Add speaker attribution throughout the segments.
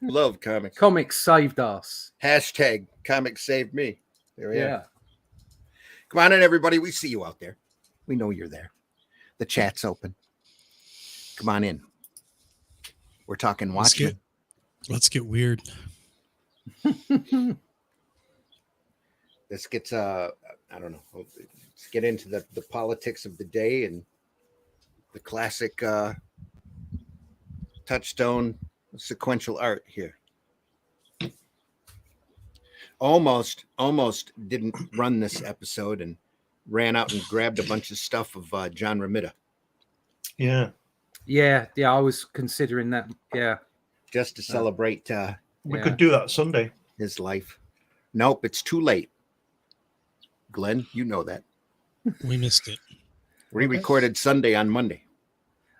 Speaker 1: Love comics.
Speaker 2: Comics saved us.
Speaker 1: Hashtag comics saved me. There we are.
Speaker 2: Yeah.
Speaker 1: Come on in, everybody. We see you out there. We know you're there. The chat's open. Come on in. We're talking Watchmen.
Speaker 3: Let's get weird.
Speaker 1: This gets I don't know. Let's get into the politics of the day and the classic touchstone sequential art here. Almost didn't run this episode and ran out and grabbed a bunch of stuff of John Romita.
Speaker 2: Yeah. I was considering that. Yeah,
Speaker 1: just to celebrate.
Speaker 4: We could do that Sunday.
Speaker 1: His life. Nope, it's too late. Glenn, you know that.
Speaker 3: We missed it.
Speaker 1: We recorded Sunday on Monday.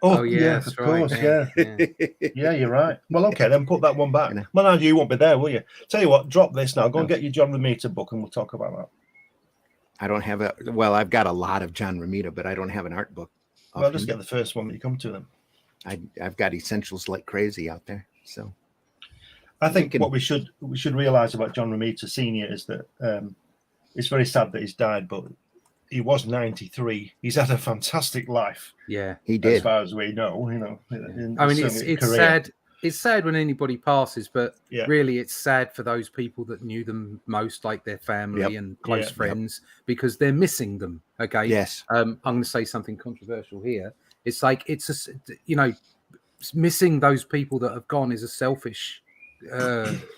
Speaker 4: Oh yeah, of course, yeah. Yeah, you're right. Well, okay, then put that one back. Well, you won't be there, will you? Tell you what, drop this now. Go and get your John Romita book, and we'll talk about that.
Speaker 1: I don't have I've got a lot of John Romita, but I don't have an art book.
Speaker 4: Well, just get the first one that you come to them.
Speaker 1: I've got essentials like crazy out there. So
Speaker 4: I think what we should realize about John Romita Senior is that it's very sad that he's died, but he was 93. He's had a fantastic life.
Speaker 2: Yeah,
Speaker 1: he did.
Speaker 4: As far as we know,
Speaker 2: I mean, it's sad. It's sad when anybody passes, but really, it's sad for those people that knew them most, like their family and close friends, because they're missing them. Okay.
Speaker 1: Yes.
Speaker 2: I'm going to say something controversial here. It's like missing those people that have gone is a selfish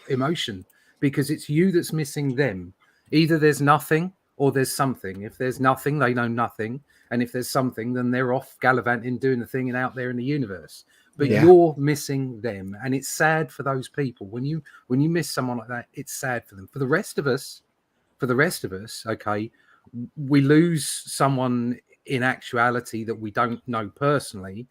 Speaker 2: emotion, because it's you that's missing them. Either there's nothing or there's something. If there's nothing, they know nothing, and if there's something, then they're off gallivanting, doing the thing and out there in the universe. But you're missing them, and it's sad for those people. When you miss someone like that, it's sad for them. For the rest of us, okay, we lose someone in actuality that we don't know personally,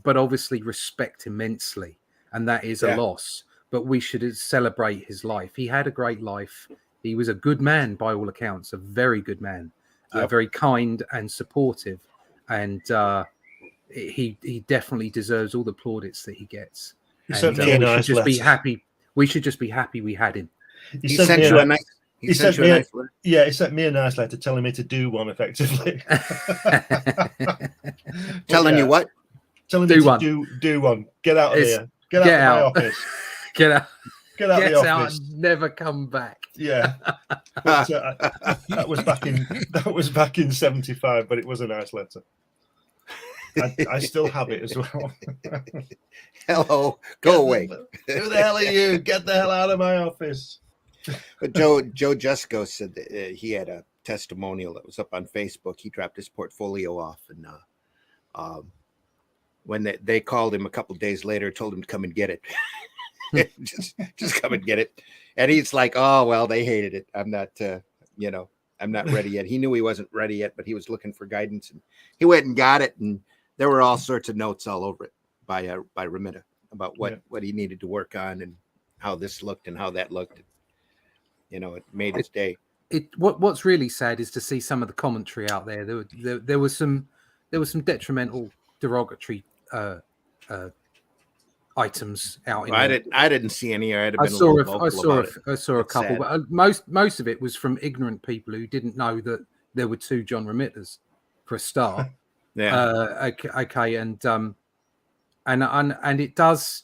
Speaker 2: but obviously respect immensely, and that is a loss. But we should celebrate his life. He had a great life. He was a good man by all accounts, a very good man, very kind and supportive, and he definitely deserves all the plaudits that he gets.
Speaker 4: He sent me a nice letter.
Speaker 2: We should just be happy we had him.
Speaker 4: He sent me a nice letter. Yeah, he sent me a nice letter telling me to do one effectively.
Speaker 1: Telling you what?
Speaker 4: Telling me to do one. Get out of here. Get out of my office.
Speaker 2: Get out.
Speaker 4: Get out of the office.
Speaker 2: And never come back.
Speaker 4: Yeah. But, that was back in 75, but it was a nice letter. I still have it as well.
Speaker 1: Hello, go away.
Speaker 4: Who the hell are you? Get the hell out of my office.
Speaker 1: But Joe Jusko said that he had a testimonial that was up on Facebook. He dropped his portfolio off, and when they called him a couple of days later, told him to come and get it. just come and get it. And he's like, oh well, they hated it. I'm not I'm not ready yet. He knew he wasn't ready yet, but he was looking for guidance, and he went and got it, and there were all sorts of notes all over it by Romita about what he needed to work on and how this looked and how that looked. It made his day.
Speaker 2: What's really sad is to see some of the commentary out there. There was some detrimental, derogatory items out.
Speaker 1: I didn't see any. I
Speaker 2: saw a couple, but most of it was from ignorant people who didn't know that there were two John Romitas for a start. Okay, and it does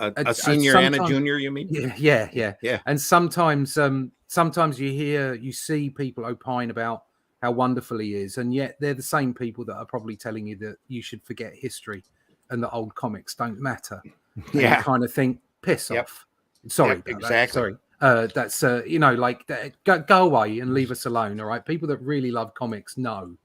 Speaker 1: a senior and a junior. You mean?
Speaker 2: Yeah. And sometimes you see people opine about how wonderful he is, and yet they're the same people that are probably telling you that you should forget history and that old comics don't matter. And you kind of think, piss off. Sorry,
Speaker 1: exactly.
Speaker 2: That. Sorry, go away and leave us alone. All right, people that really love comics know.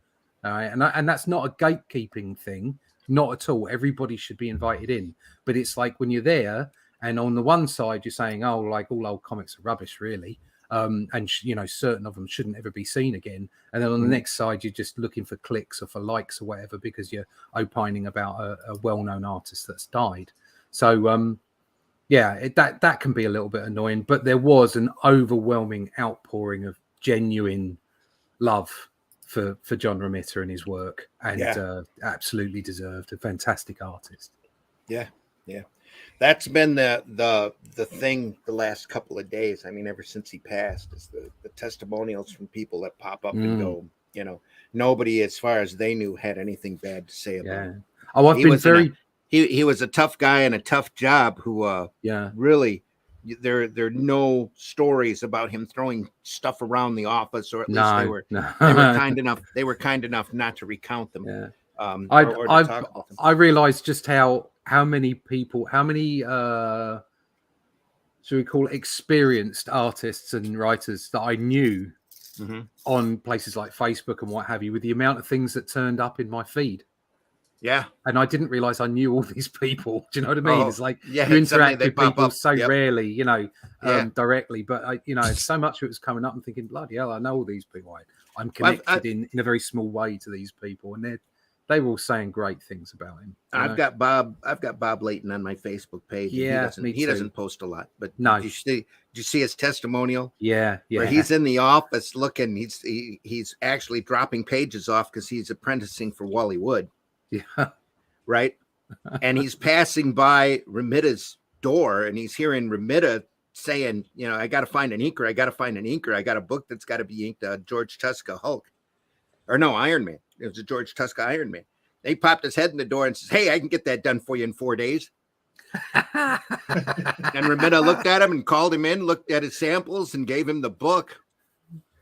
Speaker 2: All right, and that's not a gatekeeping thing, not at all. Everybody should be invited in, but it's like when you're there, and on the one side you're saying, oh, like all old comics are rubbish, really. And certain of them shouldn't ever be seen again. And then on the next side, you're just looking for clicks or for likes or whatever because you're opining about a well-known artist that's died. So, that can be a little bit annoying. But there was an overwhelming outpouring of genuine love for John Romita and his work, and absolutely deserved. A fantastic artist.
Speaker 1: Yeah. That's been the thing the last couple of days. I mean, ever since he passed, is the testimonials from people that pop up and go. You know, nobody, as far as they knew, had anything bad to say about him.
Speaker 2: Oh, I've been very.
Speaker 1: He was a tough guy and a tough job. Who really, there are no stories about him throwing stuff around the office, or at least they were kind enough. They were kind enough not to recount them.
Speaker 2: Yeah.
Speaker 1: Or to talk about them.
Speaker 2: I realized just how many people, how many should we call it experienced artists and writers that I knew on places like Facebook and what have you, with the amount of things that turned up in my feed.
Speaker 1: Yeah.
Speaker 2: And I didn't realize I knew all these people. Do you know what I mean? It's like you
Speaker 1: interact
Speaker 2: with people so rarely, you know, directly. But so much of it was coming up and thinking, bloody hell, I know all these people. I'm connected in a very small way to these people, and they were all saying great things about him.
Speaker 1: I've got Bob Layton on my Facebook page.
Speaker 2: Yeah,
Speaker 1: he doesn't post a lot, but
Speaker 2: no.
Speaker 1: Did you see his testemonial?
Speaker 2: Yeah.
Speaker 1: Where he's in the office looking. He's actually dropping pages off because he's apprenticing for Wally Wood.
Speaker 2: Yeah.
Speaker 1: Right. And he's passing by Remitta's door, and he's hearing Remitta saying, you know, I got to find an inker. I got to find an inker. I got a book that's got to be inked. George Tuska Hulk, or no, Iron Man. It was a George Tuska Iron Man. He popped his head in the door and says, "Hey, I can get that done for you in 4 days." And Remitta looked at him and called him in, looked at his samples, and gave him the book.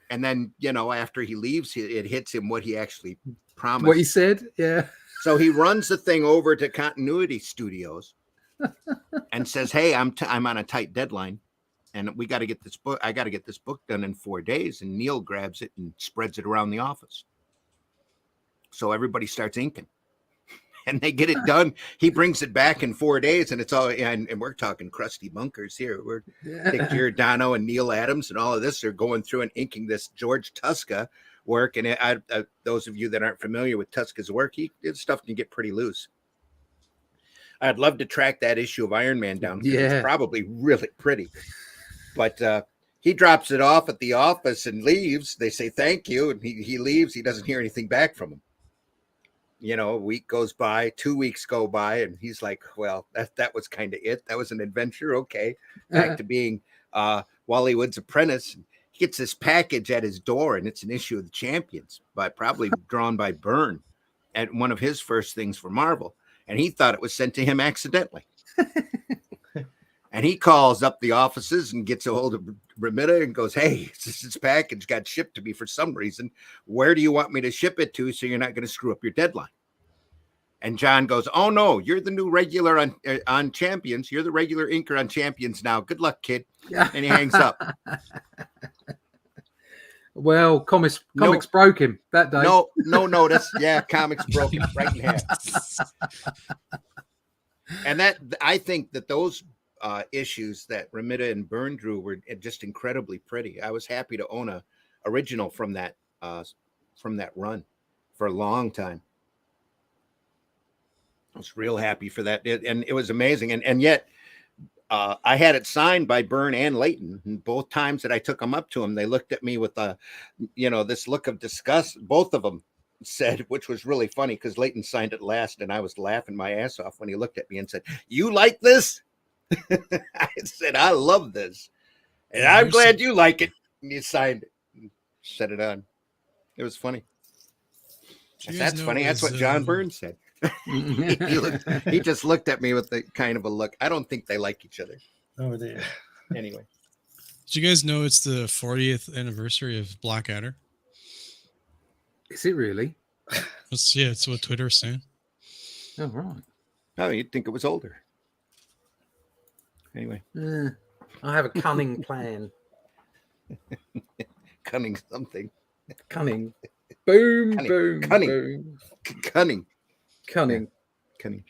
Speaker 1: And then, you know, after he leaves, it hits him what he actually promised.
Speaker 2: What he said, yeah.
Speaker 1: So he runs the thing over to Continuity Studios and says, "Hey, I'm on a tight deadline, and we got to get this book. I got to get this book done in 4 days." And Neil grabs it and spreads it around the office. So everybody starts inking, and they get it done. He brings it back in 4 days, and it's all. And we're talking crusty bunkers here. We're Dick Giordano and Neil Adams and all of this are going through and inking this George Tuska work. And those of you that aren't familiar with Tuska's work, his stuff can get pretty loose. I'd love to track that issue of Iron Man down. It's probably really pretty. But he drops it off at the office and leaves. They say thank you, and he leaves. He doesn't hear anything back from him. You know, a week goes by, 2 weeks go by, and he's like, well, that was kind of it. That was an adventure. Okay. Back to being Wally Wood's apprentice. He gets this package at his door, and it's an issue of the Champions, probably drawn by Byrne, at one of his first things for Marvel. And he thought it was sent to him accidentally. And he calls up the offices and gets a hold of Remitta and goes, "Hey, this package got shipped to me for some reason. Where do you want me to ship it to so you're not going to screw up your deadline?" And John goes, "Oh, no, you're the new regular on Champions. You're the regular inker on Champions now. Good luck, kid." And he hangs up.
Speaker 2: Well, comics broke him that day.
Speaker 1: No notice. Yeah, comics broke him right in half. And I think that those issues that Remitta and Byrne drew were just incredibly pretty. I was happy to own a original from that run for a long time. I was real happy for that, and it was amazing. And yet I had it signed by Byrne and Layton, and both times that I took them up to him, they looked at me with this look of disgust. Both of them said, which was really funny because Layton signed it last, and I was laughing my ass off when he looked at me and said, "You like this?" I said, "I love this, and I'm glad you like it." And you signed it and set it on. It was funny. That's funny. That's what John Byrne said. He just looked at me with the kind of a look. I don't think they like each other.
Speaker 4: Oh, dear.
Speaker 1: Anyway.
Speaker 3: Did you guys know it's the 40th anniversary of Blackadder?
Speaker 2: Is it really?
Speaker 3: It's what Twitter's saying.
Speaker 2: Oh, right.
Speaker 1: Oh, you'd think it was older. Anyway.
Speaker 2: I have a cunning plan.
Speaker 1: Cunning something.
Speaker 2: Cunning. Boom,
Speaker 1: cunning.
Speaker 2: boom,
Speaker 1: Cunning.
Speaker 2: boom.
Speaker 1: Cunning.
Speaker 2: Cunning.
Speaker 1: Yeah. Cunning.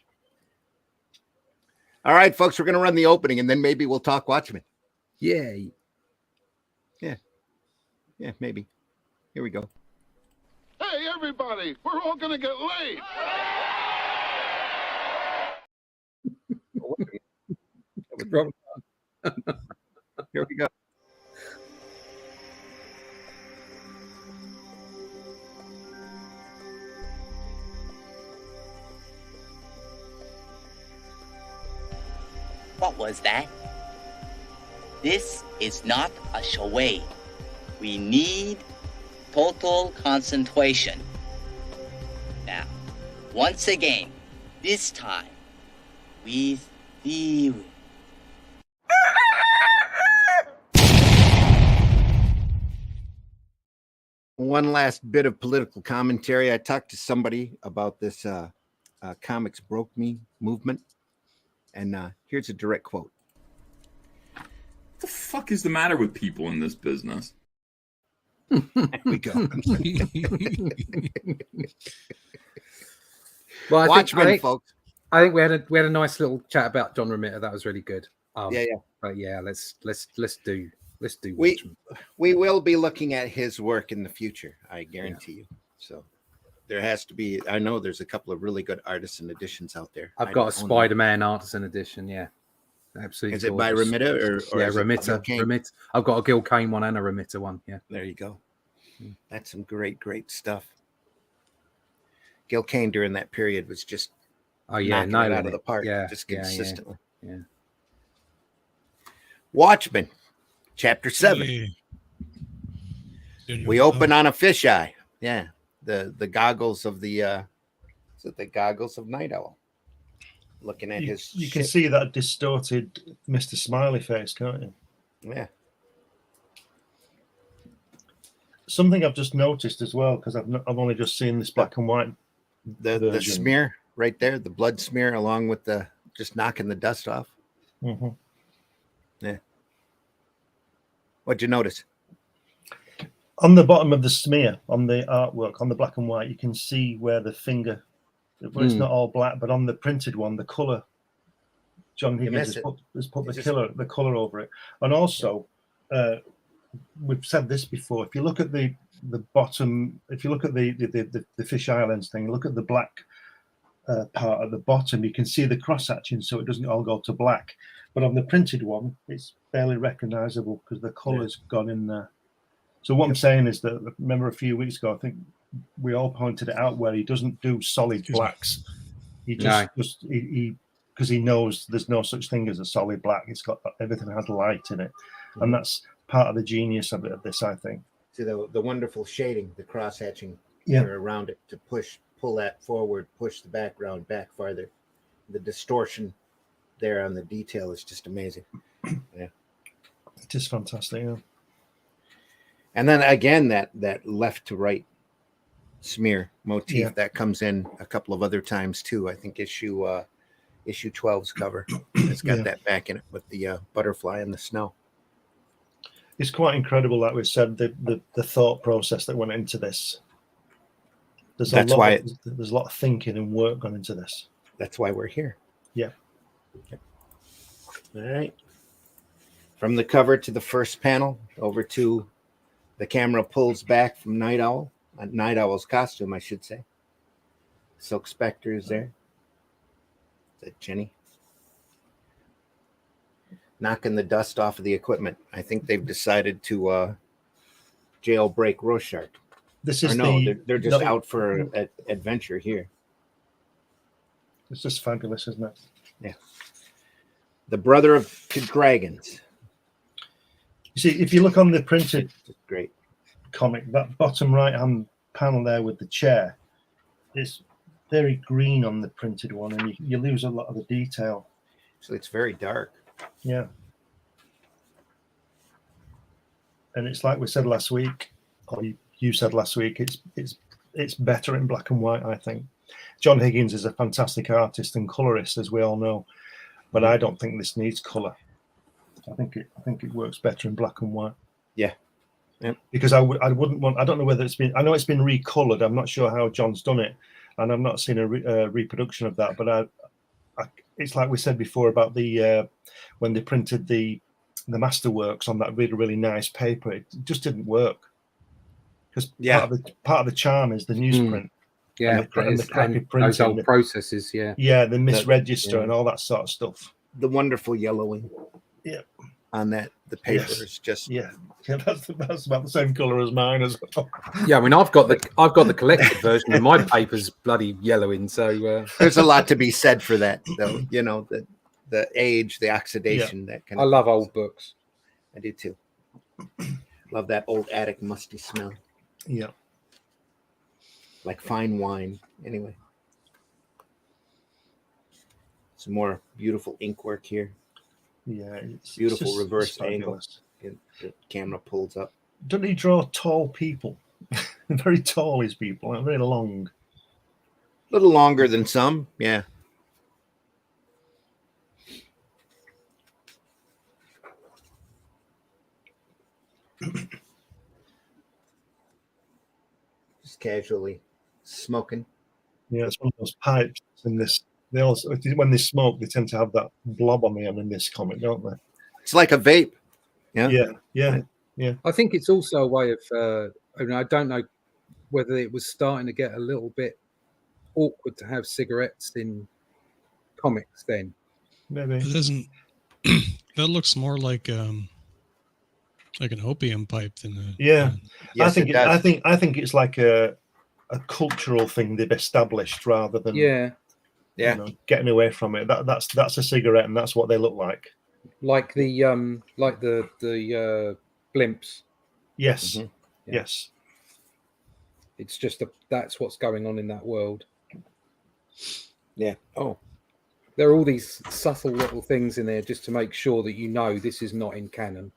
Speaker 1: All right, folks, we're going to run the opening, and then maybe we'll talk Watchmen.
Speaker 2: Yay.
Speaker 1: Yeah, maybe. Here we go.
Speaker 5: Hey, everybody, we're all going to get laid.
Speaker 1: Here we go.
Speaker 6: What was that? This is not a charade. We need total concentration. Now, once again, this time, with feeling.
Speaker 1: One last bit of political commentary. I talked to somebody about this comics broke me movement, and here's a direct quote.
Speaker 7: What the fuck is the matter with people in this business?
Speaker 1: There we go.
Speaker 2: Well,
Speaker 1: Watchmen, folks.
Speaker 2: I think we had a nice little chat about John Romita. That was really good.
Speaker 1: Yeah.
Speaker 2: But yeah, let's do
Speaker 1: We
Speaker 2: Watchmen.
Speaker 1: we will be looking at his work in the future. I guarantee you. So there has to be. I know there's a couple of really good artisan editions out there.
Speaker 2: I've got a Spider-Man artisan edition. Yeah, absolutely.
Speaker 1: Is it by Romita or
Speaker 2: yeah,
Speaker 1: is it
Speaker 2: Romita?
Speaker 1: Gil Kane?
Speaker 2: Romita. I've got a Gil Kane one and a Romita one. Yeah.
Speaker 1: There you go. That's some great stuff. Gil Kane during that period was just knocking it out of the park, just consistently.
Speaker 2: Yeah.
Speaker 1: Watchmen, Chapter 7.
Speaker 3: Hey.
Speaker 1: We open on a fisheye. Yeah, the goggles of the is it the goggles of Night Owl? Looking at his
Speaker 4: you can
Speaker 1: ship.
Speaker 4: see that distorted Mr. Smiley face, can't you?
Speaker 1: Yeah.
Speaker 4: Something I've just noticed as well, because I've only just seen this black and white.
Speaker 1: The
Speaker 4: version.
Speaker 1: smear right there, the blood smear, along with the just knocking the dust off.
Speaker 4: Mm-hmm.
Speaker 1: Yeah. What'd you notice?
Speaker 4: On the bottom of the smear, on the artwork, on the black and white, you can see where the finger, well, it's not all black, but on the printed one, the color. John Higgins has put the color over it, and also we've said this before. If you look at the bottom, if you look at the fish islands thing, look at the black part at the bottom, you can see the cross hatching, so it doesn't all go to black. But on the printed one, it's barely recognizable because the color's gone in there. So what I'm saying is that, remember a few weeks ago, I think we all pointed it out, where he doesn't do solid blacks. He just because he knows there's no such thing as a solid black. It's got everything has light in it, and that's part of the genius of this, I think.
Speaker 1: See the wonderful shading, the cross hatching around it to pull that forward, push the background back farther. The distortion there on the detail is just amazing. Yeah,
Speaker 4: it is fantastic. Yeah.
Speaker 1: And then again, that left to right smear motif that comes in a couple of other times too. I think issue 12's cover has got that back in it with the butterfly in the snow.
Speaker 4: It's quite incredible, like we said, the thought process that went into this. There's a lot of thinking and work gone into this.
Speaker 1: That's why we're here.
Speaker 4: Yeah.
Speaker 1: All right. From the cover to the first panel, over to the camera pulls back from Night Owl, Night Owl's costume, I should say. Silk Spectre is there. Is that Jenny? Knocking the dust off of the equipment. I think they've decided to jailbreak Rorschach. They're just out for an adventure here.
Speaker 4: It's just fabulous, isn't it?
Speaker 1: Yeah. The brother of two dragons.
Speaker 4: You see, if you look on the printed
Speaker 1: great
Speaker 4: comic, that bottom right-hand panel there with the chair, it's very green on the printed one, and you lose a lot of the detail.
Speaker 1: So it's very dark.
Speaker 4: Yeah. And it's like we said last week, or you said last week, it's better in black and white, I think. John Higgins is a fantastic artist and colorist, as we all know, but I don't think this needs color. I think it works better in black and white.
Speaker 1: Yeah. Yep.
Speaker 4: Because I wouldn't want. I don't know whether it's been. I know it's been recolored. I'm not sure how John's done it, and I've not seen a reproduction of that. But it's like we said before about the when they printed the masterworks on that really nice paper. It just didn't work because part of the charm is the newsprint.
Speaker 2: Yeah,
Speaker 4: and the crappy printing,
Speaker 2: those old processes. Yeah,
Speaker 4: the misregister and all that sort of stuff.
Speaker 1: The wonderful yellowing.
Speaker 4: Yeah.
Speaker 1: On the paper is just
Speaker 4: that's about the same color as mine as well.
Speaker 2: Yeah, I mean I've got the collected version and my paper's bloody yellowing, so
Speaker 1: there's a lot to be said for that, though. You know, the age, the oxidation, that kind
Speaker 2: I
Speaker 1: of.
Speaker 2: love
Speaker 1: thing.
Speaker 2: old books.
Speaker 1: I do too. Love that old attic musty smell,
Speaker 4: Yeah.
Speaker 1: like fine wine. Anyway, some more beautiful ink work here.
Speaker 4: Yeah. It's
Speaker 1: Beautiful
Speaker 4: just-
Speaker 1: reverse
Speaker 4: it's
Speaker 1: angle.
Speaker 4: fabulous.
Speaker 1: The camera pulls up.
Speaker 4: Doesn't he draw tall people? Very tall, his people, and very long.
Speaker 1: A little longer than some, yeah. Just casually smoking.
Speaker 4: Yeah, it's one of those pipes in this. They also, when they smoke, they tend to have that blob on the end in this comic, don't they?
Speaker 1: It's like a vape. Yeah.
Speaker 4: Yeah.
Speaker 2: I think it's also a way of. I don't know whether it was starting to get a little bit awkward to have cigarettes in comics then.
Speaker 4: Maybe.
Speaker 3: It doesn't. That looks more like an opium pipe than a.
Speaker 4: Yeah.
Speaker 1: Yes, it does.
Speaker 4: I think it's like a cultural thing they've established rather than
Speaker 2: Yeah,
Speaker 1: Yeah.
Speaker 4: getting away from it. That's a cigarette, and that's what they look like.
Speaker 2: like the blimps.
Speaker 4: Yes.
Speaker 1: Mhm.
Speaker 2: Yeah.
Speaker 4: Yes.
Speaker 2: It's just that's what's going on in that world.
Speaker 1: Yeah. Oh,
Speaker 2: There are all these subtle little things in there just to make sure that you know this is not in canon.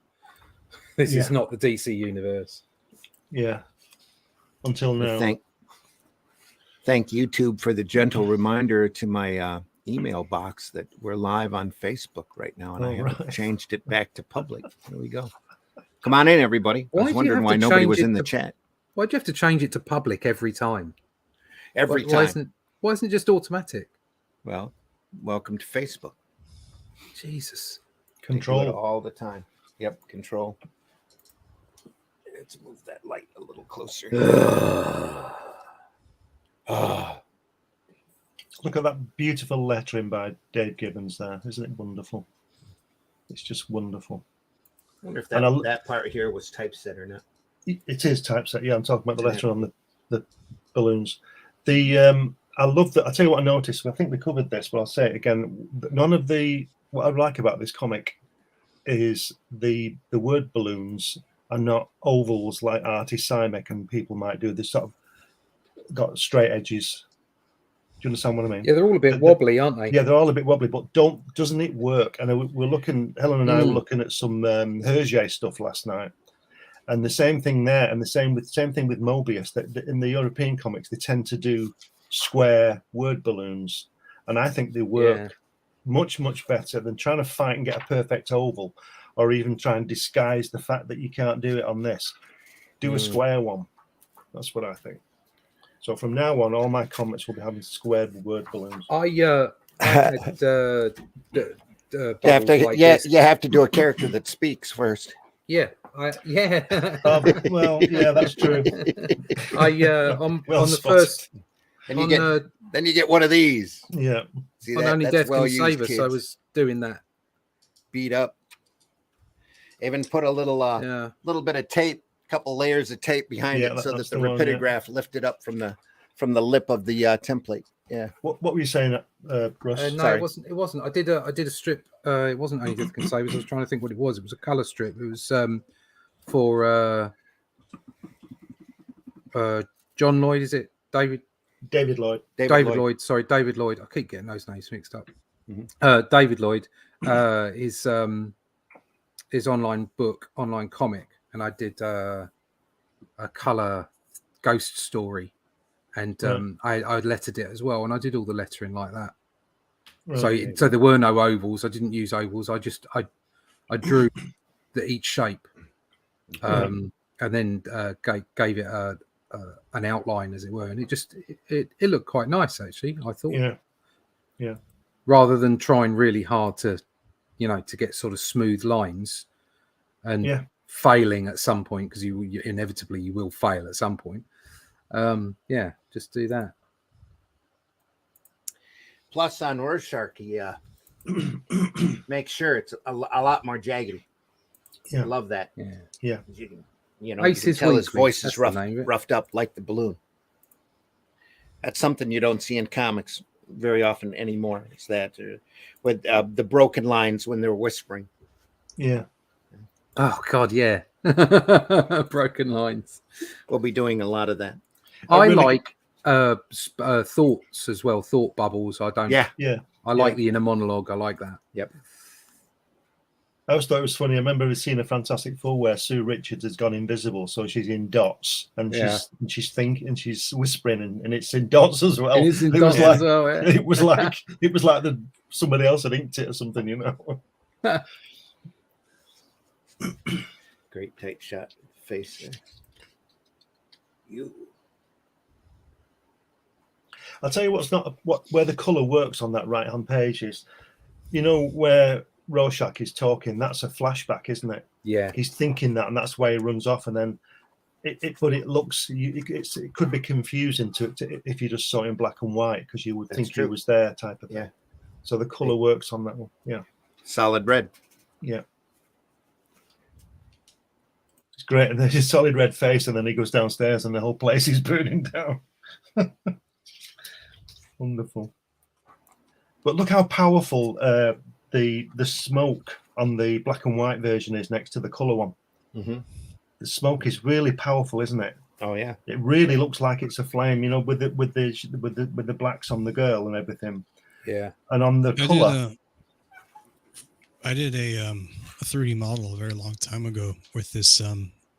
Speaker 2: This is
Speaker 4: Yeah.
Speaker 2: not the DC universe.
Speaker 4: Yeah. Until now.
Speaker 1: Thank YouTube for the gentle reminder to my email box that we're live on Facebook right now, and I haven't
Speaker 4: right.
Speaker 1: changed it back to public. There we go. Come on in, everybody.
Speaker 2: Why
Speaker 1: I was
Speaker 2: do you
Speaker 1: wondering
Speaker 2: have
Speaker 1: why
Speaker 2: to
Speaker 1: nobody
Speaker 2: change
Speaker 1: was
Speaker 2: it
Speaker 1: in the
Speaker 2: to-
Speaker 1: chat
Speaker 2: Why do you have to change it to public every time?
Speaker 1: every
Speaker 2: Why
Speaker 1: time.
Speaker 2: isn't it just automatic?
Speaker 1: Well, welcome to Facebook.
Speaker 2: Jesus.
Speaker 1: They do it
Speaker 4: Control.
Speaker 1: all the time. Yep, control. Let's move that light a little closer. Ah,
Speaker 4: Look at that beautiful lettering by Dave Gibbons there. Isn't it wonderful? It's just wonderful.
Speaker 1: I wonder if
Speaker 4: And
Speaker 1: that part here was typeset or not.
Speaker 4: It is typeset. Yeah, I'm talking about the
Speaker 1: Yeah.
Speaker 4: letter on the balloons. I love that. I'll tell you what I noticed. I think we covered this, but I'll say it again. None of what I like about this comic is the word balloons are not ovals like Artie Simek and people might do. They sort of got straight edges. Do you understand what I mean?
Speaker 2: Yeah, they're all a bit wobbly, aren't they?
Speaker 4: Yeah, they're all a bit wobbly, but doesn't it work? And we're looking, Helen and I were looking at some Hergé stuff last night, and the same thing there, and the same thing with Mobius. That in the European comics, they tend to do square word balloons, and I think they work much better than trying to fight and get a perfect oval, or even try and disguise the fact that you can't do it on this. Do a square one. That's what I think. So from now on, all my comics will be having squared word balloons.
Speaker 2: I had
Speaker 1: You have to, you have to do a character that speaks first.
Speaker 2: yeah.
Speaker 4: Well, yeah, that's true.
Speaker 2: On
Speaker 4: Well
Speaker 2: the
Speaker 4: spotted.
Speaker 2: first
Speaker 1: And you
Speaker 2: on,
Speaker 1: then you get one of these.
Speaker 4: Yeah,
Speaker 1: See
Speaker 2: on Only
Speaker 1: that's
Speaker 2: Death Can
Speaker 1: well-used,
Speaker 2: Save Us, I
Speaker 1: kids.
Speaker 2: was doing that.
Speaker 1: Beat up. Even put a little little bit of tape, couple layers of tape behind it, so that
Speaker 4: that's
Speaker 1: the
Speaker 4: the one, yeah.
Speaker 1: rapidograph lifted up from the lip of the template. Yeah.
Speaker 4: What were you saying, Russ?
Speaker 2: No,
Speaker 1: Sorry.
Speaker 2: it wasn't. I did a strip. It wasn't Only Death Can Save Us. I was trying to think what it was. It was a color strip. It was for John Lloyd. Is it David
Speaker 4: Lloyd.
Speaker 2: David Lloyd? Sorry, David Lloyd. I keep getting those names mixed up.
Speaker 1: Mhm.
Speaker 2: David Lloyd his online comic, and I did a color ghost story, and I lettered it as well, and I did all the lettering like that.
Speaker 4: Right.
Speaker 2: So there were no ovals. I didn't use ovals. I drew each shape, and then gave it an outline, as it were, and it looked quite nice actually. I thought,
Speaker 4: yeah.
Speaker 2: rather than trying really hard to get sort of smooth lines and failing at some point, because you inevitably you will fail at some point. Just do that.
Speaker 1: Plus on Rorschach, make sure it's a lot more jagged.
Speaker 4: Yeah.
Speaker 1: I love that.
Speaker 2: Yeah.
Speaker 1: You
Speaker 2: Ace
Speaker 1: can
Speaker 2: is
Speaker 1: tell his
Speaker 2: Weekly.
Speaker 1: voice
Speaker 2: That's
Speaker 1: is
Speaker 2: the name of it.
Speaker 1: roughed up like the balloon. That's something you don't see in comics very often anymore. It's that with the broken lines when they're whispering.
Speaker 4: Yeah.
Speaker 2: Oh God, yeah. Broken lines.
Speaker 1: We'll be doing a lot of that.
Speaker 2: I
Speaker 4: really-
Speaker 2: like thoughts as well, thought bubbles. I don't.
Speaker 1: Yeah.
Speaker 4: Yeah.
Speaker 2: I like the inner monologue. I like that.
Speaker 1: Yep.
Speaker 4: I always thought it was funny. I remember seeing a Fantastic Four where Sue Richards has gone invisible, so she's in dots, and she's thinking, and she's whispering, and it's in dots as well.
Speaker 2: It is in
Speaker 4: It
Speaker 2: dots
Speaker 4: was like-
Speaker 2: as well. Yeah.
Speaker 4: It was like somebody else had inked it or something, you know.
Speaker 1: Great tight shot face there.
Speaker 4: I'll tell you what's not where the color works on that right hand page is, you know, where Rorschach is talking. That's a flashback, isn't it?
Speaker 2: Yeah.
Speaker 4: He's thinking that, and that's why he runs off, and then but it looks it could be confusing to if you just saw it in black and white, because you would
Speaker 1: That's
Speaker 4: think
Speaker 1: true.
Speaker 4: he was there type of thing.
Speaker 1: Yeah.
Speaker 4: So the color works on that one. Yeah.
Speaker 1: Solid red.
Speaker 4: Yeah. It's great. And there's his solid red face, and then he goes downstairs and the whole place is burning down. Wonderful. But look how powerful the smoke on the black and white version is next to the color one.
Speaker 1: Mm-hmm.
Speaker 4: The smoke is really powerful, isn't it?
Speaker 1: Oh yeah.
Speaker 4: It really looks like it's a flame, you know, with the blacks on the girl and everything.
Speaker 2: Yeah.
Speaker 4: And on the color.
Speaker 3: I did a 3D model a very long time ago with this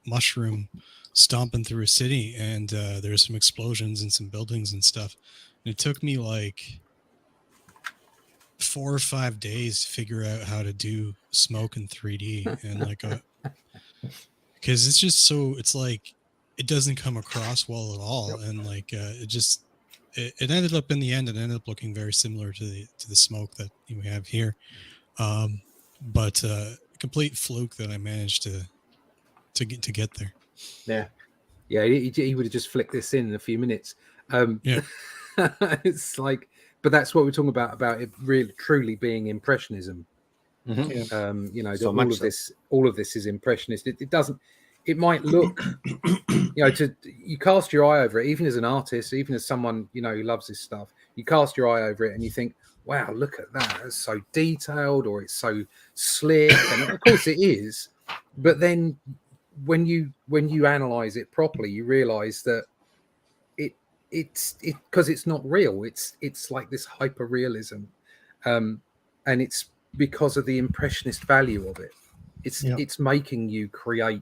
Speaker 3: mushroom stomping through a city, and there's some explosions and some buildings and stuff. And it took me like 4 or 5 days to figure out how to do smoke in 3D, and like because it's just it's like it doesn't come across well at all, and like it ended up in the end. It ended up looking very similar to the smoke that you have here. But complete fluke that I managed to get there.
Speaker 2: Yeah, he would have just flicked this in a few minutes.
Speaker 3: Yeah.
Speaker 2: It's like, but that's what we're talking about it really truly being impressionism.
Speaker 1: Mm-hmm.
Speaker 2: You know,
Speaker 1: So
Speaker 2: all
Speaker 1: much
Speaker 2: of
Speaker 1: so.
Speaker 2: all of this is impressionist. It doesn't. It might look, you know, you cast your eye over it, even as an artist, even as someone, you know, who loves this stuff. You cast your eye over it and you think, wow, look at that. It's so detailed, or it's so slick. And of course it is. But then when you analyze it properly, you realize that it's because it's not real. It's like this hyper realism. And it's because of the impressionist value of it. It's making you create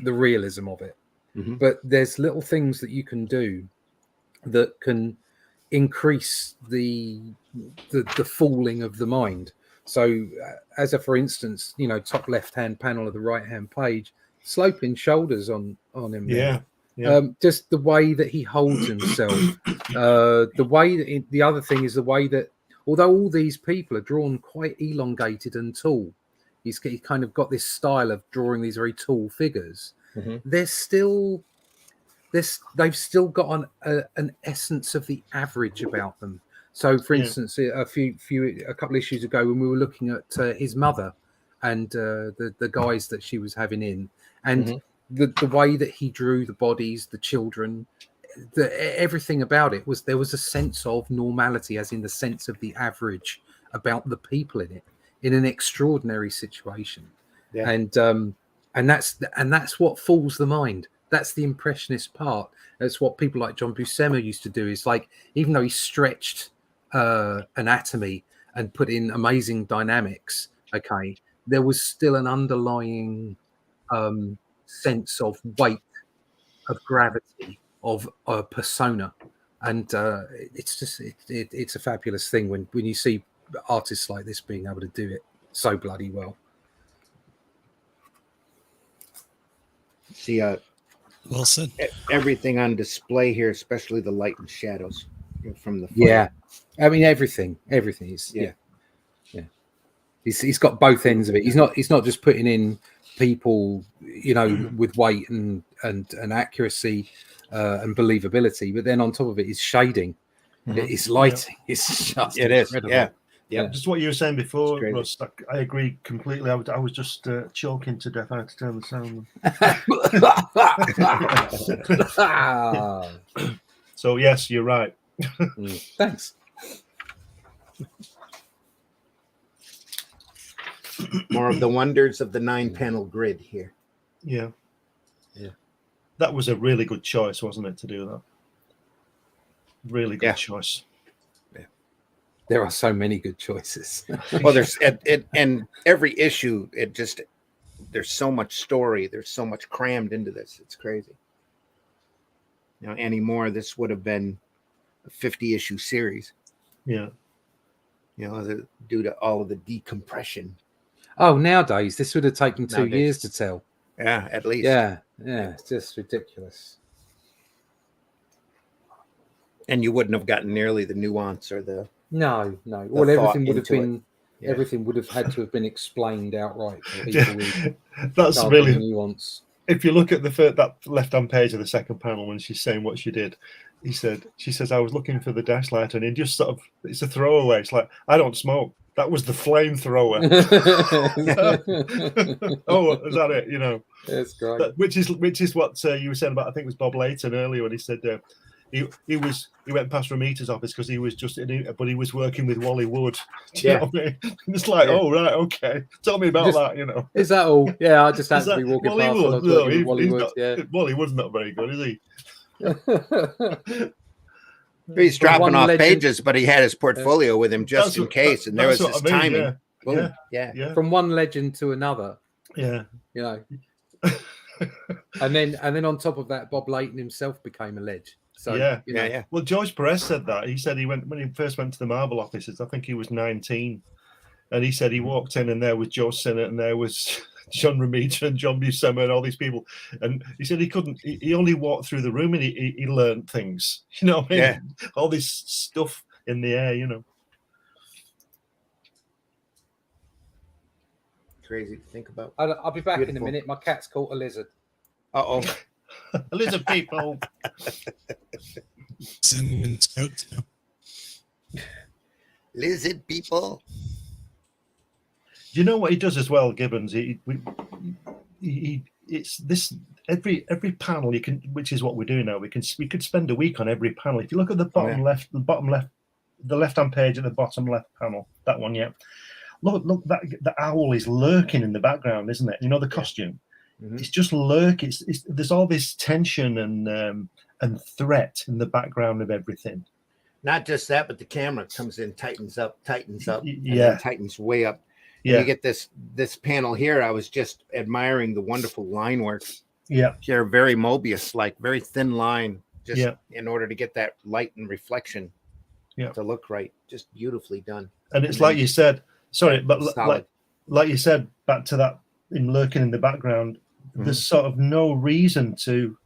Speaker 2: the realism of it.
Speaker 1: Mm-hmm.
Speaker 2: But there's little things that you can do that can increase the fooling of the mind. So as a for instance, you know, top left hand panel of the right hand page, sloping shoulders on him there. Just the way that he holds himself, the way that the other thing is the way that although all these people are drawn quite elongated and tall, he's kind of got this style of drawing these very tall figures.
Speaker 1: Mm-hmm.
Speaker 2: They've still got an essence of the average about them. So, for instance, a couple of issues ago, when we were looking at his mother and the guys that she was having in, and the way that he drew the bodies, the children, everything about it there was a sense of normality, as in the sense of the average about the people in it, in an extraordinary situation.
Speaker 1: Yeah.
Speaker 2: And that's what fools the mind. That's the impressionist part. That's what people like John Buscema used to do. Is like, even though he stretched anatomy and put in amazing dynamics, okay, there was still an underlying sense of weight, of gravity, of persona, and it's just it's a fabulous thing when you see artists like this being able to do it so bloody well.
Speaker 1: See,
Speaker 3: Well said.
Speaker 1: everything on display here, especially the light and shadows from the fire.
Speaker 2: Yeah, I mean everything is yeah. He's got both ends of it. He's not just putting in people, you know, with weight and accuracy and believability, but then on top of it is shading, it's lighting. It's just incredible.
Speaker 1: Yeah.
Speaker 4: Just what you were saying before,
Speaker 1: crazy.
Speaker 4: Russ, I agree completely. I was just choking to death. I had to turn the sound on. So yes, you're right.
Speaker 2: Thanks.
Speaker 1: More of the wonders of the 9-panel grid here.
Speaker 4: Yeah.
Speaker 1: Yeah.
Speaker 4: That was a really good choice, wasn't it, to do that? Really good choice.
Speaker 2: There are so many good choices.
Speaker 1: Well, there's and every issue, there's so much story, there's so much crammed into this. It's crazy. You know, anymore, this would have been a 50-issue series.
Speaker 4: Yeah.
Speaker 1: You know, due to all of the decompression.
Speaker 2: Oh, nowadays this would have taken 2 years to tell.
Speaker 1: Yeah, at least.
Speaker 2: Yeah, it's just ridiculous.
Speaker 1: And you wouldn't have gotten nearly the nuance or the
Speaker 2: no. Well, everything would have been everything would have had to have been explained outright.
Speaker 4: That's really
Speaker 2: nuance.
Speaker 4: If you look at that left-hand page of the second panel when she's saying what she did, she says, I was looking for the dash light, and it just sort of, it's a throwaway. It's like, I don't smoke. That was the flamethrower. Oh, is that it? You know,
Speaker 2: that's great.
Speaker 4: Which is what you were saying about. I think it was Bob Layton earlier when he said he went past Ramita's office because he was but he was working with Wally Wood. Do you know what I mean? It's like, oh right, okay. Tell me about that. You know,
Speaker 2: is that all? Yeah, I just had to be walking
Speaker 4: Wally
Speaker 2: past.
Speaker 4: Wood? No,
Speaker 2: Wally Wood.
Speaker 4: Wally Wood's not very good, is he?
Speaker 1: He's dropping off pages, but he had his portfolio with him just in case, and there was his timing.
Speaker 4: Yeah.
Speaker 2: From one legend to another.
Speaker 4: Yeah.
Speaker 2: You know. and then on top of that, Bob Layton himself became a legend. So
Speaker 1: yeah.
Speaker 4: Well, George Perez said that. He said when he first went to the Marvel offices, I think he was 19, and he said he walked in and there was Joe Sinnott and there was John Romita and John Buscema and all these people, and he said he only walked through the room and he learned things. You know what I mean?
Speaker 1: Yeah.
Speaker 4: All this stuff in the air, you know.
Speaker 1: Crazy to think about.
Speaker 2: I'll be back in a minute. My cat's caught a lizard.
Speaker 1: Uh-oh.
Speaker 4: A lizard people.
Speaker 3: Sending scouts now.
Speaker 1: Lizard people.
Speaker 4: Do you know what he does as well, Gibbons? It's this every panel you can, which is what we're doing now. We could spend a week on every panel. If you look at the bottom left, the left-hand page at the bottom left panel, that one, yeah. Look, that the owl is lurking in the background, isn't it? You know the costume. Mm-hmm. It's just lurking. There's all this tension and threat in the background of everything.
Speaker 1: Not just that, but the camera comes in, tightens up, and
Speaker 4: then
Speaker 1: tightens way up.
Speaker 4: Yeah.
Speaker 1: You get this panel here. I was just admiring the wonderful line work.
Speaker 4: Yeah.
Speaker 1: Here, very Mobius-like, very thin line, just in order to get that light and reflection to look right. Just beautifully done.
Speaker 4: And it's like you said, sorry, but like you said, back to that in lurking in the background, there's sort of no reason to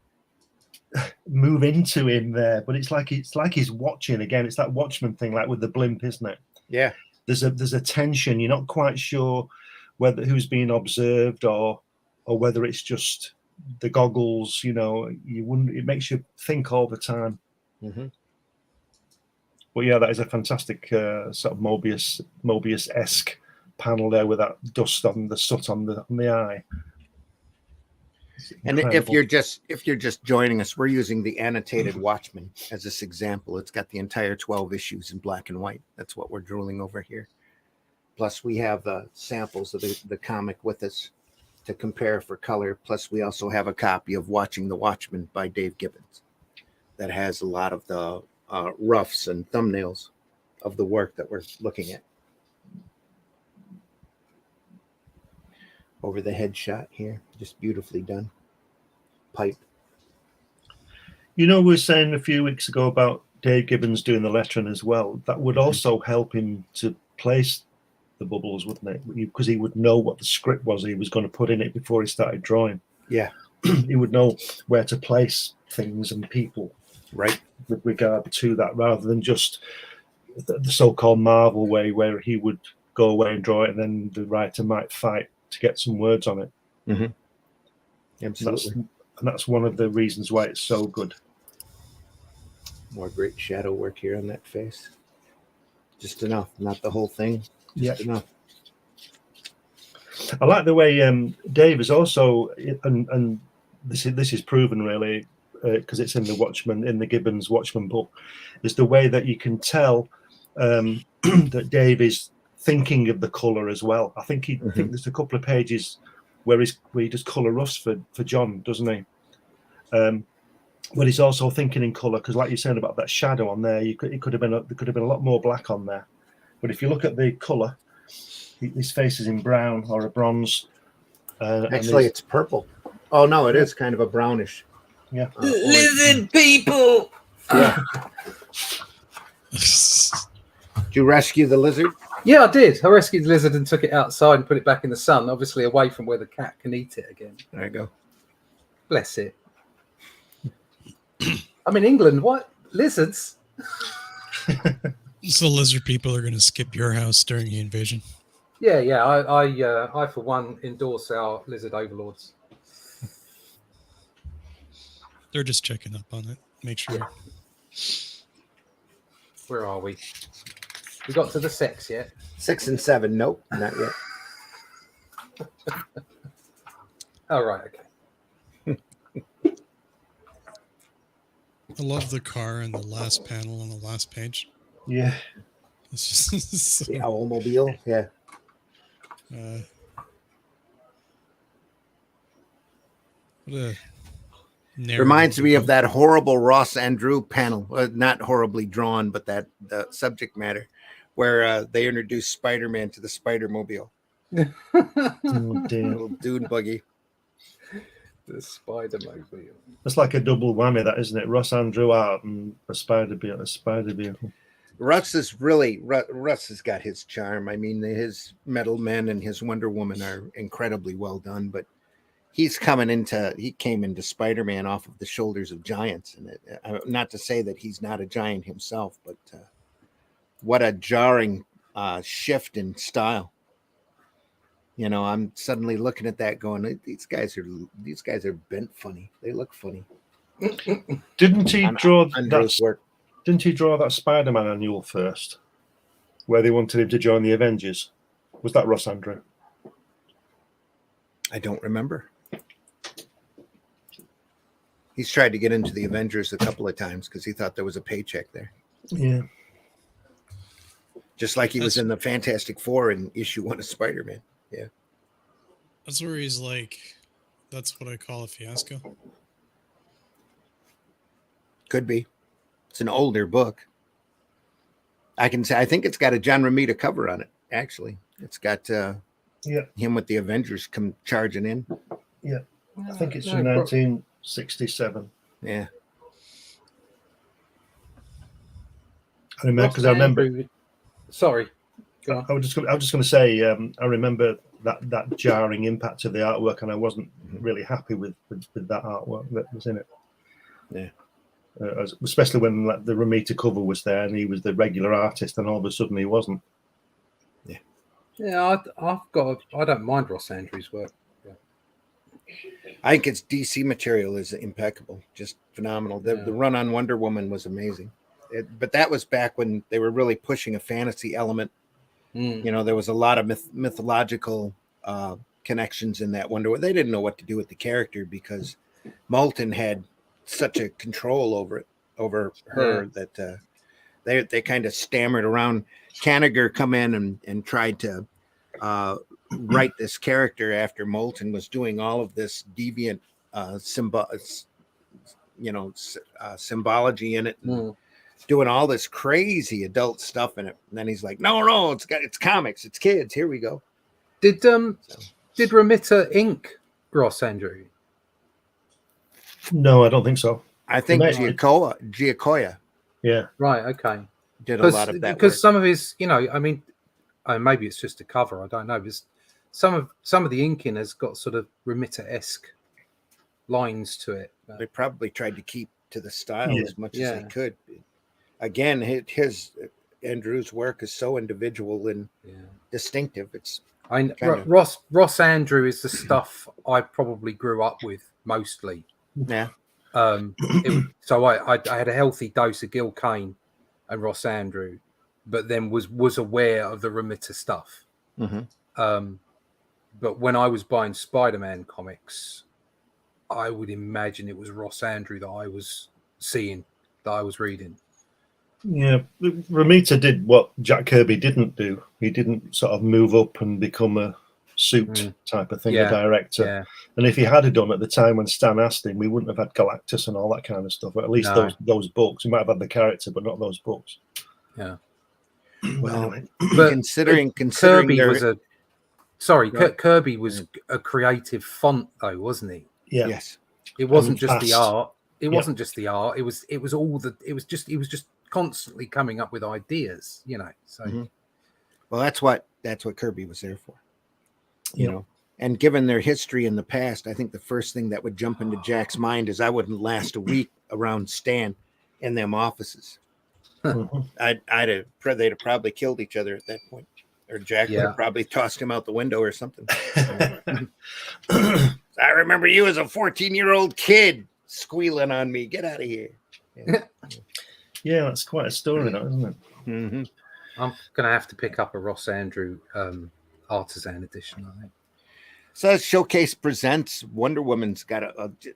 Speaker 4: move into him there, but it's like he's watching again. It's that Watchmen thing, like with the blimp, isn't it?
Speaker 1: Yeah.
Speaker 4: There's a tension. You're not quite sure whether who's being observed or whether it's just the goggles. You know, it makes you think all the time. Mm-hmm. But yeah, that is a fantastic sort of Mobius-esque panel there with that dust on the soot on the eye.
Speaker 1: And if you're just joining us, we're using the annotated Watchmen as this example. It's got the entire 12 issues in black and white. That's what we're drooling over here. Plus, we have samples of the comic with us to compare for color. Plus, we also have a copy of Watching the Watchmen by Dave Gibbons that has a lot of the roughs and thumbnails of the work that we're looking at. Over the head shot here, just beautifully done. Pipe.
Speaker 4: You know, we were saying a few weeks ago about Dave Gibbons doing the lettering as well. That would also help him to place the bubbles, wouldn't it? Because he would know what the script was he was going to put in it before he started drawing.
Speaker 1: Yeah.
Speaker 4: He would know where to place things and people,
Speaker 1: right,
Speaker 4: with regard to that, rather than just the so-called Marvel way where he would go away and draw it and then the writer might fight to get some words on it.
Speaker 1: Mm-hmm. Absolutely.
Speaker 4: That's one of the reasons why it's so good.
Speaker 1: More great shadow work here on that face. Just enough, not the whole thing. Just enough.
Speaker 4: I like the way Dave is also, and this is proven really because it's in the Gibbons Watchmen book, is the way that you can tell that Dave is thinking of the colour as well. I think there's a couple of pages where he does colour roughs for John, doesn't he? But he's also thinking in colour, because like you're saying about that shadow on there, there could have been a lot more black on there. But if you look at the colour, his face is in brown or a bronze.
Speaker 1: Actually, it's purple. Oh no, it is kind of a brownish.
Speaker 4: Yeah.
Speaker 2: Lizard people.
Speaker 1: Yeah. Did you rescue the lizard?
Speaker 2: Yeah, I did. I rescued the lizard and took it outside and put it back in the sun, obviously away from where the cat can eat it again.
Speaker 1: There you go.
Speaker 2: Bless it. I'm in England. What? Lizards?
Speaker 3: So lizard people are going to skip your house during the invasion?
Speaker 2: Yeah. I for one endorse our lizard overlords.
Speaker 3: They're just checking up on it. Make sure.
Speaker 2: Yeah. Where are we? We got to the sex yet?
Speaker 1: 6 and 7. Nope, not yet.
Speaker 2: Oh, right. Okay.
Speaker 3: I love the car in the last panel on the last page.
Speaker 4: Yeah.
Speaker 3: It's just
Speaker 1: The owlmobile. Yeah.
Speaker 3: What a
Speaker 1: Reminds me of that horrible Ross Andrew panel, not horribly drawn, but the subject matter, where they introduced Spider-Man to the Spider-Mobile.
Speaker 4: Oh, dear.
Speaker 1: Little dune buggy.
Speaker 2: The Spider-Mobile.
Speaker 4: It's like a double whammy, that, isn't it? Ross Andrew art and a spider vehicle.
Speaker 1: Russ has got his charm. I mean, his Metal Men and his Wonder Woman are incredibly well done, but he came into Spider-Man off of the shoulders of giants, and not to say that he's not a giant himself, but what a jarring shift in style. You know, I'm suddenly looking at that going, these guys are bent funny. They look funny.
Speaker 4: Didn't he draw
Speaker 1: Andrew's work?
Speaker 4: Didn't he draw that Spider-Man annual first, where they wanted him to join the Avengers? Was that Ross Andrew?
Speaker 1: I don't remember. He's tried to get into the Avengers a couple of times because he thought there was a paycheck there.
Speaker 4: Yeah.
Speaker 1: Just like he was in the Fantastic Four in issue 1 of Spider-Man. Yeah.
Speaker 3: That's where he's like, that's what I call a fiasco.
Speaker 1: Could be. It's an older book. I think it's got a John Romita cover on it, actually. It's got him with the Avengers come charging in.
Speaker 4: Yeah. I think it's from 1967.
Speaker 1: Yeah.
Speaker 4: I remember.
Speaker 2: Sorry.
Speaker 4: I was just going to say, I remember that jarring impact of the artwork, and I wasn't really happy with that artwork that was in it.
Speaker 1: Yeah.
Speaker 4: Especially when the Romita cover was there and he was the regular artist, and all of a sudden he wasn't.
Speaker 1: Yeah.
Speaker 2: Yeah, I don't mind Ross Andrews' work. Yeah.
Speaker 1: I think its DC material is impeccable, just phenomenal. The run on Wonder Woman was amazing. But that was back when they were really pushing a fantasy element. You know, there was a lot of mythological connections in that Wonder Woman. They didn't know what to do with the character because Moulton had such a control over her that they kind of stammered around. Kanigher come in and tried to write this character after Moulton was doing all of this deviant symbology in it, and doing all this crazy adult stuff in it. And then he's like, no, it's comics, it's kids. Here we go.
Speaker 2: Did Romita ink Ross Andrew?
Speaker 4: No, I don't think so.
Speaker 1: I think Giacoya.
Speaker 4: Yeah.
Speaker 2: Right. Okay.
Speaker 1: Did a lot of that
Speaker 2: because
Speaker 1: work.
Speaker 2: some of his, I mean, maybe it's just a cover. I don't know. Because some of the inking has got sort of Romita-esque lines to it.
Speaker 1: They probably tried to keep to the style as much as they could. Again, his Andrew's work is so individual and distinctive. It's
Speaker 2: Ross Andrew is the stuff I probably grew up with mostly.
Speaker 1: Yeah.
Speaker 2: So I had a healthy dose of Gil Kane and Ross Andrew, but then was aware of the Romita stuff. But when I was buying Spider-Man comics, I would imagine it was Ross Andrew that I was seeing, that I was reading.
Speaker 4: Yeah, Romita did what Jack Kirby didn't do. He didn't sort of move up and become a suit type of thing,
Speaker 2: Yeah,
Speaker 4: a director.
Speaker 2: yeah.
Speaker 4: And if he had done at the time when Stan asked him, we wouldn't have had Galactus and all that kind of stuff. Or at least
Speaker 2: No.
Speaker 4: those books. We might have had the character, but not those books.
Speaker 2: Yeah.
Speaker 1: Well,
Speaker 4: Anyway.
Speaker 2: But
Speaker 1: considering
Speaker 2: Kirby
Speaker 1: their-
Speaker 2: was a sorry,
Speaker 1: Go ahead.
Speaker 2: Kirby was a creative font though, wasn't he?
Speaker 4: Yeah.
Speaker 1: yes,
Speaker 2: It wasn't just the
Speaker 4: fast.
Speaker 2: art. It
Speaker 4: Yeah.
Speaker 2: wasn't just the art. It was all the. It was just. He was just constantly coming up with ideas. You know. So
Speaker 1: Mhm. well, that's what Kirby was there for. You
Speaker 4: Yeah.
Speaker 1: know, and given their history in the past, I think the first thing that would jump into Jack's mind is I wouldn't last a week around Stan in them offices.
Speaker 4: Mhm.
Speaker 1: They'd have probably killed each other at that point, or Jack would
Speaker 2: Yeah.
Speaker 1: have probably tossed him out the window or something. I remember you as a 14-year-old kid squealing on me. Get out of here.
Speaker 4: Yeah, that's quite a story, though, isn't it?
Speaker 1: Mm-hmm.
Speaker 2: I'm gonna have to pick up a Ross Andrew artisan edition. I think.
Speaker 1: So Showcase presents Wonder Woman's got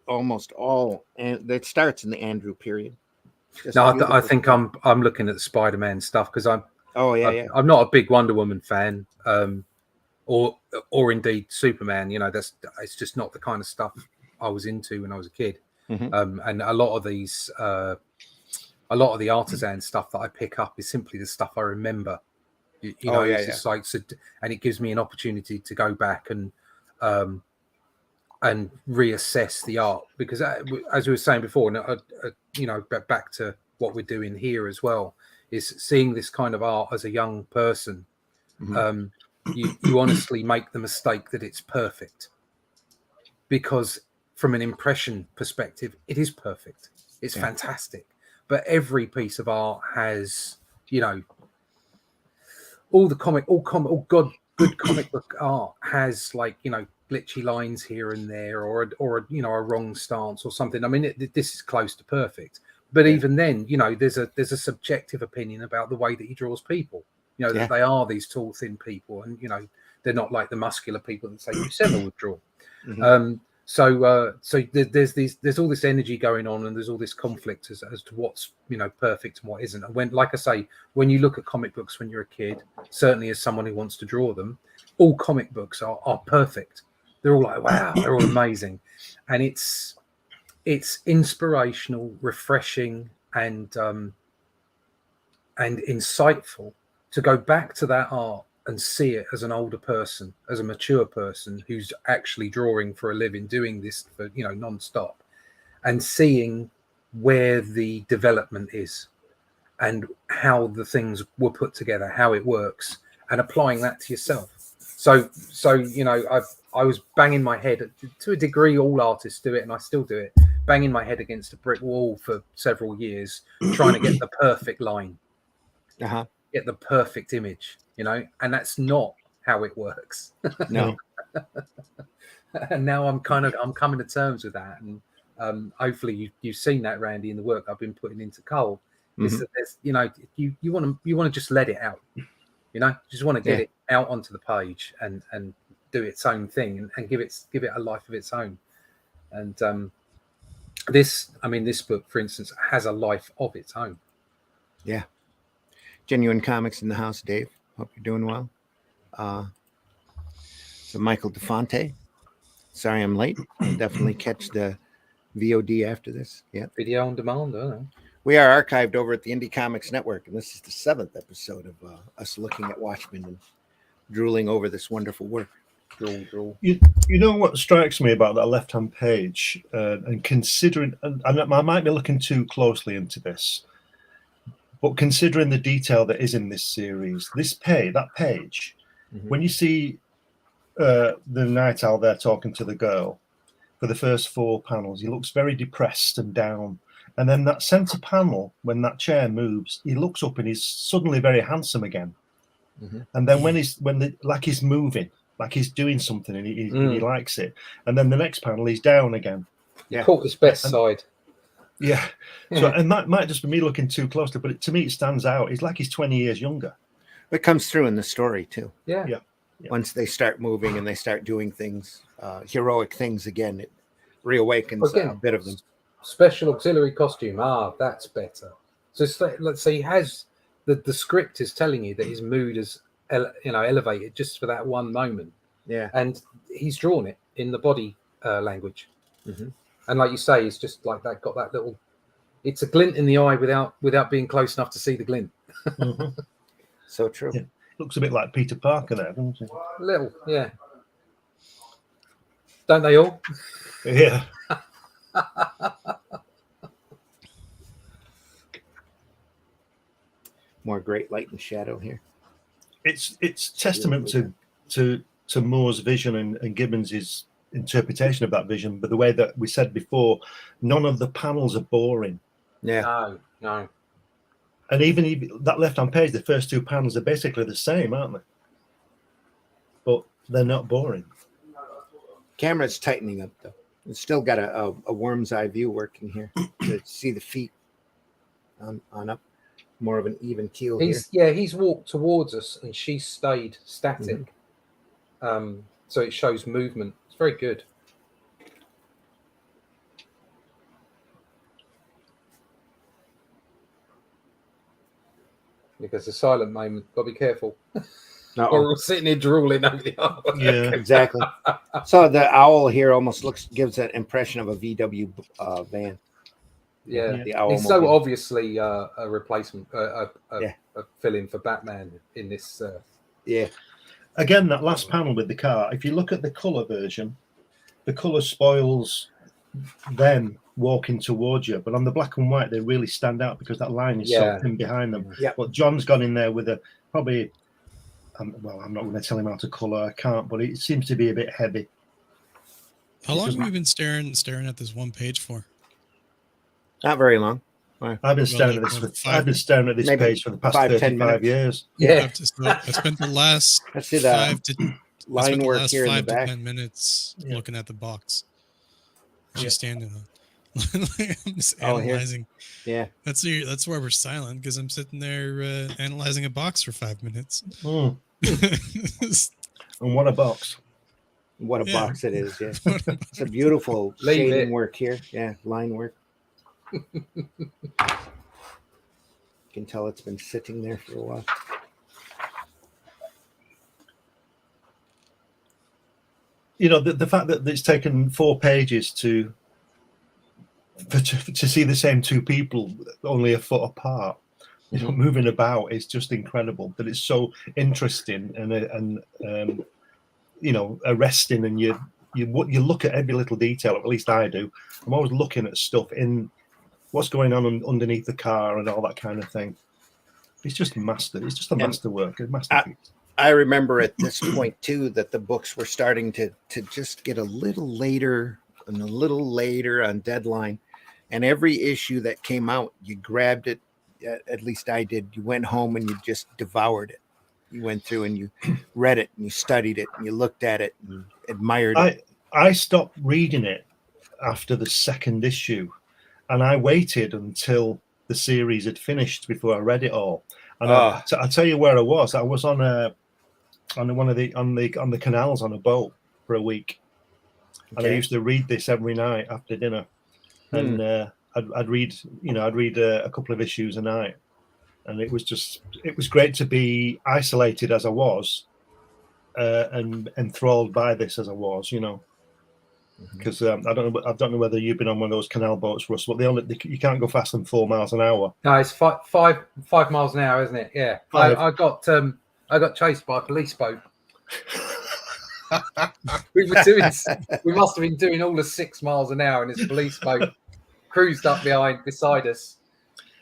Speaker 1: almost all, and that starts in the Andrew period. Just
Speaker 2: No, I
Speaker 1: beautiful
Speaker 2: think
Speaker 1: stuff.
Speaker 2: I'm looking at the Spider-Man stuff because I'm
Speaker 1: I'm
Speaker 2: not a big Wonder Woman fan, or indeed Superman. You know, it's just not the kind of stuff I was into when I was a kid.
Speaker 1: Mhm.
Speaker 2: And a lot of the artisan stuff that I pick up is simply the stuff I remember. You know, it's just like, so, and it gives me an opportunity to go back and reassess the art because, as we were saying before, you know, back to what we're doing here as well, is seeing this kind of art as a young person.
Speaker 1: Mhm.
Speaker 2: You honestly make the mistake that it's perfect, because from an impression perspective, it is perfect. It's fantastic. But every piece of art has, you know, good comic book art has, like, you know, glitchy lines here and there, or you know, a wrong stance or something. I mean, this is close to perfect. But even then, you know, there's a subjective opinion about the way that he draws people. You know, that they are these tall, thin people, and you know, they're not like the muscular people that say Buscema would draw.
Speaker 1: Mhm.
Speaker 2: So there's all this energy going on, and there's all this conflict as to what's, you know, perfect and what isn't. And when, like I say, when you look at comic books when you're a kid, certainly as someone who wants to draw them, all comic books are perfect. They're all like, wow, they're all amazing, and it's inspirational, refreshing, and insightful to go back to that art and see it as an older person, as a mature person who's actually drawing for a living, doing this for, you know, non-stop, and seeing where the development is and how the things were put together, how it works, and applying that to yourself. So you know, I was banging my head, to a degree, all artists do it, and I still do it, banging my head against a brick wall for several years, trying to get the perfect line, get the perfect image, you know, and that's not how it works.
Speaker 1: No.
Speaker 2: And now I'm coming to terms with that, and hopefully you've seen that, Randy, in the work I've been putting into Cole. Is that there's, you know, you want to just let it out, you know, just want to get it out onto the page and do its own thing and give it a life of its own. And this book, for instance, has a life of its own.
Speaker 1: Yeah. Genuine Comics in the house, Dave. Hope you're doing well. So Michael DeFonte. Sorry I'm late. I'll definitely catch the VOD after this. Yeah.
Speaker 2: Video on demand, I don't know.
Speaker 1: We are archived over at the Indie Comics Network, and this is the 7th episode of us looking at Watchmen and drooling over this wonderful work. Drool.
Speaker 4: You know what strikes me about that left-hand page, and considering, and I might be looking too closely into this, but considering the detail that is in this series, that page, when you see the Night Owl there talking to the girl for the first 4 panels, he looks very depressed and down. And then that center panel, when that chair moves, he looks up and he's suddenly very handsome again. And then when he's moving, like he's doing something, and he likes it. And then the next panel, he's down again.
Speaker 2: Yeah, caught his best side.
Speaker 4: Yeah. So, and that might just be me looking too closely, but to me, it stands out. It's like he's 20 years younger.
Speaker 1: It comes through in the story too.
Speaker 2: Yeah.
Speaker 1: Once they start moving and they start doing things, heroic things again, it reawakens a bit of them.
Speaker 2: Special auxiliary costume. That's better. So let's say he has the script is telling you that his mood is elevated just for that one moment.
Speaker 1: Yeah.
Speaker 2: And he's drawn it in the body language.
Speaker 1: Mm-hmm.
Speaker 2: And like you say, it's just like that, got that little, it's a glint in the eye without being close enough to see the glint.
Speaker 4: Mhm.
Speaker 1: So true.
Speaker 4: Yeah. Looks a bit like Peter Parker there, doesn't it?
Speaker 2: Little, yeah. Don't they all?
Speaker 4: Yeah.
Speaker 1: More great light and shadow here.
Speaker 4: It's testament to Moore's vision and Gibbons's interpretation of that vision, but the way that we said before, none of the panels are boring.
Speaker 1: Yeah.
Speaker 2: No.
Speaker 4: And even that left-hand page, the first two panels are basically the same, aren't they? But they're not boring.
Speaker 1: Camera's tightening up though. It's still got a worm's eye view working here to see the feet on up. More of an even keel here.
Speaker 2: He's walked towards us and she stayed static. Mm-hmm. So it shows movement. It's very good. Because the silent moment, got to be careful. Or we're all sitting here drooling over the artwork.
Speaker 4: Yeah,
Speaker 1: exactly. So the owl here almost gives that impression of a VW van.
Speaker 2: Yeah,
Speaker 1: the owl
Speaker 2: it's so obviously a replacement, a fill-in for Batman in this.
Speaker 1: Yeah.
Speaker 4: Again, that last panel with the car. If you look at the color version, the color spoils them walking towards you, but on the black and white, they really stand out because that line is so thin behind them.
Speaker 1: Yeah.
Speaker 4: But John's gone in there with probably. Well, I'm not going to tell him how to color. I can't, but it seems to be a bit heavy.
Speaker 3: How long have you been staring at this one page for?
Speaker 1: Not very long.
Speaker 4: I've been staring at this. I've been staring at this page for the past 35 years.
Speaker 2: Yeah,
Speaker 3: I spent the last
Speaker 1: Let's see the line work
Speaker 3: last
Speaker 1: here in the
Speaker 3: 5 to
Speaker 1: back.
Speaker 3: 10 minutes looking at the box. She's standing on. I'm just analyzing.
Speaker 1: Yeah,
Speaker 3: that's why we're silent, because I'm sitting there analyzing a box for 5 minutes.
Speaker 4: And what a box!
Speaker 1: What a box it is! Yeah, it's a beautiful shading work here. Yeah, line work. You can tell it's been sitting there for a while.
Speaker 4: You know, the fact that it's taken 4 pages to see the same two people only a foot apart, you know, moving about is just incredible. That it's so interesting and you know, arresting, and you look at every little detail. At least I do. I'm always looking at stuff in what's going on underneath the car and all that kind of thing. It's just master. It's just a masterwork, a masterpiece.
Speaker 1: I remember at this point too that the books were starting to just get a little later and a little later on deadline, and every issue that came out, you grabbed it. At least I did. You went home and you just devoured it. You went through and you read it and you studied it and you looked at it and admired it.
Speaker 4: I stopped reading it after the 2nd issue, and I waited until the series had finished before I read it all. And I'll tell you where I was. I was on the canals on a boat for a week, and I used to read this every night after dinner, and I'd read a couple of issues a night, and it was great to be isolated as I was, and enthralled by this as I was, you know. Because I don't know whether you've been on one of those canal boats, Russ, but you can't go faster than 4 miles an hour.
Speaker 2: No, it's 5 miles an hour, isn't it? Yeah. I got chased by a police boat. we must have been doing all the 6 miles an hour, and this police boat cruised up beside us,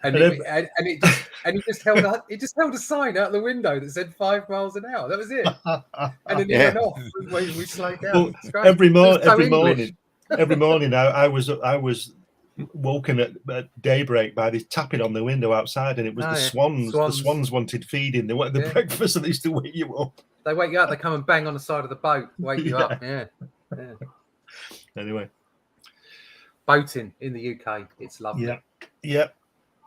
Speaker 2: and it just held a sign out the window that said 5 miles an hour. That was it. And then it went off. We slowed down.
Speaker 4: Well, every morning, I was woken at daybreak by this tapping on the window outside, and it was the swans. The swans wanted feeding. They wanted the breakfast, and they used to wake you up.
Speaker 2: They wake you up. They come and bang on the side of the boat, wake you up. Yeah.
Speaker 4: Anyway,
Speaker 2: boating in the UK, it's lovely.
Speaker 4: Yeah.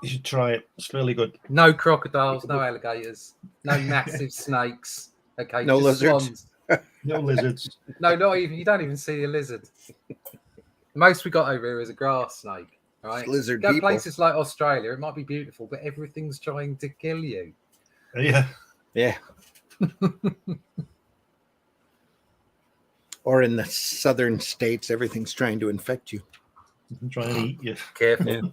Speaker 4: You should try it. It's really good.
Speaker 2: No crocodiles, no alligators, no massive snakes. Okay,
Speaker 1: no lizards.
Speaker 2: Swans.
Speaker 4: No lizards.
Speaker 2: No, not even. You don't even see a lizard. Most we got over here is a grass snake. Right?
Speaker 1: Lizard
Speaker 2: Go
Speaker 1: people.
Speaker 2: places like Australia, it might be beautiful, but everything's trying to kill you.
Speaker 4: Yeah.
Speaker 1: Yeah. Or in the southern states, everything's trying to infect you.
Speaker 4: Try and eat you.
Speaker 2: Careful.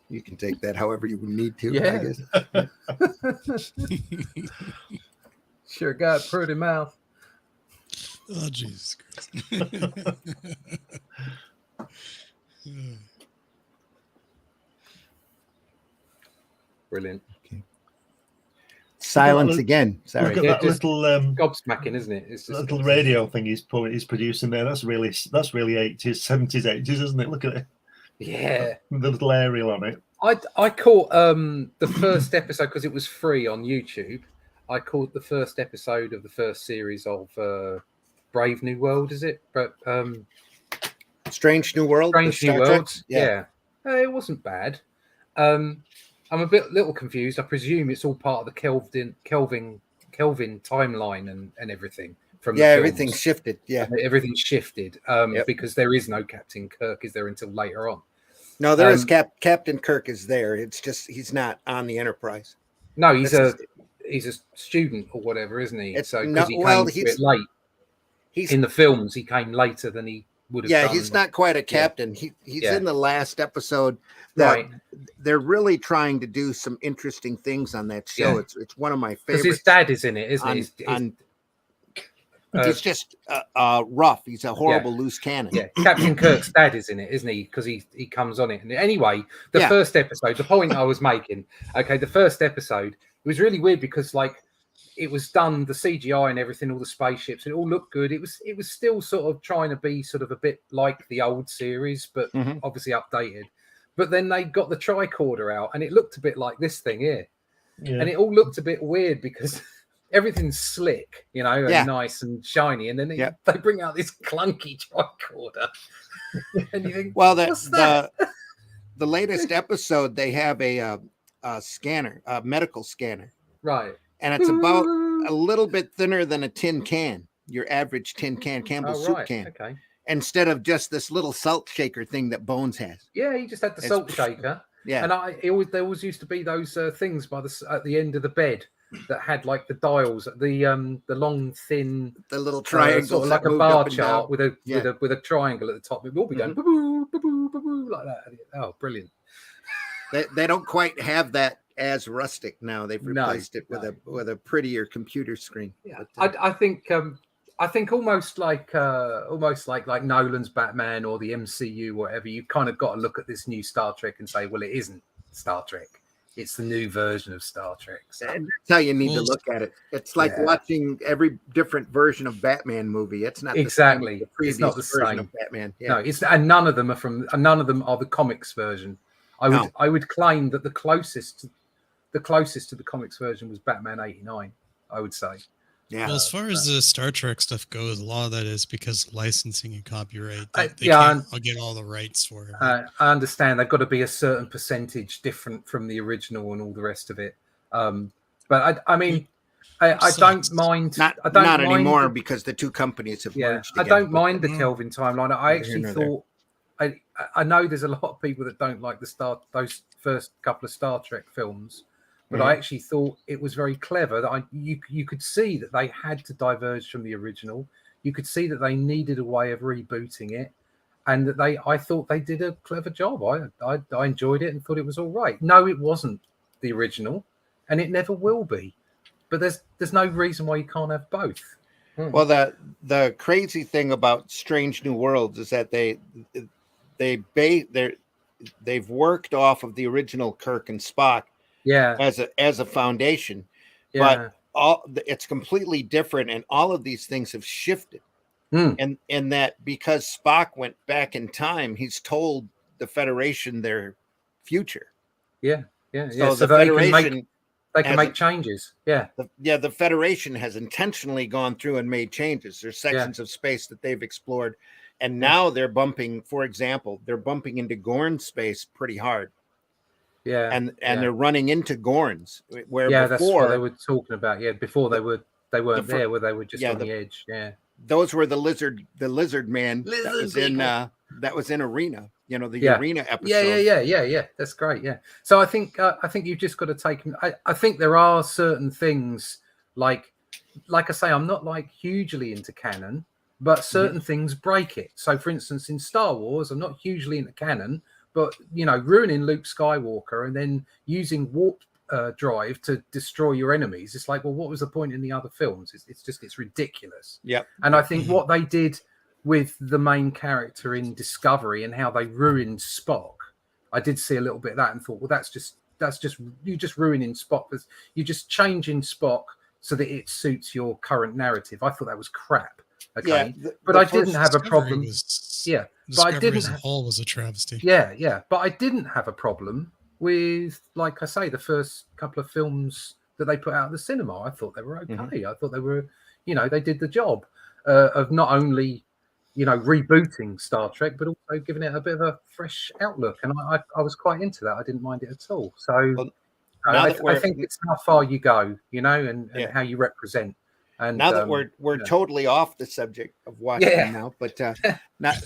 Speaker 1: You can take that however you need to,
Speaker 2: Yeah.
Speaker 1: I guess.
Speaker 2: Sure got a pretty mouth.
Speaker 3: Oh, Jesus Christ.
Speaker 2: Brilliant.
Speaker 1: Silence
Speaker 4: Look-
Speaker 1: again. Sorry.
Speaker 4: Look at
Speaker 2: Yeah,
Speaker 4: that
Speaker 2: just
Speaker 4: little
Speaker 2: Gobsmacking, isn't it? It's just
Speaker 4: little radio thing he's producing there. That's really 80s, 70s, 80s, isn't it? Look at it.
Speaker 2: Yeah.
Speaker 4: The little aerial on it.
Speaker 2: I caught the first episode because it was free on YouTube. I caught the first episode of the first series of Brave New World, is it? But
Speaker 1: Strange New World. the
Speaker 2: Strange New
Speaker 1: Star Trek?
Speaker 2: Worlds. Yeah. It wasn't bad. I'm a little confused. I presume it's all part of the Kelvin timeline and everything from the films.
Speaker 1: Everything's shifted. Yeah.
Speaker 2: Everything's shifted because there is no Captain Kirk, is there, until later on?
Speaker 1: No, there is Captain Kirk is there. It's just he's not on the Enterprise.
Speaker 2: No, he's a student or whatever, isn't he? So because he came to it late.
Speaker 1: He's
Speaker 2: in the films. He came later than he would have.
Speaker 1: Yeah,
Speaker 2: done.
Speaker 1: he's not quite a captain. He's in the last episode.
Speaker 2: Right.
Speaker 1: They're really trying to do some interesting things on that show.
Speaker 2: Yeah.
Speaker 1: It's one of my favorites.
Speaker 2: Because his dad is in it, isn't he?
Speaker 1: He's just rough. He's a horrible loose cannon.
Speaker 2: Yeah, Captain Kirk's dad is in it, isn't he? Because he comes on it. And anyway, the first episode, the point I was making, okay, the first episode, it was really weird because like it was done, the CGI and everything, all the spaceships, it all looked good. It was still sort of trying to be sort of a bit like the old series, but obviously updated. But then they got the tricorder out and it looked a bit like this thing here. Yeah. And it all looked a bit weird because everything's slick, you know, and nice and shiny, and then they bring out this clunky tricorder, and you think,
Speaker 1: well,
Speaker 2: the
Speaker 1: latest episode they have a scanner, a medical scanner,
Speaker 2: right,
Speaker 1: and it's about a little bit thinner than a tin can, your average tin can, Campbell's soup can,
Speaker 2: okay,
Speaker 1: instead of just this little salt shaker thing that Bones has.
Speaker 2: Yeah, he just had the salt shaker.
Speaker 1: Yeah,
Speaker 2: and there always used to be those things at the end of the bed that had like the dials, the long thin,
Speaker 1: the little triangles,
Speaker 2: sort of like a bar chart with a triangle at the top. It will be going boo boo boo boo boo like that. Oh, brilliant!
Speaker 1: They don't quite have that as rustic now. They've replaced it with a prettier computer screen.
Speaker 2: Yeah, but, I think almost like Nolan's Batman or the MCU, whatever. You kind of got to look at this new Star Trek and say, well, it isn't Star Trek. It's the new version of Star Trek. So.
Speaker 1: And that's how you need to look at it. It's like watching every different version of Batman movie. It's not
Speaker 2: exactly.
Speaker 1: The previous
Speaker 2: it's not the
Speaker 1: version
Speaker 2: same.
Speaker 1: of Batman. Yeah.
Speaker 2: No, and none of them are the comics version. I would claim that the closest to the comics version was Batman '89. I would say. Yeah.
Speaker 3: Well, as far as the Star Trek stuff goes, a lot of that is because of licensing and copyright. They can't get all the rights for it.
Speaker 2: I understand they've got to be a certain percentage different from the original and all the rest of it. But I mean, I don't mind.
Speaker 1: Not anymore because the two companies have merged together.
Speaker 2: I don't mind the Kelvin timeline. I actually thought. I know there's a lot of people that don't like those first couple of Star Trek films. But I actually thought it was very clever that you could see that they had to diverge from the original. You could see that they needed a way of rebooting it, and that I thought they did a clever job. I enjoyed it and thought it was all right. No, it wasn't the original, and it never will be. But there's no reason why you can't have both.
Speaker 1: Well, the crazy thing about Strange New Worlds is that they've worked off of the original Kirk and Spock.
Speaker 2: Yeah,
Speaker 1: as a foundation, but it's completely different, and all of these things have shifted. And that because Spock went back in time, he's told the Federation their future.
Speaker 2: So
Speaker 1: the Federation
Speaker 2: they can make changes.
Speaker 1: The Federation has intentionally gone through and made changes. There's sections of space that they've explored, and now they're bumping. For example, they're bumping into Gorn space pretty hard. Yeah, and they're running into Gorns where before
Speaker 2: that's what they were talking about. Yeah, before they weren't there, where they were just on the edge. Yeah,
Speaker 1: those were the lizard man that was in that was in Arena. You know, the
Speaker 2: Yeah.
Speaker 1: Arena episode.
Speaker 2: Yeah. That's great. Yeah. So I think you've just got to take. I think there are certain things like I say, I'm not like hugely into canon, but certain things break it. So, for instance, in Star Wars, I'm not hugely into canon, but you know, ruining Luke Skywalker and then using warp drive to destroy your enemies. It's like, well, what was the point in the other films? It's ridiculous.
Speaker 1: Yep.
Speaker 2: And I think what they did with the main character in Discovery and how they ruined Spock, I did see a little bit of that and thought, well, that's just you just ruining Spock. You're just changing Spock so that it suits your current narrative. I thought that was crap. Okay, but I didn't have a problem. But I didn't.
Speaker 3: As a whole was a travesty.
Speaker 2: Yeah, but I didn't have a problem with, like I say, the first couple of films that they put out in the cinema. I thought they were okay. I thought they were, you know, they did the job of not only, you know, rebooting Star Trek, but also giving it a bit of a fresh outlook. And I was quite into that. I didn't mind it at all. So I think it's how far you go, you know, and how you represent. And
Speaker 1: now that we're totally off the subject of Watchmen now, but not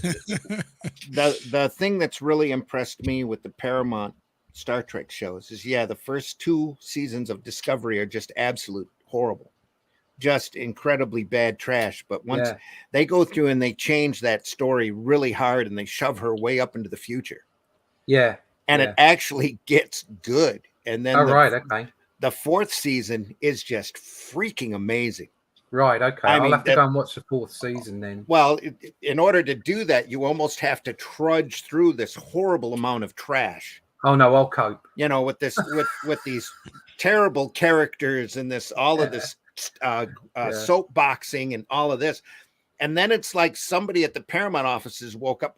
Speaker 1: the thing that's really impressed me with the Paramount Star Trek shows is the first 2 seasons of Discovery are just absolute horrible, just incredibly bad trash. But once they go through and they change that story really hard and they shove her way up into the future, and it actually gets good. And then the 4th season is just freaking amazing.
Speaker 2: Right, okay. I'll have to go and watch the 4th season then.
Speaker 1: Well, in order to do that, you almost have to trudge through this horrible amount of trash.
Speaker 2: Oh no, I'll cope.
Speaker 1: You know, with this, with these terrible characters and this, all of this soapboxing and all of this. And then it's like somebody at the Paramount offices woke up,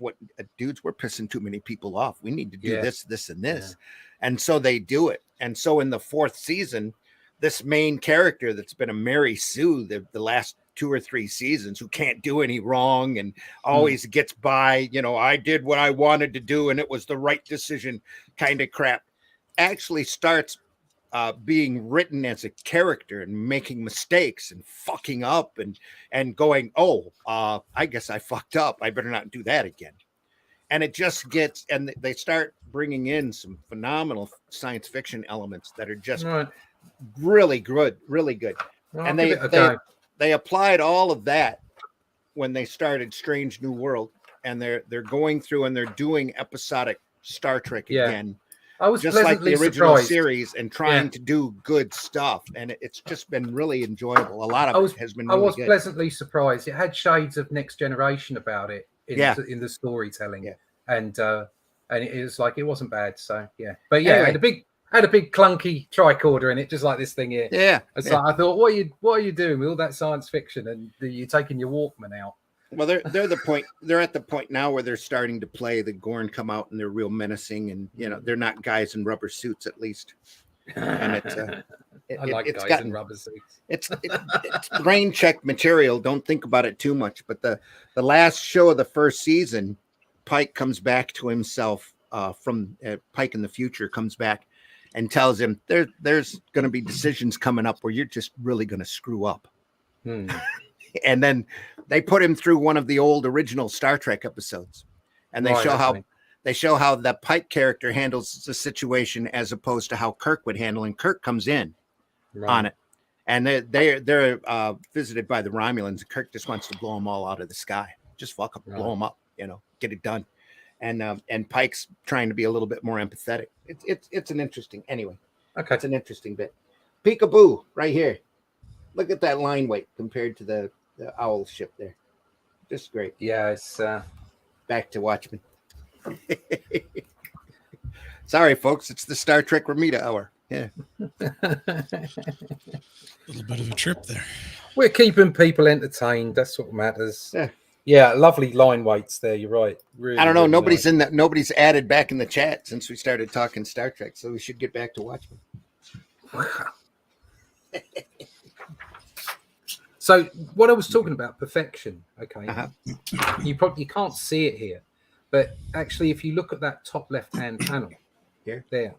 Speaker 1: dudes, we're pissing too many people off. We need to do this, this, and this. And so they do it. And so in the 4th season, this main character that's been a Mary Sue the last 2 or 3 seasons, who can't do any wrong and always gets by, you know, I did what I wanted to do and it was the right decision kind of crap, actually starts being written as a character and making mistakes and fucking up and going, I guess I fucked up. I better not do that again. And it just gets, and they start bringing in some phenomenal science fiction elements that are just really good. Well, and they applied all of that when they started Strange New World, and they're going through and they're doing episodic Star Trek again.
Speaker 2: I was
Speaker 1: just like the original
Speaker 2: surprised.
Speaker 1: Series, and trying to do good stuff, and it's just been really enjoyable. A lot of it has been. Really
Speaker 2: I was
Speaker 1: good.
Speaker 2: Pleasantly surprised. It had shades of Next Generation about it in the storytelling, and it was like, it wasn't bad. So but anyway. it had a big clunky tricorder in it, just like this thing here. So I thought, what are you doing with all that science fiction, and you're taking your Walkman out?
Speaker 1: Well, they're at the point now where they're starting to play the Gorn come out, and they're real menacing, and you know, they're not guys in rubber suits, at least. And it's
Speaker 2: I like guys in rubber suits.
Speaker 1: It's brain check material. Don't think about it too much. But the last show of the first season, Pike comes back to himself from Pike in the future comes back and tells him there's going to be decisions coming up where you're just really going to screw up. And then they put him through one of the old original Star Trek episodes, and they show how the Pike character handles the situation as opposed to how Kirk would handle, and Kirk comes in on it, and they're visited by the Romulans, and Kirk just wants to blow them all out of the sky, just fuck them, blow them up, you know, get it done. And Pike's trying to be a little bit more empathetic. It's an interesting, anyway.
Speaker 2: Okay,
Speaker 1: it's an interesting bit. Peekaboo, right here. Look at that line weight compared to the owl ship there. Just great.
Speaker 2: Yeah, it's
Speaker 1: back to Watchmen. Sorry, folks, it's the Star Trek Ramita hour. Yeah.
Speaker 3: A little bit of a trip there.
Speaker 2: We're keeping people entertained. That's what matters. Yeah, lovely line weights there. You're right. Really,
Speaker 1: I don't know.
Speaker 2: Really
Speaker 1: Nobody's added back in the chat since we started talking Star Trek, so we should get back to Watchmen.
Speaker 2: So what I was talking about, perfection. Okay, you can't see it here, but actually, if you look at that top left-hand panel, there,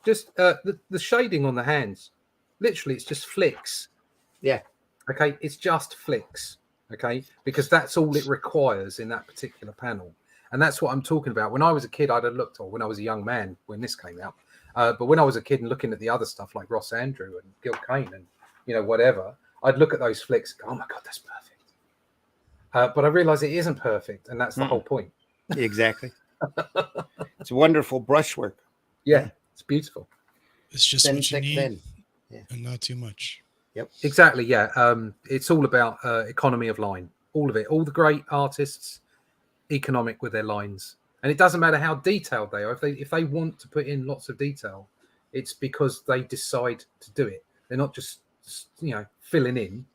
Speaker 2: just the shading on the hands, literally, it's just flicks.
Speaker 1: Yeah.
Speaker 2: Okay, it's just flicks. Okay, because that's all it requires in that particular panel. And that's what I'm talking about. When I was a kid, I'd have looked, or when I was a young man when this came out, but when I was a kid and looking at the other stuff like Ross Andrew and Gil Kane and, you know, whatever, I'd look at those flicks and go, oh my God, that's perfect. But I realize it isn't perfect. And that's the whole point.
Speaker 1: Exactly. It's wonderful brushwork.
Speaker 2: Yeah, it's beautiful.
Speaker 3: It's just
Speaker 1: Thin,
Speaker 3: what you
Speaker 1: thick,
Speaker 3: need
Speaker 1: thin. Yeah.
Speaker 3: and not too much.
Speaker 1: Yep.
Speaker 2: Exactly. Yeah. It's all about economy of line. All of it. All the great artists, economic with their lines. And it doesn't matter how detailed they are. If they want to put in lots of detail, it's because they decide to do it. They're not just, you know, filling in.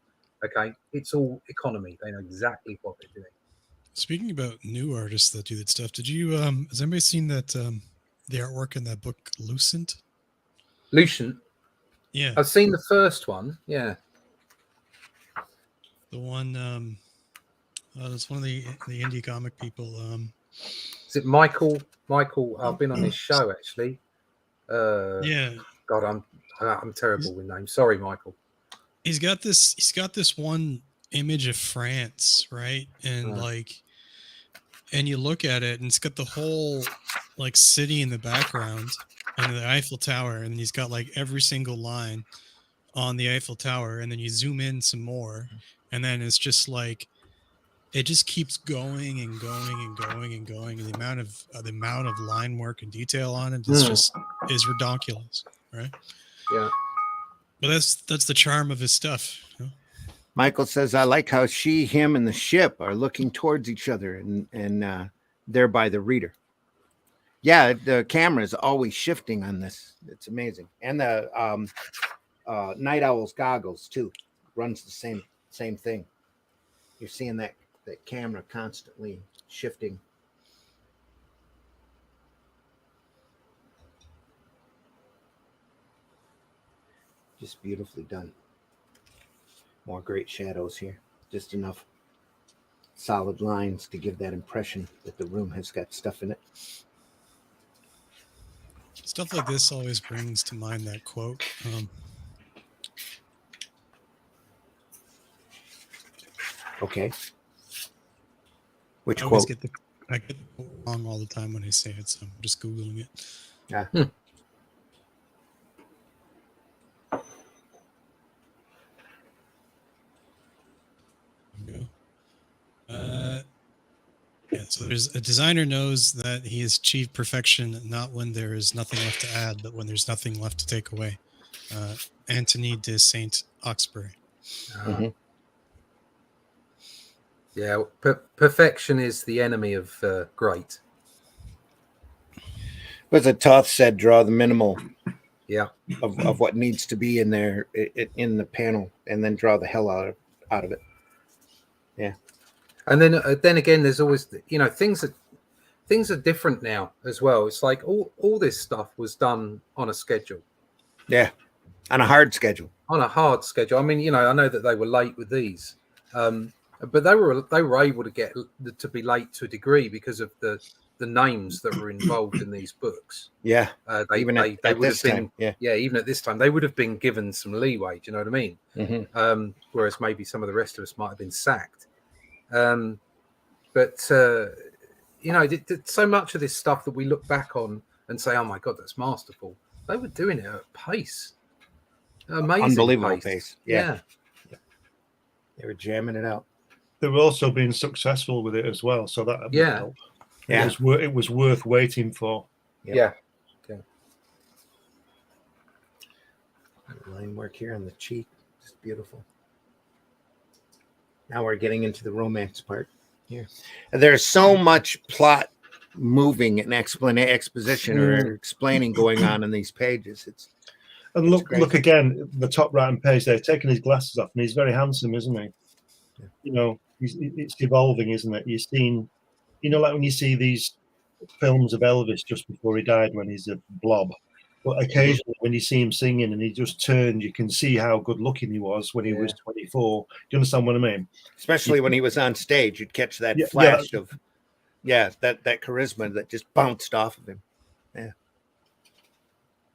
Speaker 2: Okay. It's all economy. They know exactly what they're doing.
Speaker 3: Speaking about new artists that do that stuff, did you has anybody seen that the artwork in that book Lucent?
Speaker 2: Lucent.
Speaker 3: Yeah.
Speaker 2: I've seen the first one. Yeah.
Speaker 3: The one it's one of the indie comic people.
Speaker 2: Is it Michael? Michael, I've been on his show actually.
Speaker 3: Yeah.
Speaker 2: God, I'm terrible with names. Sorry, Michael.
Speaker 3: He's got this one image of France, right? And and you look at it and it's got the whole like city in the background and the Eiffel Tower, and he's got like every single line on the Eiffel Tower, and then you zoom in some more, and then it's just like it just keeps going and going and going and going, and the amount of line work and detail on it is ridiculous, right?
Speaker 2: Yeah.
Speaker 3: But that's the charm of his stuff. You know?
Speaker 1: Michael says, I like how she, him, and the ship are looking towards each other and thereby the reader. Yeah, the camera is always shifting on this. It's amazing. And the Night Owl's goggles, too, runs the same thing. You're seeing that camera constantly shifting. Just beautifully done. More great shadows here. Just enough solid lines to give that impression that the room has got stuff in it.
Speaker 3: Stuff like this always brings to mind that quote.
Speaker 1: Okay. Which
Speaker 3: I always
Speaker 1: quote?
Speaker 3: I get the quote wrong all the time when I say it, so I'm just Googling it.
Speaker 1: Yeah.
Speaker 3: Yeah, so there's a designer knows that he has achieved perfection not when there is nothing left to add, but when there's nothing left to take away. Anthony de Saint-Exupéry.
Speaker 2: Yeah, perfection is the enemy of great.
Speaker 1: As a Toth said, draw the minimal
Speaker 2: of
Speaker 1: what needs to be in there in the panel, and then draw the hell out of it. Yeah.
Speaker 2: And then again, there's always, you know, things are different now as well. It's like all this stuff was done on a schedule.
Speaker 1: Yeah, on a hard schedule.
Speaker 2: On a hard schedule. I mean, you know, I know that they were late with these, but they were able to get to be late to a degree because of the names that were involved in these books.
Speaker 1: Yeah,
Speaker 2: even at this time. Yeah, even at this time, they would have been given some leeway. Do you know what I mean?
Speaker 1: Mm-hmm.
Speaker 2: Whereas maybe some of the rest of us might have been sacked. But you know, so much of this stuff that we look back on and say, "Oh my God, that's masterful." They were doing it at pace, amazing,
Speaker 1: unbelievable pace.
Speaker 2: Yeah,
Speaker 1: they were jamming it out.
Speaker 4: They were also being successful with it as well, so that helped.
Speaker 1: Yeah,
Speaker 4: it was worth waiting for.
Speaker 2: Yeah.
Speaker 1: Line work here on the cheek, just beautiful. Now we're getting into the romance part here. There's so much plot moving and exposition or explaining going on in these pages.
Speaker 4: And look again, the top right hand page. They're taking his glasses off, and he's very handsome, isn't he? Yeah. You know, it's evolving, isn't it? You've seen, you know, like when you see these films of Elvis just before he died, when he's a blob. But occasionally, when you see him singing and he just turned, you can see how good looking he was when he was 24. Do you understand what I mean?
Speaker 1: Especially when he was on stage, you'd catch that flash of that charisma that just bounced off of him. Yeah.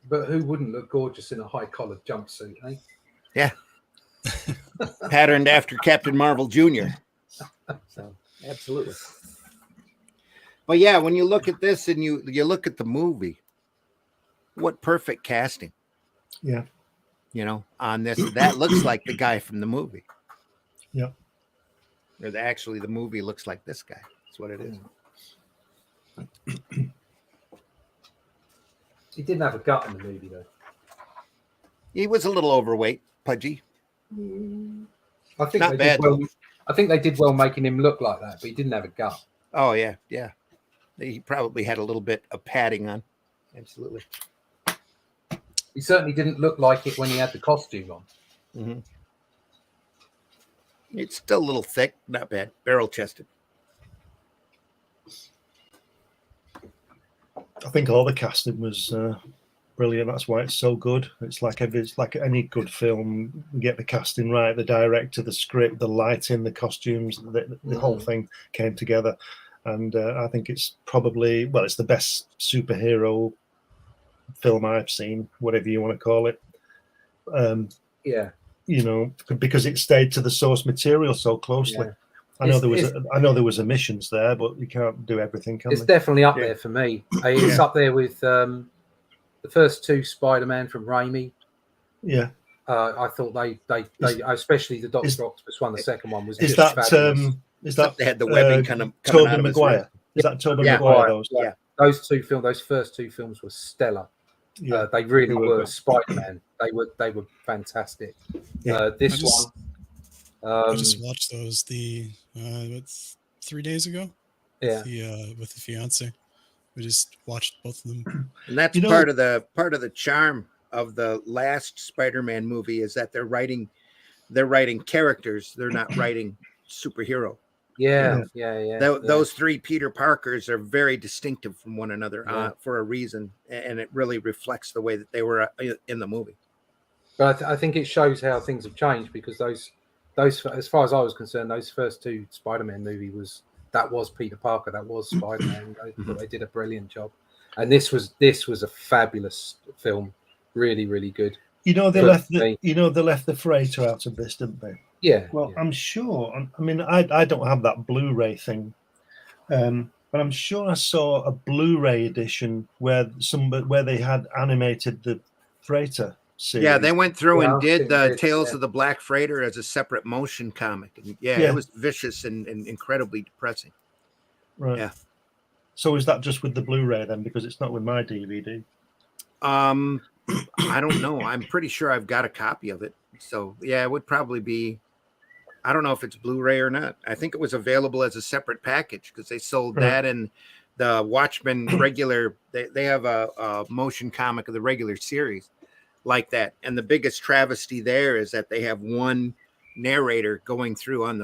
Speaker 2: But who wouldn't look gorgeous in a high-collared jumpsuit, eh?
Speaker 1: Yeah. Patterned after Captain Marvel Jr. So, absolutely. But yeah, when you look at this and you look at the movie, what perfect casting.
Speaker 4: Yeah.
Speaker 1: You know, on this, that looks like the guy from the movie.
Speaker 4: Yeah.
Speaker 1: Or actually, the movie looks like this guy. That's what it is.
Speaker 2: He didn't have a gut in the movie, though.
Speaker 1: He was a little overweight, pudgy.
Speaker 2: I think
Speaker 1: Not
Speaker 2: they
Speaker 1: bad,
Speaker 2: did well.
Speaker 1: though.
Speaker 2: I think they did well making him look like that, but he didn't have a gut.
Speaker 1: Oh yeah, yeah. He probably had a little bit of padding on. Absolutely.
Speaker 2: He certainly didn't look like it when he had the costume on.
Speaker 1: Mm-hmm. It's still a little thick, not bad. Barrel chested.
Speaker 4: I think all the casting was brilliant. That's why it's so good. It's like any good film. You get the casting right, the director, the script, the lighting, the costumes, the whole thing came together. And I think it's probably, well, it's the best superhero film I've seen, whatever you want to call it.
Speaker 2: Yeah.
Speaker 4: You know, because it stayed to the source material so closely.
Speaker 2: Yeah.
Speaker 4: I know there was omissions there, but you can't do everything, can
Speaker 2: It's
Speaker 4: they?
Speaker 2: definitely up there for me. It's up there with the first two Spider-Man from Raimi.
Speaker 4: Yeah.
Speaker 2: I thought they especially the Doctor Octopus one. The second one was
Speaker 4: Is
Speaker 2: just
Speaker 4: that
Speaker 2: fabulous.
Speaker 4: is that
Speaker 1: they had the webbing kind of coming
Speaker 4: Tobey
Speaker 1: out of his
Speaker 4: Maguire?
Speaker 1: wrist.
Speaker 4: Is that Tobey
Speaker 1: Yeah.
Speaker 4: Maguire? Those?
Speaker 1: Yeah.
Speaker 2: Those first two films were stellar.
Speaker 4: Yeah.
Speaker 2: They really
Speaker 4: They were
Speaker 2: were
Speaker 4: good.
Speaker 2: Spider-Man. They were fantastic.
Speaker 4: Yeah.
Speaker 2: This
Speaker 3: I
Speaker 2: one,
Speaker 3: just watched those 3 days ago.
Speaker 2: yeah,
Speaker 3: With the fiance, we just watched both of them.
Speaker 1: And that's part of the charm of the last Spider-Man movie is that they're writing characters. They're not writing superhero.
Speaker 2: yeah.
Speaker 1: Those three Peter Parkers are very distinctive from one another for a reason, and it really reflects the way that they were in the movie.
Speaker 2: But I think it shows how things have changed because those, as far as I was concerned, those first two Spider-Man movie was Peter Parker, that was Spider-Man. They did a brilliant job, and this was a fabulous film, really, really good.
Speaker 4: You know they left the freighter out of this, didn't they?
Speaker 2: Yeah.
Speaker 4: Well, I'm sure. I mean, I don't have that Blu-ray thing, but I'm sure I saw a Blu-ray edition where they had animated the freighter series.
Speaker 1: Yeah, they went through and did the
Speaker 2: this,
Speaker 1: Tales of the Black Freighter as a separate motion comic. And it was vicious and incredibly depressing.
Speaker 4: Right.
Speaker 1: Yeah.
Speaker 4: So is that just with the Blu-ray then? Because it's not with my DVD.
Speaker 1: I don't know. I'm pretty sure I've got a copy of it. So yeah, it would probably be. I don't know if it's Blu-ray or not. I think it was available as a separate package because they sold that and the Watchmen regular. They have a motion comic of the regular series like that. And the biggest travesty there is that they have one narrator going through on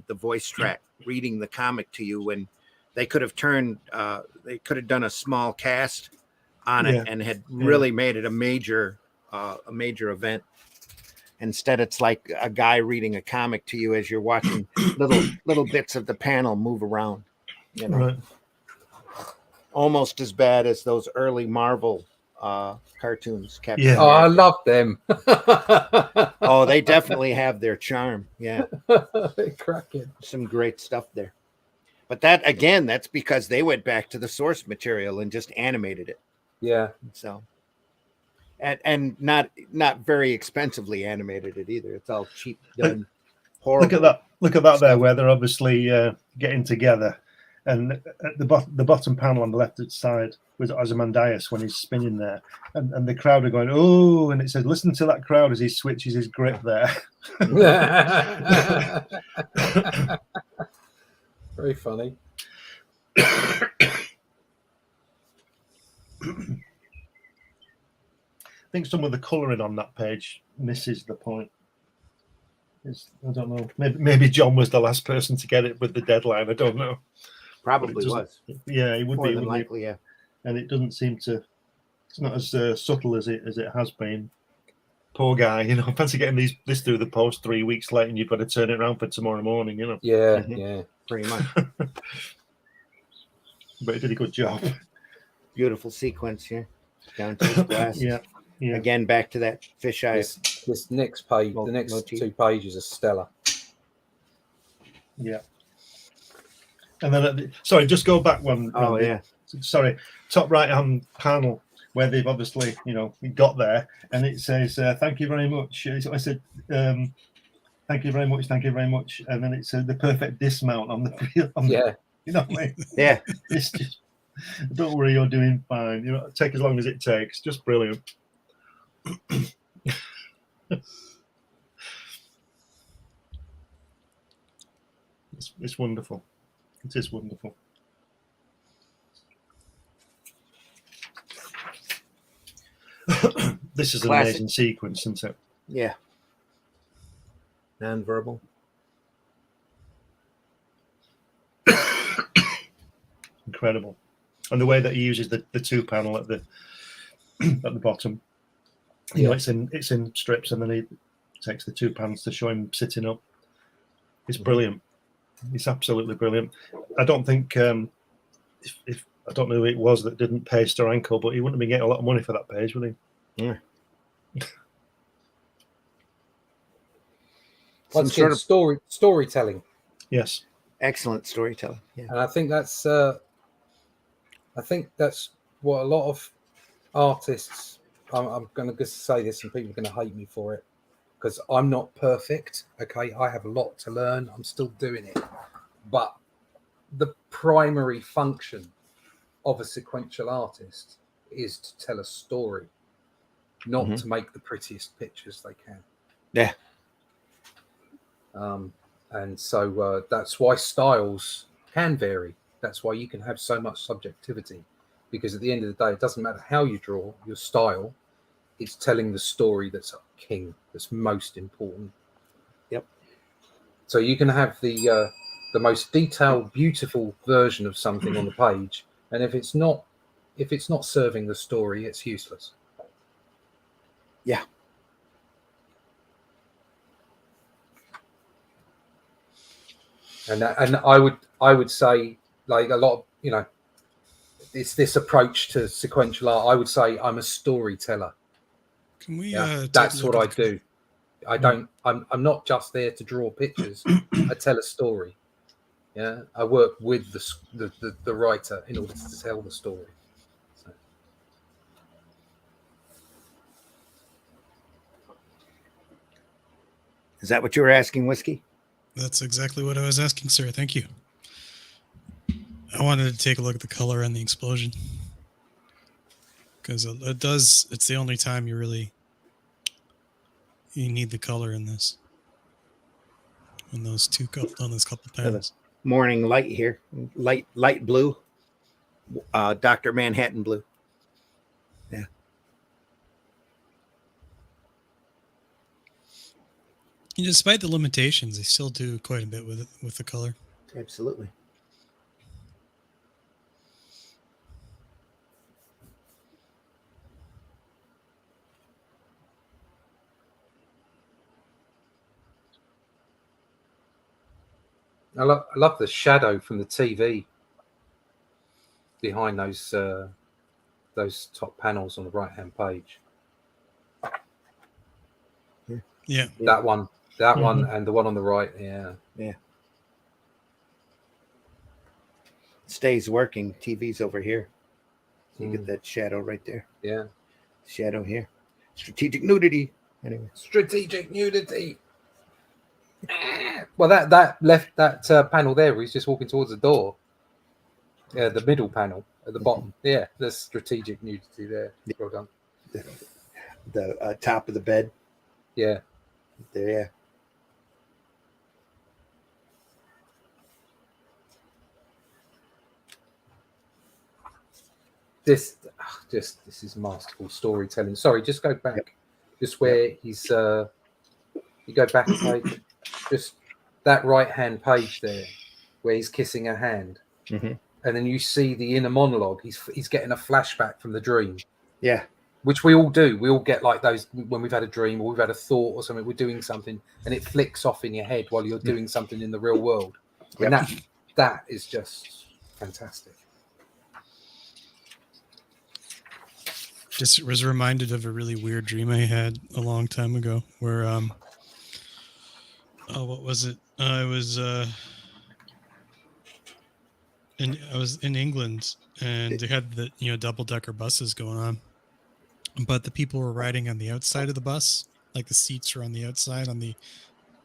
Speaker 1: the voice track reading the comic to you when they could have done a small cast on it and had really made it a major event. Instead, it's like a guy reading a comic to you as you're watching little bits of the panel move around. You know,
Speaker 4: Right.
Speaker 1: Almost as bad as those early Marvel cartoons. Captain
Speaker 4: Yeah.
Speaker 2: Oh, I
Speaker 1: America.
Speaker 2: love them.
Speaker 1: Oh, they definitely have their charm. Yeah,
Speaker 2: They're cracking.
Speaker 1: some great stuff there. But that's because they went back to the source material and just animated it.
Speaker 2: Yeah.
Speaker 1: So, and not very expensively animated it either. It's all cheap done. Horrible.
Speaker 4: Look at that there, where they're obviously getting together, and at the bottom panel on the left side was Ozymandias when he's spinning there, and the crowd are going, oh, and it says, listen to that crowd as he switches his grip there.
Speaker 2: Very funny.
Speaker 4: I think some of the colouring on that page misses the point. I don't know. Maybe John was the last person to get it with the deadline. I don't know.
Speaker 1: Probably was.
Speaker 4: Yeah, it would
Speaker 1: More
Speaker 4: be
Speaker 1: than
Speaker 4: wouldn't it?
Speaker 1: likely. Yeah.
Speaker 4: And it doesn't seem to. It's not as subtle as it has been. Poor guy, you know. Fancy getting this through the post 3 weeks late, and you've got to turn it around for tomorrow morning. You know.
Speaker 2: Yeah,
Speaker 1: Mhm.
Speaker 2: yeah.
Speaker 1: Pretty much.
Speaker 4: But he did a good job.
Speaker 1: Beautiful sequence here. Down to his glass.
Speaker 4: Yeah.
Speaker 1: Again, back to that fisheye.
Speaker 2: This next page, the next
Speaker 1: motif.
Speaker 2: 2 pages are stellar.
Speaker 4: Yeah. And then, sorry, just go back one.
Speaker 1: Oh,
Speaker 4: Randy.
Speaker 1: yeah.
Speaker 4: Sorry, top right-hand panel where they've obviously, got there, and it says, "Thank you very much." So I said, "Thank you very much, thank you very much," and then it said the perfect dismount on the.
Speaker 2: Yeah.
Speaker 4: What I mean?
Speaker 1: Yeah.
Speaker 4: It's just, don't worry, you're doing fine. Take as long as it takes. Just brilliant. It's wonderful. It is wonderful. This is an
Speaker 1: Classic.
Speaker 4: amazing sequence, isn't it?
Speaker 1: Yeah. Non-verbal.
Speaker 4: Incredible. And the way that he uses the 2 panel at the at the bottom. It's in strips, and then he takes the 2 panels to show him sitting up. It's brilliant. It's absolutely brilliant. I don't think if I don't know who it was that didn't pay Steranko, but he wouldn't have been getting a lot of money for that page, would he?
Speaker 1: Yeah.
Speaker 2: Once again, storytelling.
Speaker 4: Yes.
Speaker 1: Excellent storytelling. Yeah.
Speaker 2: And I think that's what a lot of artists. I'm going to say this, and people are going to hate me for it because I'm not perfect. Okay, I have a lot to learn. I'm still doing it, but the primary function of a sequential artist is to tell a story, not to make the prettiest pictures they can.
Speaker 1: Yeah.
Speaker 2: And so that's why styles can vary. That's why you can have so much subjectivity, because at the end of the day, it doesn't matter how you draw your style. It's telling the story that's king, that's most important.
Speaker 1: Yep.
Speaker 2: So you can have the most detailed, beautiful version of something on the page, and if it's not serving the story, it's useless.
Speaker 1: Yeah.
Speaker 2: And I would say, like a lot of, it's this approach to sequential art. I would say I'm a storyteller.
Speaker 3: Can we?
Speaker 2: That's what I do. I'm not just there to draw pictures. I tell a story. Yeah, I work with the writer in order to tell the story. So.
Speaker 1: Is that what you were asking, Whiskey?
Speaker 3: That's exactly what I was asking, sir. Thank you. I wanted to take a look at the color and the explosion, because it's the only time you need the color in this. On those couple panels.
Speaker 1: Morning light here, light blue, Dr. Manhattan blue. Yeah.
Speaker 3: And despite the limitations, they still do quite a bit with the color.
Speaker 1: Absolutely.
Speaker 2: I love the shadow from the TV behind those top panels on the right-hand page.
Speaker 3: Yeah.
Speaker 2: That one, and the one on the right. Yeah.
Speaker 1: Yeah. Stays working. TV's over here. You get that shadow right there.
Speaker 2: Yeah.
Speaker 1: Shadow here. Strategic nudity. Anyway.
Speaker 2: Strategic nudity. Well, that panel there where he's just walking towards the door. Yeah, the middle panel at the bottom. Yeah, there's strategic nudity there. Well done.
Speaker 1: The top of the bed.
Speaker 2: Yeah.
Speaker 1: There, yeah.
Speaker 2: This is masterful storytelling. Sorry, just go back. Yep. Just where he's you go back a page. Just that right-hand page there, where he's kissing her hand, and then you see the inner monologue. He's getting a flashback from the dream.
Speaker 1: Yeah,
Speaker 2: which we all do. We all get like those when we've had a dream or we've had a thought or something. We're doing something, and it flicks off in your head while you're doing something in the real world. Yep. And that is just fantastic.
Speaker 3: Just was reminded of a really weird dream I had a long time ago where what was it? I was and I was in England, and they had the double-decker buses going on, but the people were riding on the outside of the bus, like the seats were on the outside on the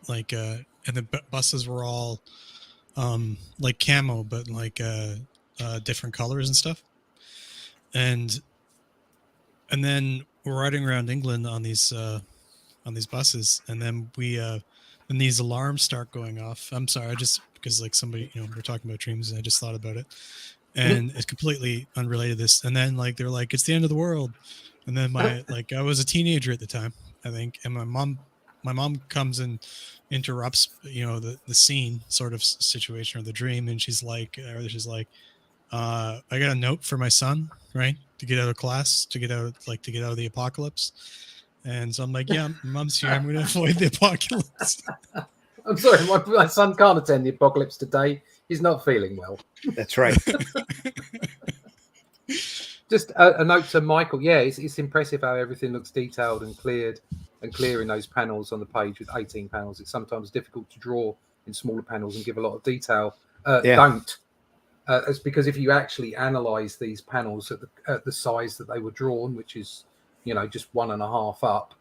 Speaker 3: and the buses were all like camo, but like different colors and stuff, and then we're riding around England on these buses, and then when these alarms start going off. I'm sorry, I just because like somebody we're talking about dreams, and I just thought about it, and it's completely unrelated to this. And then like they're like, it's the end of the world, and then I was a teenager at the time, I think, and my mom comes and interrupts the scene sort of situation or the dream, and she's like I got a note for my son, right, to get out of class, to get out of the apocalypse. And so I'm like, yeah, Mom's here, I'm going to avoid the apocalypse.
Speaker 2: I'm sorry, my son can't attend the apocalypse today. He's not feeling well.
Speaker 1: That's right.
Speaker 2: Just a note to Michael. Yeah, it's impressive how everything looks detailed and clear in those panels on the page with 18 panels. It's sometimes difficult to draw in smaller panels and give a lot of detail. Don't. It's because if you actually analyze these panels at the size that they were drawn, which is, just 1.5 up,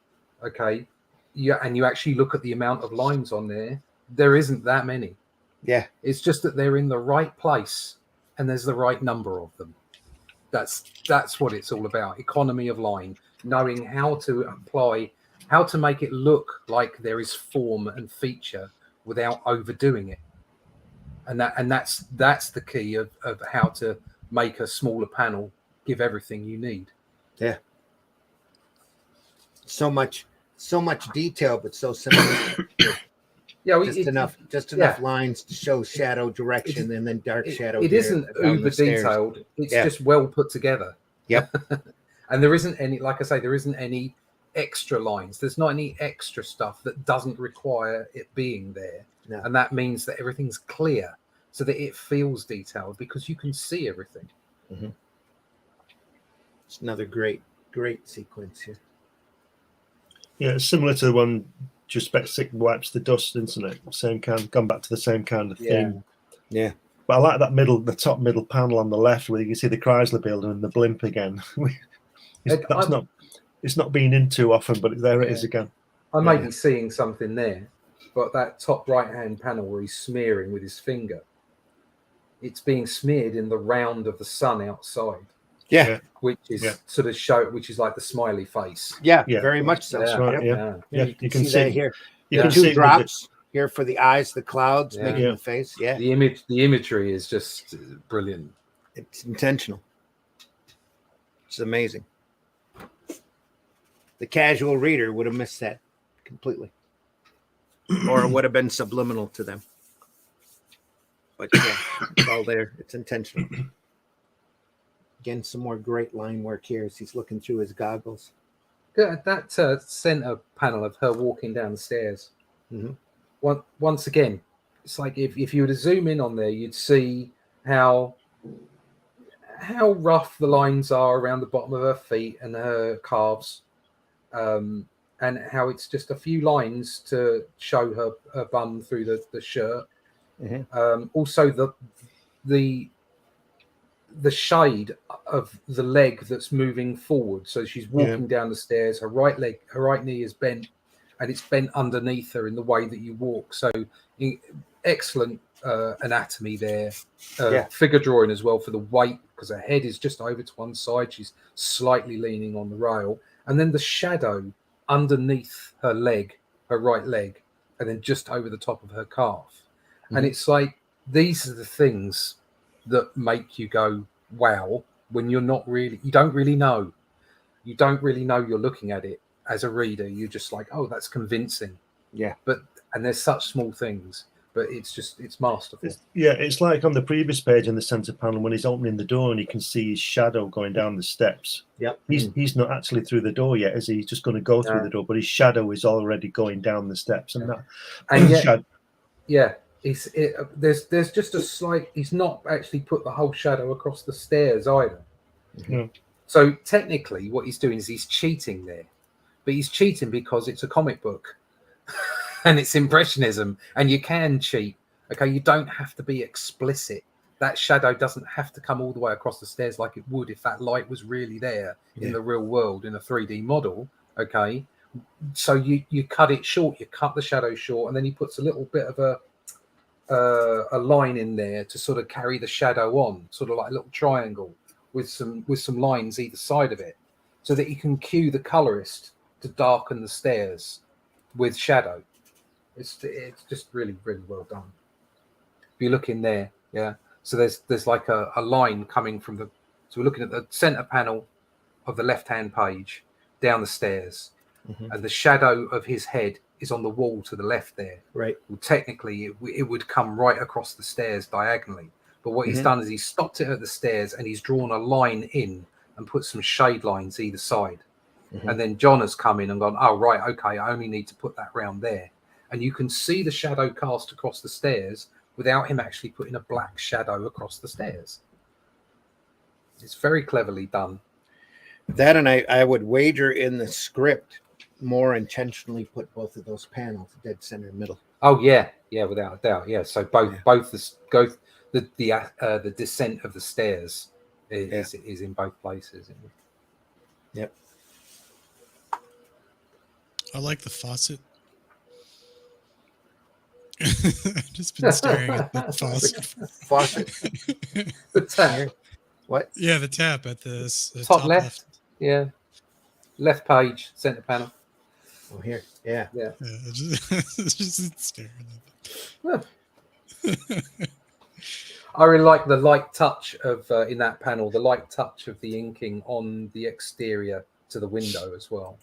Speaker 2: okay, and you actually look at the amount of lines on there isn't that many.
Speaker 1: Yeah.
Speaker 2: It's just that they're in the right place and there's the right number of them. That's what it's all about. Economy of line, knowing how to make it look like there is form and feature without overdoing it. And that's the key of how to make a smaller panel give everything you need.
Speaker 1: Yeah. So much detail, but so simple.
Speaker 2: Yeah,
Speaker 1: just enough lines to show shadow direction, and then dark shadow.
Speaker 2: It isn't uber detailed. It's just well put together.
Speaker 1: Yep.
Speaker 2: And there isn't any, like I say, there isn't any extra lines. There's not any extra stuff that doesn't require it being there.
Speaker 1: No.
Speaker 2: And that means that everything's clear, so that it feels detailed because you can see everything.
Speaker 1: Mm-hmm. It's another great sequence here.
Speaker 4: Yeah, it's similar to the one just Sick wipes the dust, isn't it? Same kind, gone back to the same kind of thing.
Speaker 1: Yeah.
Speaker 4: But I like the top middle panel on the left where you can see the Chrysler building and the blimp again. It's not been in too often, but there it is again.
Speaker 2: I may be seeing something there, but that top right-hand panel where he's smearing with his finger, it's being smeared in the round of the sun outside.
Speaker 1: Yeah.
Speaker 2: Which is which is like the smiley face.
Speaker 1: Yeah, very much so.
Speaker 4: That's right. Yeah.
Speaker 1: You can see that here.
Speaker 4: You can
Speaker 1: two
Speaker 4: see
Speaker 1: drops here for the eyes, the clouds, making the face. Yeah.
Speaker 2: The imagery is just brilliant.
Speaker 1: It's intentional. It's amazing. The casual reader would have missed that completely. Or it would have been subliminal to them. But yeah, it's all there. It's intentional. Again, some more great line work here as he's looking through his goggles.
Speaker 2: That center panel of her walking down the stairs.
Speaker 1: Mm-hmm.
Speaker 2: Once again, it's like if you were to zoom in on there, you'd see how rough the lines are around the bottom of her feet and her calves, and how it's just a few lines to show her bum through the shirt. Mm-hmm. Also, the shade of the leg that's moving forward. So she's walking down the stairs. Her right knee is bent, and it's bent underneath her in the way that you walk. So excellent anatomy there. Figure drawing as well for the weight, because her head is just over to one side. She's slightly leaning on the rail, and then the shadow underneath her leg, her right leg, and then just over the top of her calf. Mm-hmm. And it's like, these are the things that make you go, wow, when you don't really know you're looking at it as a reader. You're just like, oh, that's convincing. Yeah. And there's such small things, but it's masterful.
Speaker 4: It's like on the previous page in the center panel when he's opening the door and you can see his shadow going down the steps.
Speaker 1: Yep.
Speaker 4: He's not actually through the door yet, is he? He's just going to go through the door, but his shadow is already going down the steps.
Speaker 2: There's just a slight. He's not actually put the whole shadow across the stairs either.
Speaker 4: Mm-hmm.
Speaker 2: So technically, what he's doing is he's cheating there, but he's cheating because it's a comic book and it's impressionism, and you can cheat. Okay, you don't have to be explicit. that shadow doesn't have to come all the way across the stairs like it would if that light was really there in the real world in a 3D model. Okay, so you cut it short, you cut the shadow short, and then he puts a little bit of a line in there to sort of carry the shadow on, sort of like a little triangle with some lines either side of it, so that you can cue the colorist to darken the stairs with shadow. It's just really, really well done. If you look in there, yeah. So there's like a line coming from the. So we're looking at the center panel of the left-hand page down the stairs, and the shadow of his head is on the wall to the left there.
Speaker 1: Right.
Speaker 2: Well, technically, it would come right across the stairs diagonally. But what he's done is he's stopped it at the stairs and he's drawn a line in and put some shade lines either side. And then John has come in and gone, oh, right, okay, I only need to put that round there. And you can see the shadow cast across the stairs without him actually putting a black shadow across the stairs. It's very cleverly done.
Speaker 1: That, and I would wager in the script more intentionally put both of those panels dead center middle.
Speaker 2: Oh yeah, without a doubt, yeah. So both the descent of the stairs is in both places.
Speaker 1: Yep.
Speaker 3: I like the faucet. I've just been staring at the faucet.
Speaker 2: The tap.
Speaker 1: What?
Speaker 3: Yeah, the tap at the
Speaker 2: top left. Yeah. Left page, center panel.
Speaker 1: Oh, here. Yeah.
Speaker 3: Just staring at it.
Speaker 2: I really like the light touch of in that panel, the light touch of the inking on the exterior to the window as well.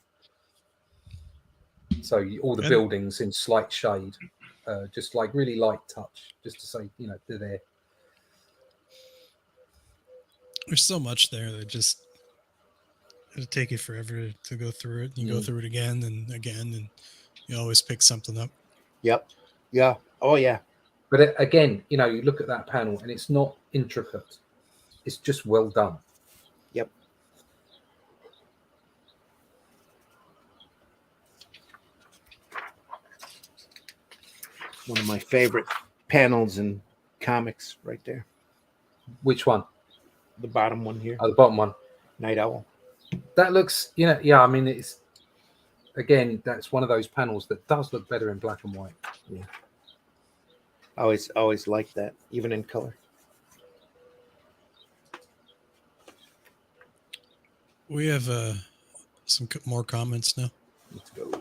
Speaker 2: So all the buildings in slight shade, just like really light touch, just to say, they're there.
Speaker 3: There's so much there that just it'll take you forever to go through it. You go through it again, and you always pick something up.
Speaker 1: Yep. Yeah. Oh, yeah.
Speaker 2: But again, you look at that panel and it's not intricate. It's just well done.
Speaker 1: Yep. One of my favorite panels in comics right there.
Speaker 2: Which one?
Speaker 1: The bottom one here.
Speaker 2: Oh, the bottom one.
Speaker 1: Night Owl.
Speaker 2: That looks, I mean, it's, again, that's one of those panels that does look better in black and white.
Speaker 1: Yeah. Always like that, even in color.
Speaker 3: We have some more comments now.
Speaker 1: Let's go.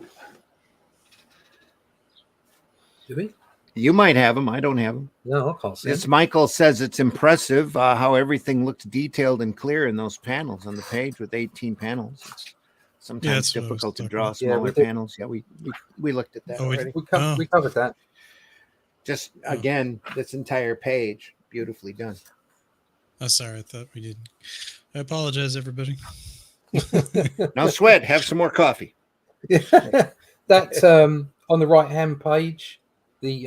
Speaker 2: Do we?
Speaker 1: You might have them. I don't have them.
Speaker 2: No, I can't see
Speaker 1: This
Speaker 2: them.
Speaker 1: Michael says it's impressive how everything looks detailed and clear in those panels on the page with 18 panels. It's sometimes difficult to draw smaller panels. Yeah, we looked at that already.
Speaker 2: We covered that.
Speaker 1: Just again, this entire page, beautifully done.
Speaker 3: Oh, sorry, I thought we did. I apologize, everybody.
Speaker 1: Now, sweat. Have some more coffee.
Speaker 2: That on the right hand page, the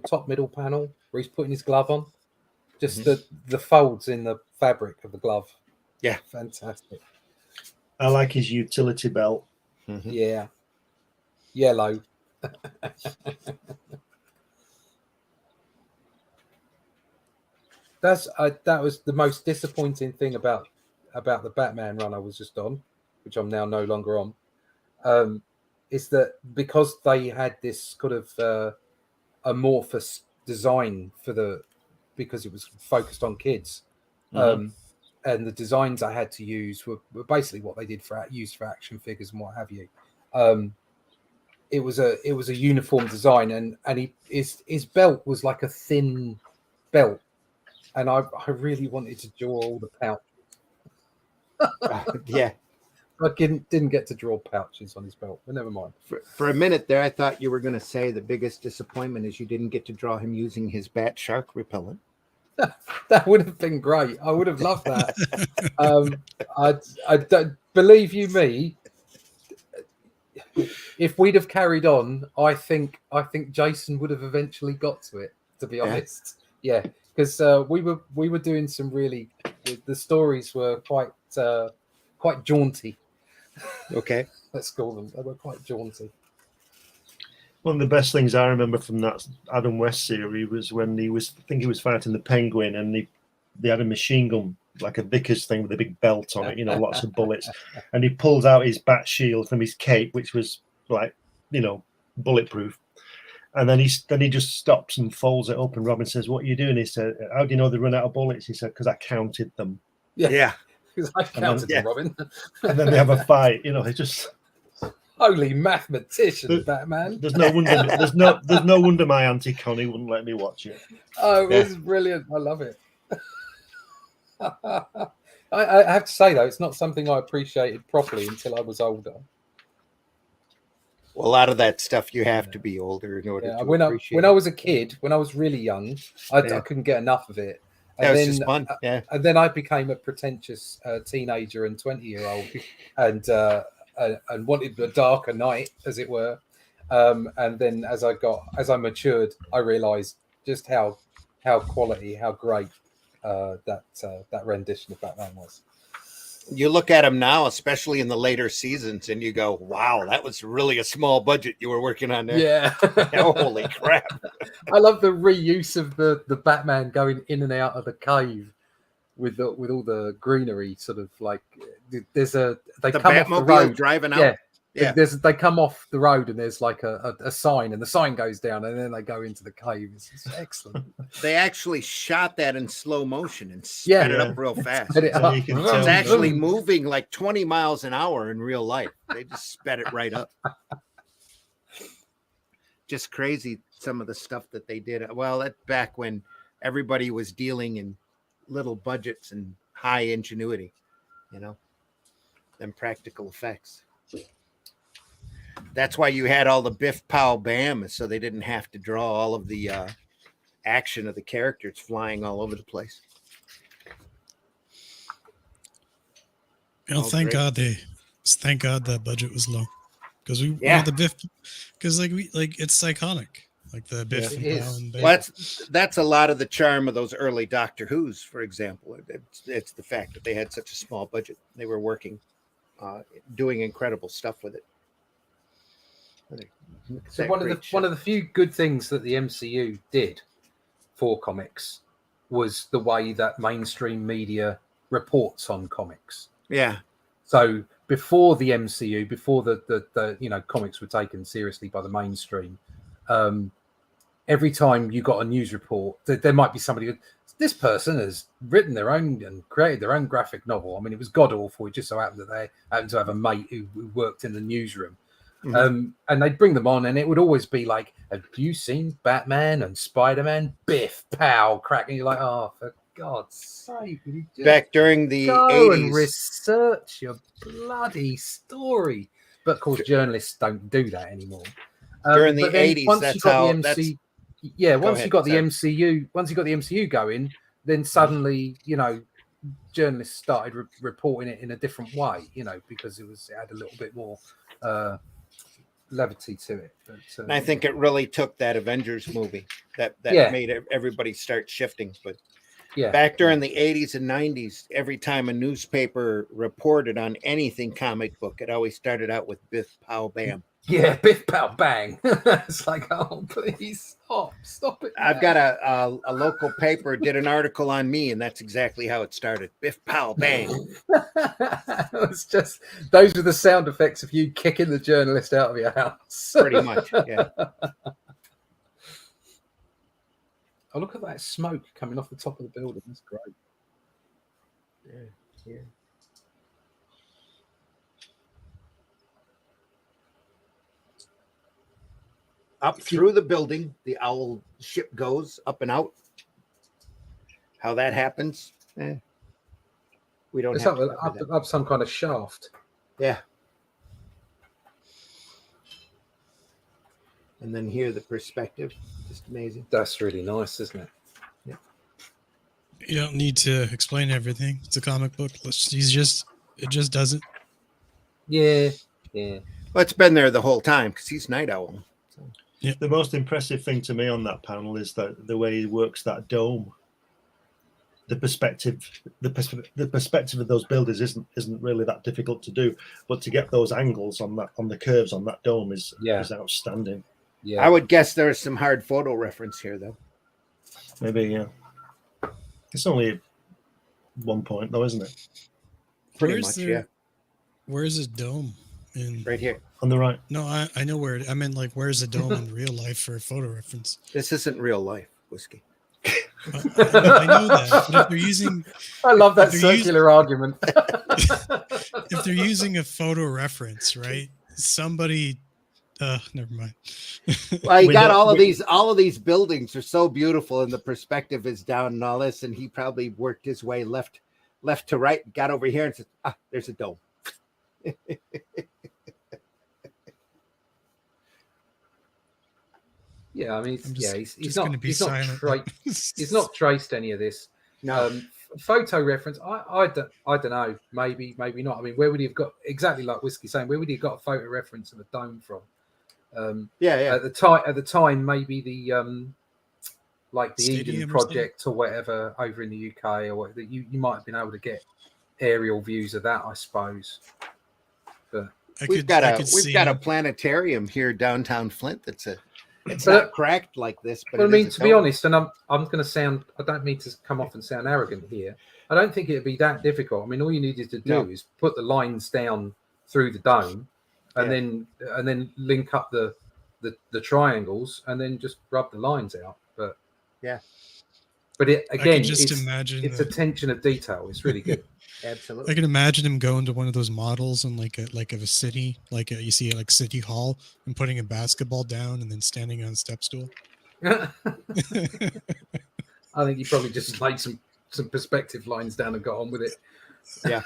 Speaker 2: top middle panel where he's putting his glove on, just the folds in the fabric of the glove.
Speaker 1: Yeah,
Speaker 2: fantastic.
Speaker 4: I like his utility belt.
Speaker 2: Yeah, yellow. That was the most disappointing thing about the Batman run I was just on, which I'm now no longer on. Is that because they had this kind of amorphous design because it was focused on kids, and the designs I had to use were basically what they did for action figures and what have you. It was a uniform design, and his belt was like a thin belt. And I really wanted to draw all the pouches.
Speaker 1: Yeah.
Speaker 2: I didn't get to draw pouches on his belt, but never mind.
Speaker 1: For a minute there, I thought you were going to say the biggest disappointment is you didn't get to draw him using his bat shark repellent.
Speaker 2: That would have been great. I would have loved that. I don't believe you me. If we'd have carried on, I think Jason would have eventually got to it. To be honest, yeah. Because we were doing some really, the stories were quite jaunty.
Speaker 1: Okay,
Speaker 2: let's call them. They were quite jaunty.
Speaker 4: One of the best things I remember from that Adam West series was when he was fighting the Penguin, and they had a machine gun, like a Vickers thing with a big belt on it, lots of bullets, and he pulls out his bat shield from his cape, which was like, bulletproof. And then he just stops and folds it up, and Robin says, "What are you doing?" He said, "How do you know they run out of bullets?" He said, "Because I counted them."
Speaker 1: Yeah.
Speaker 2: Because I counted them, Robin.
Speaker 4: And then they have a fight. It just
Speaker 2: holy mathematician, Batman.
Speaker 4: There's no wonder. There's no wonder my Auntie Connie wouldn't let me watch it.
Speaker 2: Oh, it was brilliant. I love it. I have to say though, it's not something I appreciated properly until I was older.
Speaker 1: Well, a lot of that stuff you have to be older in order to appreciate.
Speaker 2: When I was a kid, when I was really young, I couldn't get enough of it. And
Speaker 1: that was
Speaker 2: then,
Speaker 1: just fun. Yeah.
Speaker 2: And then I became a pretentious teenager and 20-year-old, and wanted a darker night, as it were. And then as I matured, I realised just how great that rendition of Batman was.
Speaker 1: You look at them now, especially in the later seasons, and you go, "Wow, that was really a small budget you were working on there."
Speaker 2: Yeah.
Speaker 1: Holy crap!
Speaker 2: I love the reuse of the Batman going in and out of the cave with all the greenery. Sort of like they come off the road
Speaker 1: driving out.
Speaker 2: Yeah. They come off the road and there's like a sign, and the sign goes down, and then they go into the cave. It's excellent.
Speaker 1: They actually shot that in slow motion and sped it up real fast.
Speaker 4: It's
Speaker 1: actually moving like 20 miles an hour in real life. They just sped it right up. Just crazy, some of the stuff that they did. Well, that's back when everybody was dealing in little budgets and high ingenuity, and practical effects. That's why you had all the biff pow bam, so they didn't have to draw all of the action of the characters flying all over the place.
Speaker 3: Thank God that budget was low, because we had the biff, because it's iconic, like the biff and pow and bam.
Speaker 1: Well, that's a lot of the charm of those early Doctor Who's, for example. It's the fact that they had such a small budget. They were working, doing incredible stuff with it.
Speaker 2: So one of the few good things that the MCU did for comics was the way that mainstream media reports on comics.
Speaker 1: Yeah.
Speaker 2: So before the MCU, before the comics were taken seriously by the mainstream, every time you got a news report, there might be somebody. This person has written their own and created their own graphic novel. I mean, it was god awful. It just so happened that they happened to have a mate who worked in the newsroom. Mm-hmm. And they'd bring them on, and it would always be like, "Have you seen Batman and Spider-Man?" Biff, pow, crack, and you're like, "Oh, for God's sake!" Will you just
Speaker 1: back during the
Speaker 2: go
Speaker 1: 80s
Speaker 2: and research your bloody story. But of course, journalists don't do that anymore.
Speaker 1: During the 80s, that's how. Once
Speaker 2: you got the MCU going, then suddenly journalists started reporting it in a different way. Because it had a little bit more levity to it. But,
Speaker 1: and I think it really took that Avengers movie that made everybody start shifting. But back during the 80s and 90s, every time a newspaper reported on anything comic book, it always started out with Biff Pow Bam.
Speaker 2: Yeah, Biff Pow Bang. It's like, oh, please stop it.
Speaker 1: I've got a local paper did an article on me, and that's exactly how it started. Biff Pow Bang.
Speaker 2: It's just those were the sound effects of you kicking the journalist out of your house.
Speaker 1: Pretty much, yeah.
Speaker 2: Oh, look at that smoke coming off the top of the building. That's great. Yeah.
Speaker 1: Up through the building, the owl ship goes up and out. How that happens, we don't have
Speaker 2: up some kind of shaft.
Speaker 1: Yeah. And then here, the perspective, just amazing.
Speaker 2: That's really nice, isn't it?
Speaker 1: Yeah.
Speaker 3: You don't need to explain everything. It's a comic book. It just does it.
Speaker 2: Yeah.
Speaker 1: Well, it's been there the whole time because he's Night Owl. So.
Speaker 3: Yeah.
Speaker 4: The most impressive thing to me on that panel is that the way he works that dome. The perspective of those buildings isn't really that difficult to do, but to get those angles on the curves on that dome is outstanding.
Speaker 2: Yeah,
Speaker 1: I would guess there's some hard photo reference here, though.
Speaker 4: Maybe, yeah. It's only 1 point, though, isn't it?
Speaker 1: Pretty
Speaker 3: Where's
Speaker 1: much, yeah.
Speaker 3: Where's a dome in?
Speaker 1: Right here.
Speaker 4: On the right.
Speaker 3: No, I know where. I meant like, where's a dome in real life for a photo reference?
Speaker 1: This isn't real life, Whiskey.
Speaker 3: I know that, but if they're using,
Speaker 2: I love that
Speaker 3: if they're
Speaker 2: circular argument.
Speaker 3: if they're using a photo reference, right? Somebody, never mind.
Speaker 1: Well, you
Speaker 4: We
Speaker 1: got
Speaker 4: don't-
Speaker 1: all of these buildings are so beautiful, and the perspective is down and all this, and he probably worked his way left to right, got over here and said, there's a dome.
Speaker 2: Yeah, I mean, he's
Speaker 3: gonna
Speaker 2: not
Speaker 3: be
Speaker 2: he's not
Speaker 3: silent.
Speaker 2: he's not traced any of this.
Speaker 1: No.
Speaker 2: Photo reference, I don't know, maybe not. I mean, where would he have got, exactly like Whiskey saying, where would he have got a photo reference of a dome from?
Speaker 1: Yeah.
Speaker 2: At the time, maybe the like the
Speaker 3: Stadium
Speaker 2: Eden
Speaker 3: or something?
Speaker 2: project or whatever over in the UK, or what, you might have been able to get aerial views of that, I suppose. But
Speaker 1: We've got a planetarium here downtown Flint. It's not cracked like this, but
Speaker 2: I
Speaker 1: it
Speaker 2: mean,
Speaker 1: is a
Speaker 2: to be
Speaker 1: dome.
Speaker 2: honest, and I'm going to sound, I don't mean to come off and sound arrogant here. I don't think it'd be that difficult. I mean, all you needed to do is put the lines down through the dome, and then link up the triangles, and then just rub the lines out. But it again, it's attention of detail. It's really good.
Speaker 1: Absolutely.
Speaker 3: I can imagine him going to one of those models in like of a city, you see like City Hall, and putting a basketball down and then standing on a step stool.
Speaker 2: I think he probably just laid some perspective lines down and got on with it.
Speaker 1: Yeah.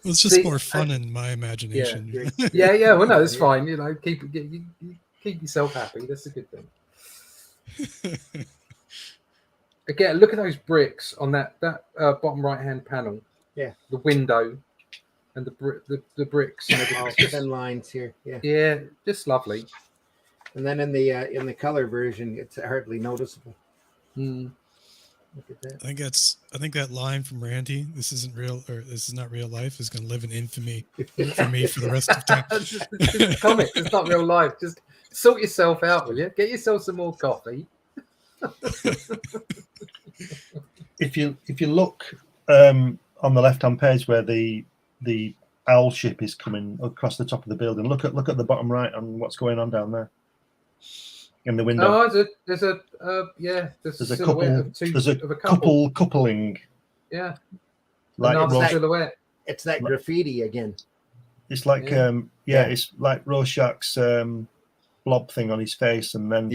Speaker 3: It's just more fun in my imagination.
Speaker 2: Yeah. Well, no, it's fine. You know, keep yourself happy. That's a good thing. Again, look at those bricks on that bottom right hand panel.
Speaker 1: Yeah.
Speaker 2: The window and the bricks. And
Speaker 1: All
Speaker 2: everything.
Speaker 1: thin lines here. Yeah.
Speaker 2: Yeah, just lovely.
Speaker 1: And then in the color version, it's hardly noticeable.
Speaker 2: Mm.
Speaker 1: Look at that.
Speaker 3: I think that line from Randy, this isn't real, or this is not real life, is going to live in infamy for me for the rest of time.
Speaker 2: It's a comic. It's not real life. Just sort yourself out, will you? Get yourself some more coffee.
Speaker 4: If you look on the left-hand page where the owl ship is coming across the top of the building, look at the bottom right on what's going on down there in the window.
Speaker 2: Oh, there's a
Speaker 4: couple coupling.
Speaker 2: Yeah,
Speaker 4: Like
Speaker 1: that,
Speaker 2: silhouette.
Speaker 1: It's that graffiti again.
Speaker 4: It's like it's like Rorschach's blob thing on his face, and then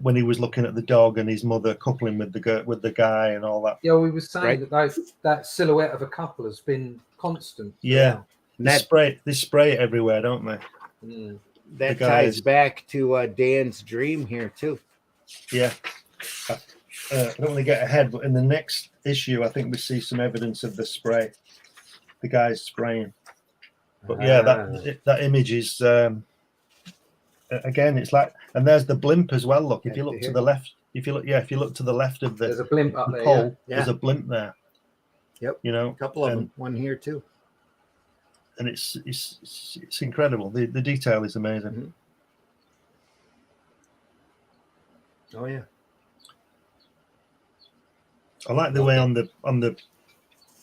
Speaker 4: when he was looking at the dog and his mother coupling with the guy and all that.
Speaker 2: Yeah, we were saying that silhouette of a couple has been constant.
Speaker 4: Yeah, they spray it everywhere, don't they?
Speaker 2: Mm.
Speaker 1: That ties back to Dan's dream here too.
Speaker 4: Yeah. I don't want to get ahead, but in the next issue, I think we see some evidence of the spray. The guy's spraying. But yeah, that image is again. It's like, and there's the blimp as well. Look, if you look to the left, if you look to the left of
Speaker 2: there's a blimp up there.
Speaker 4: Pole, there's a blimp there.
Speaker 1: Yep.
Speaker 4: You know,
Speaker 1: a couple of them. One here too.
Speaker 4: And it's incredible. The detail is amazing.
Speaker 1: Mm-hmm. Oh yeah.
Speaker 4: I like the way on the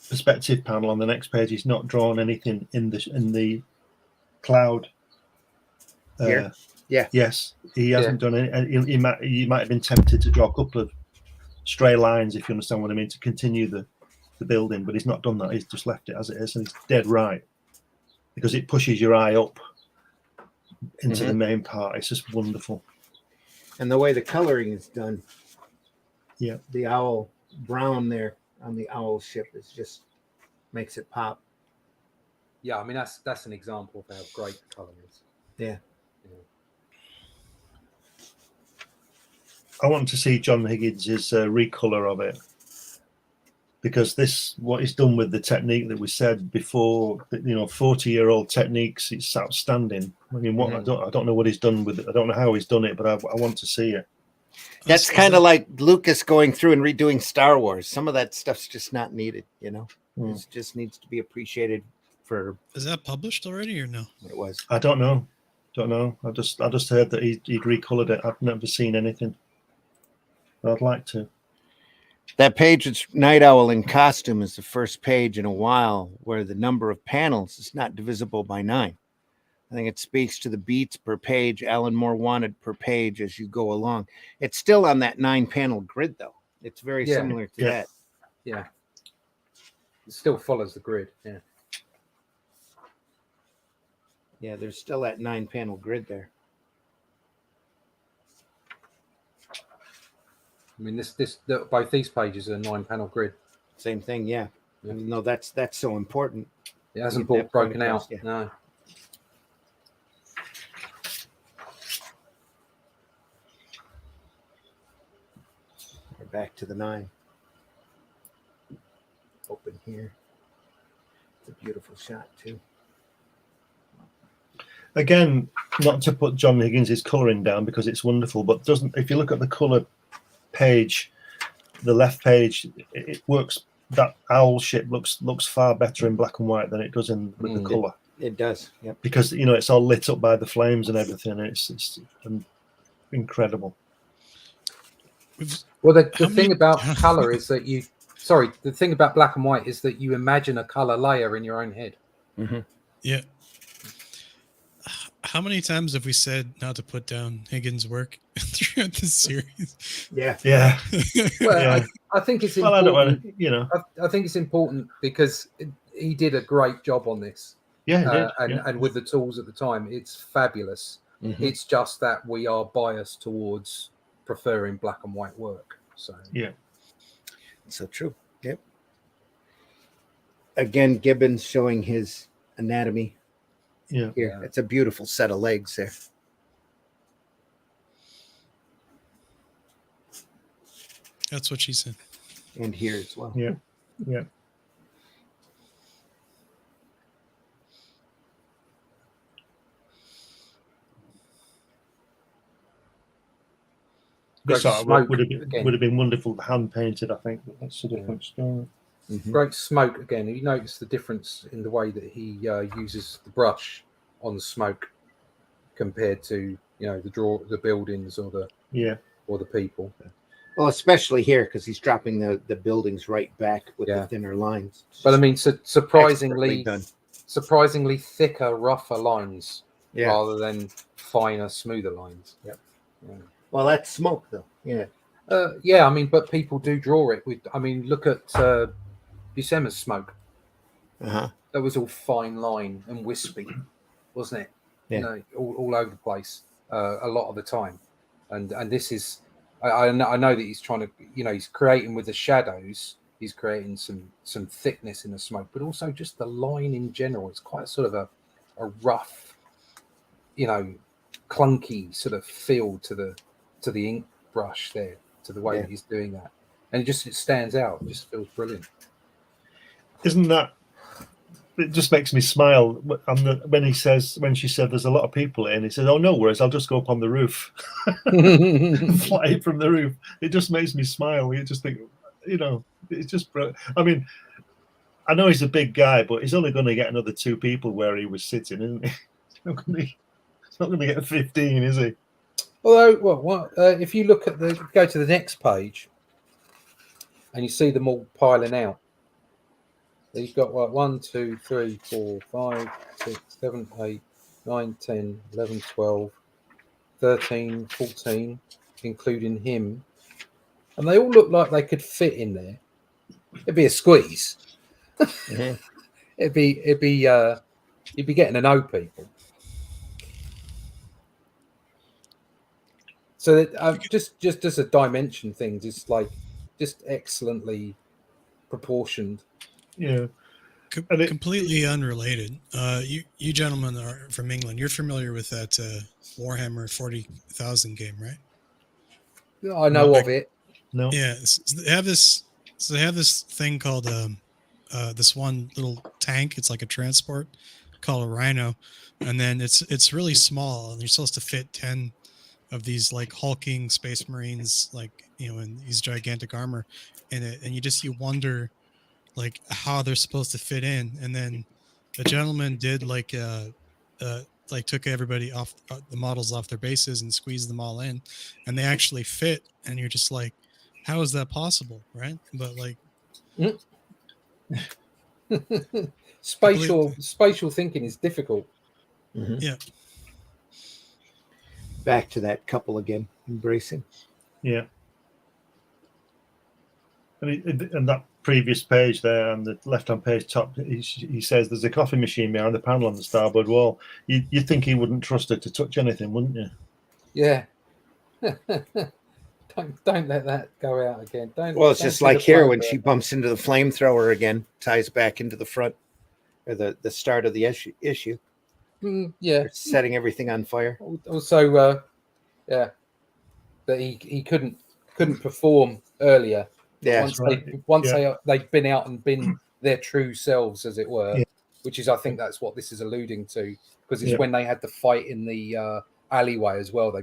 Speaker 4: perspective panel on the next page, he's not drawn anything in the cloud.
Speaker 1: Here? Yeah.
Speaker 4: Yes, he hasn't done any. He might have been tempted to draw a couple of stray lines, if you understand what I mean, to continue the building, but he's not done that. He's just left it as it is, and he's dead right, because it pushes your eye up into the main part. It's just wonderful.
Speaker 1: And the way the coloring is done.
Speaker 4: Yeah.
Speaker 1: The owl brown there on the owl ship is just makes it pop.
Speaker 2: Yeah, I mean that's an example of how great the color is.
Speaker 1: Yeah.
Speaker 4: I want to see John Higgins' recolor of it, because what he's done with the technique that we said before, 40-year-old techniques, it's outstanding. I mean, I don't know what he's done with it. I don't know how he's done it, but I want to see it.
Speaker 1: That's kind of like Lucas going through and redoing Star Wars. Some of that stuff's just not needed, It just needs to be appreciated for.
Speaker 3: Is that published already or no?
Speaker 1: What it was.
Speaker 4: I don't know. Don't know. I just heard that he'd recolored it. I've never seen anything. But I'd like to.
Speaker 1: That page, it's Night Owl in costume, is the first page in a while where the number of panels is not divisible by 9. I think it speaks to the beats per page Alan Moore wanted per page as you go along. It's still on that 9-panel grid, though. It's very similar to that.
Speaker 2: Yeah. It still follows the grid. Yeah.
Speaker 1: Yeah, there's still that 9-panel grid there.
Speaker 2: I mean, both these pages are a 9-panel grid.
Speaker 1: Same thing, yeah. No, that's so important.
Speaker 2: It hasn't been broken out.
Speaker 1: Yeah.
Speaker 2: No.
Speaker 1: We're back to the 9. Open here. It's a beautiful shot too.
Speaker 4: Again, not to put John Higgins' colouring down because it's wonderful, but if you look at the colour page, the left page, it works. That owl ship looks far better in black and white than it does with the colour.
Speaker 1: It does, yeah.
Speaker 4: Because it's all lit up by the flames and everything. It's incredible.
Speaker 2: Well, the thing about colour is that the thing about black and white is that you imagine a colour layer in your own head.
Speaker 1: Mm-hmm.
Speaker 3: Yeah. How many times have we said not to put down Higgins' work throughout this series?
Speaker 1: Yeah.
Speaker 2: Well,
Speaker 4: Yeah.
Speaker 2: I think it's
Speaker 4: Well,
Speaker 2: important.
Speaker 4: I don't want to,
Speaker 2: I think it's important because he did a great job on this.
Speaker 4: Yeah,
Speaker 2: and with the tools at the time, it's fabulous.
Speaker 1: Mhm.
Speaker 2: It's just that we are biased towards preferring black and white work. So
Speaker 4: yeah.
Speaker 1: So true. Yep. Again, Gibbons showing his anatomy.
Speaker 4: Yeah.
Speaker 1: Here, it's a beautiful set of legs there.
Speaker 3: That's what she said.
Speaker 1: And here as well.
Speaker 4: Yeah. This artwork would have been wonderful hand painted, I think. But that's a different story.
Speaker 1: Mm-hmm.
Speaker 2: Great smoke again. You notice the difference in the way that he uses the brush on the smoke compared to the buildings or the people.
Speaker 1: Well, especially here because he's dropping the buildings right back with the thinner lines.
Speaker 2: But I mean, surprisingly thicker, rougher lines rather than finer, smoother lines.
Speaker 1: Yep. Yeah. Well, that's smoke, though. Yeah.
Speaker 2: I mean, but people do draw it with. I mean, look at Buscema's smoke.
Speaker 1: Uh-huh.
Speaker 2: That was all fine line and wispy, wasn't it?
Speaker 1: Yeah.
Speaker 2: All over the place a lot of the time. And this is, I know that he's trying to, he's creating with the shadows. He's creating some thickness in the smoke, but also just the line in general. It's quite sort of a rough, clunky sort of feel to the ink brush there, to the way that he's doing that, and it stands out. It just feels brilliant.
Speaker 4: Isn't that? It just makes me smile when she said there's a lot of people in. He says, "Oh, no worries, I'll just go up on the roof, fly from the roof." It just makes me smile. You just think, it's just. I mean, I know he's a big guy, but he's only going to get another 2 people where he was sitting, isn't he? He's not going to get 15, is he?
Speaker 2: Although, if you look at go to the next page, and you see them all piling out. You've got 1, 2, 3, 4, 5, 6, 7, 8, 9, 10, 11, 12, 13, 14, including him. And they all look like they could fit in there. It'd be a squeeze.
Speaker 1: Mm-hmm.
Speaker 2: You'd be getting to know people. So that, just as a dimension thing, just excellently proportioned.
Speaker 4: Yeah.
Speaker 3: Completely unrelated. You gentlemen are from England. You're familiar with that Warhammer 40,000 game, right?
Speaker 2: I know of it.
Speaker 4: No.
Speaker 3: Yeah. They have this thing called this one little tank. It's like a transport called a Rhino, and then it's really small, and you're supposed to fit 10 of these like hulking space marines, in these gigantic armor, and you wonder like how they're supposed to fit in. And then the gentleman did like like took everybody off the models off their bases and squeezed them all in, and they actually fit. And you're just like, how is that possible, right? But like,
Speaker 2: spatial thinking is difficult.
Speaker 3: yeah,
Speaker 1: Back to that couple again, embracing.
Speaker 4: Yeah. And that previous page there on the left-hand page top, he says there's a coffee machine behind the panel on the starboard wall. You'd think he wouldn't trust her to touch anything, wouldn't you?
Speaker 2: Yeah. don't let that go out again.
Speaker 1: Well, it's just like here when she bumps into the flamethrower again, ties back into the front or the start of the issue.
Speaker 2: Yeah.
Speaker 1: They're setting everything on fire.
Speaker 2: Also, yeah, that he couldn't perform earlier.
Speaker 1: Yeah,
Speaker 2: Once they'd been out and been their true selves, as it were, which is, I think that's what this is alluding to, because it's when they had the fight in the alleyway as well. They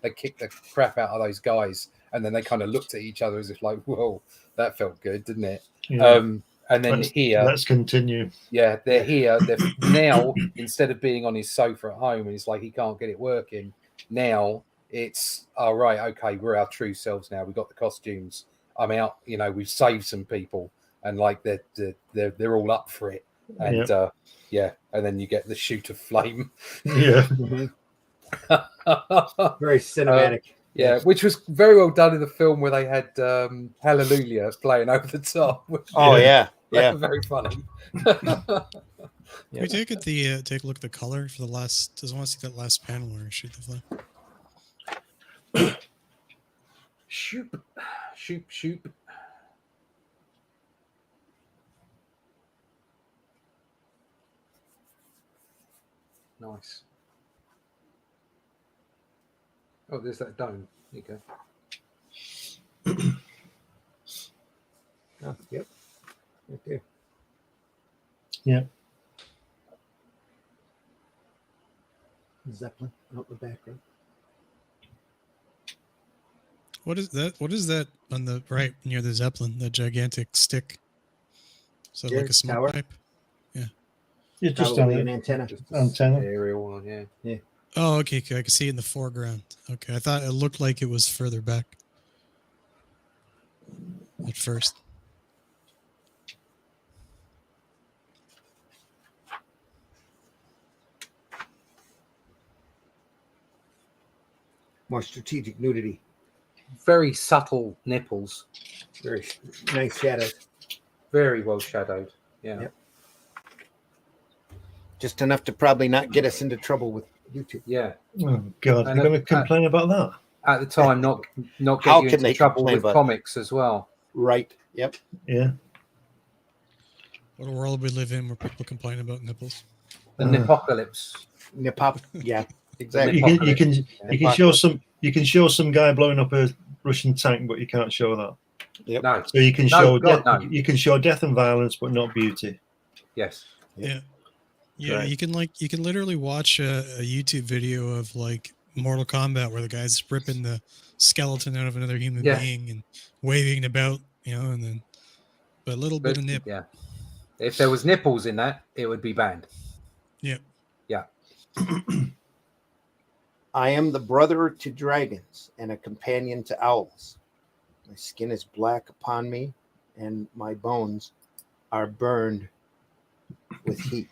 Speaker 2: kicked the crap out of those guys, and then they kind of looked at each other as if like, whoa, that felt good, didn't it?
Speaker 4: Yeah.
Speaker 2: And then
Speaker 4: let's continue.
Speaker 2: Yeah, they're here. They're now, instead of being on his sofa at home and it's like he can't get it working, now it's all right. Okay, we're our true selves now. We've got the costumes. I'm out. You know, we've saved some people, and like they're all up for it. And and then you get the shoot of flame.
Speaker 4: Yeah,
Speaker 1: very cinematic.
Speaker 2: Yeah, which was very well done in the film where they had Hallelujah playing over the top. Very funny.
Speaker 3: Can we take a look at the color for the last? Doesn't want to see that last panel where we shoot the flame.
Speaker 2: Shoot. Nice. Oh, there's that dome. There you go.
Speaker 1: Oh, yep. Right there.
Speaker 4: Yeah.
Speaker 1: Zeppelin out the background.
Speaker 3: What is that? What is that on the right near the Zeppelin? The gigantic stick. So like a smoke
Speaker 1: tower.
Speaker 3: Pipe. Yeah.
Speaker 4: It's just
Speaker 1: Probably
Speaker 4: an
Speaker 1: an antenna.
Speaker 2: Aerial one, yeah.
Speaker 3: Oh, okay. I can see it in the foreground. Okay, I thought it looked like it was further back at first.
Speaker 1: More strategic nudity.
Speaker 2: Very subtle nipples.
Speaker 1: Very nice shadows.
Speaker 2: Very well shadowed. Yeah.
Speaker 1: Yep. Just enough to probably not get us into trouble with YouTube.
Speaker 2: Yeah.
Speaker 4: Oh God, you're going to complain about that?
Speaker 2: At the time, not get
Speaker 1: How
Speaker 2: you
Speaker 1: can
Speaker 2: into
Speaker 1: they
Speaker 2: trouble
Speaker 1: complain
Speaker 2: with
Speaker 1: about
Speaker 2: comics as well.
Speaker 1: Right. Yep.
Speaker 4: Yeah.
Speaker 3: What a world we live in where people complain about nipples.
Speaker 2: The Nipocalypse.
Speaker 1: Yeah. Exactly.
Speaker 4: You can show some guy blowing up a Russian tank, but you can't show that.
Speaker 1: Yep.
Speaker 2: No.
Speaker 4: So you can
Speaker 2: you
Speaker 4: can show death and violence, but not beauty.
Speaker 2: Yes.
Speaker 3: Yeah. Yeah,
Speaker 4: Right.
Speaker 3: you can literally watch a YouTube video of like Mortal Kombat where the guy's ripping the skeleton out of another human being and waving about, and then but a little bit of nip.
Speaker 2: Yeah. If there was nipples in that, it would be banned.
Speaker 3: Yeah.
Speaker 2: Yeah.
Speaker 1: I am the brother to dragons and a companion to owls. My skin is black upon me, and my bones are burned with heat.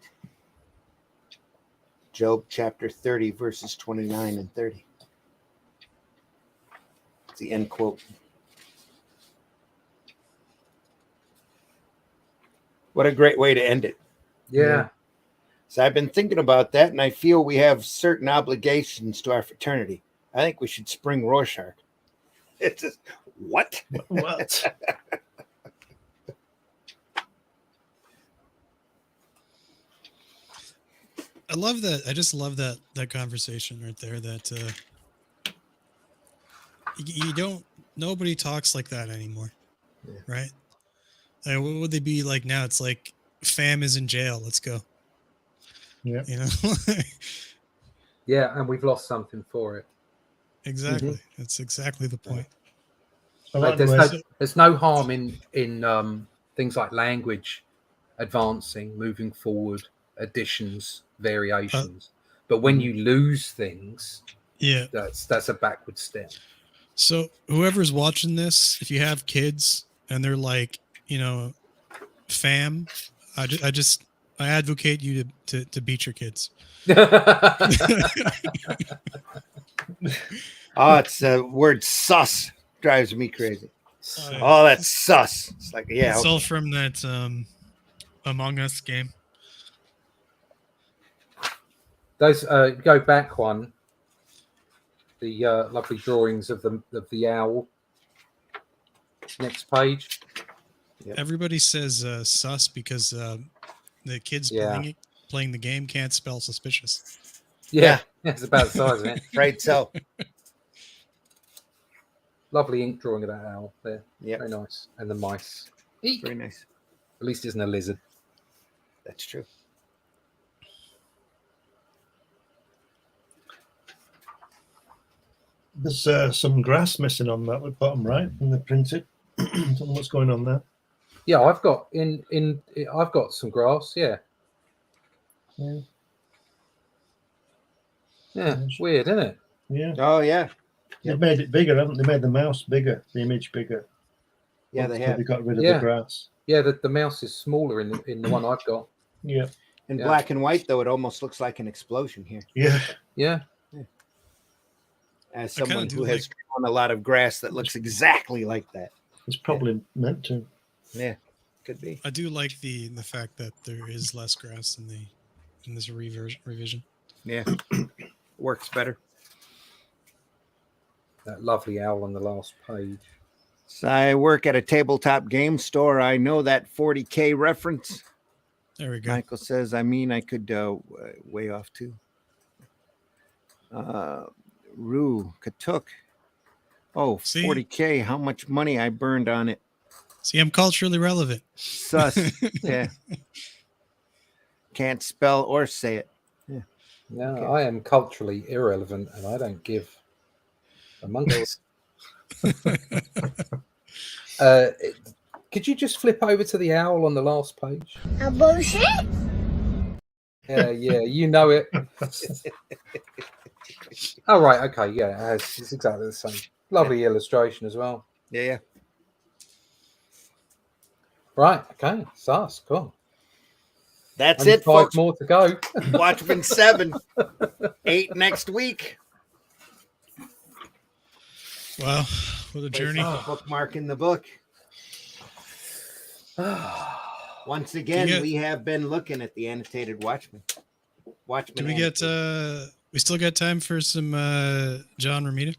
Speaker 1: Job chapter 30, verses 29 and 30. It's the end quote. What a great way to end it.
Speaker 2: Yeah.
Speaker 1: So I've been thinking about that, and I feel we have certain obligations to our fraternity. I think we should spring Rorschach. It's just, what?
Speaker 4: What?
Speaker 3: I love that. I just love that conversation right there. That nobody talks like that anymore, right? Like, what would they be like now? It's like fam is in jail. Let's go.
Speaker 4: Yeah.
Speaker 2: Yeah, and we've lost something for it.
Speaker 3: Exactly. That's exactly the point.
Speaker 2: Like, there's no harm in things like language advancing, moving forward, additions, variations. But when you lose things,
Speaker 3: Yeah.
Speaker 2: that's a backward step.
Speaker 3: So whoever's watching this, if you have kids and they're like, fam, I advocate you to beat your kids.
Speaker 1: Oh, it's the word sus drives me crazy. Oh, that's sus. It's like, yeah.
Speaker 3: It's all from that Among Us game.
Speaker 2: Those go back one. The lovely drawings of the owl. Next page.
Speaker 1: Yep.
Speaker 3: Everybody says sus because the kids playing the game can't spell suspicious.
Speaker 2: Yeah. It's about the size of it.
Speaker 1: Right, so.
Speaker 2: Lovely ink drawing of that owl there.
Speaker 1: Yeah.
Speaker 2: Very nice. And the mice. Eek.
Speaker 1: Very nice.
Speaker 2: At least it isn't a lizard.
Speaker 1: That's true.
Speaker 4: There's some grass missing on that bottom right in the printed. I don't know what's going on there.
Speaker 2: Yeah, I've got I've got some grass. Yeah. Yeah, weird, isn't it?
Speaker 4: Yeah.
Speaker 1: Oh yeah.
Speaker 4: They've made it bigger, haven't they? Made the mouse bigger, the image bigger.
Speaker 1: Yeah, they have.
Speaker 4: They got rid of the grass.
Speaker 2: Yeah, the mouse is smaller in the one I've got.
Speaker 4: Yeah.
Speaker 1: In black and white, though, it almost looks like an explosion here.
Speaker 4: Yeah.
Speaker 2: Yeah.
Speaker 1: As someone who has drawn a lot of grass that looks exactly like that.
Speaker 4: It's probably meant to.
Speaker 1: Yeah, could be.
Speaker 3: I do like the fact that there is less grass in this revision.
Speaker 1: Yeah, works better.
Speaker 2: That lovely owl on the last page.
Speaker 1: So I work at a tabletop game store. I know that 40K reference.
Speaker 3: There we go.
Speaker 1: Michael says, I mean, I could way off too. Rue Katuk. Oh,
Speaker 3: See?
Speaker 1: 40K. How much money I burned on it.
Speaker 3: See, I'm culturally relevant.
Speaker 1: Sus. Yeah. Can't spell or say it. Yeah.
Speaker 2: No, okay. I am culturally irrelevant and I don't give a monkey's. Could you just flip over to the owl on the last page?
Speaker 8: A bullshit?
Speaker 2: Yeah, you know it. Oh, right, okay, yeah, it's exactly the same. Lovely illustration as well.
Speaker 1: Yeah.
Speaker 2: Right, okay, sus, cool.
Speaker 1: That's
Speaker 2: Only
Speaker 1: it,
Speaker 2: 5
Speaker 1: folks.
Speaker 2: more to go.
Speaker 1: Watchmen 7, 8 next week.
Speaker 3: Wow, what a journey.
Speaker 1: Bookmark in the book. Once again, we have been looking at the annotated Watchmen.
Speaker 3: Do we get we still got time for some John Romita?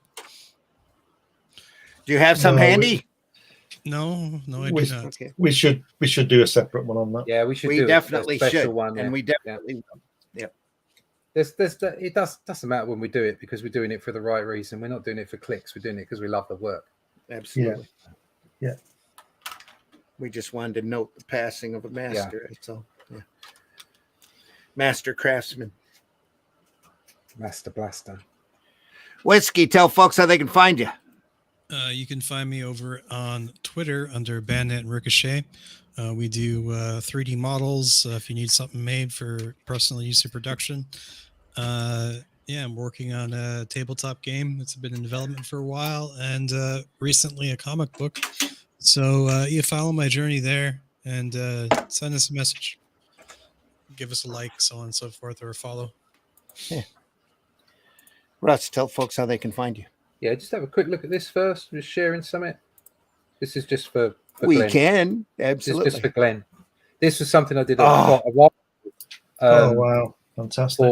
Speaker 1: Do you have some handy?
Speaker 3: No, I do not.
Speaker 1: Okay.
Speaker 4: We should do a separate one on that.
Speaker 2: Yeah, we should.
Speaker 1: We
Speaker 2: do
Speaker 1: definitely
Speaker 2: a special
Speaker 1: should,
Speaker 2: one,
Speaker 1: and we definitely will. Yeah.
Speaker 2: It doesn't matter when we do it because we're doing it for the right reason. We're not doing it for clicks. We're doing it because we love the work.
Speaker 1: Absolutely.
Speaker 4: Yeah.
Speaker 1: We just wanted to note the passing of a master. That's all. Yeah. Master craftsman.
Speaker 2: Master blaster.
Speaker 1: Whiskey, tell folks how they can find you.
Speaker 3: You can find me over on Twitter under Bandit and Ricochet. We do 3D models if you need something made for personal use or production. I'm working on a tabletop game that's been in development for a while, and recently a comic book. So you follow my journey there and send us a message. Give us a like, so on and so forth, or a follow.
Speaker 1: Yeah. Russ, tell folks how they can find you.
Speaker 2: Yeah, just have a quick look at this first. Just sharing something. This is just for
Speaker 1: we
Speaker 2: Glenn.
Speaker 1: Can absolutely
Speaker 2: This is just for Glenn. This was something I did a while.
Speaker 4: Oh wow, fantastic!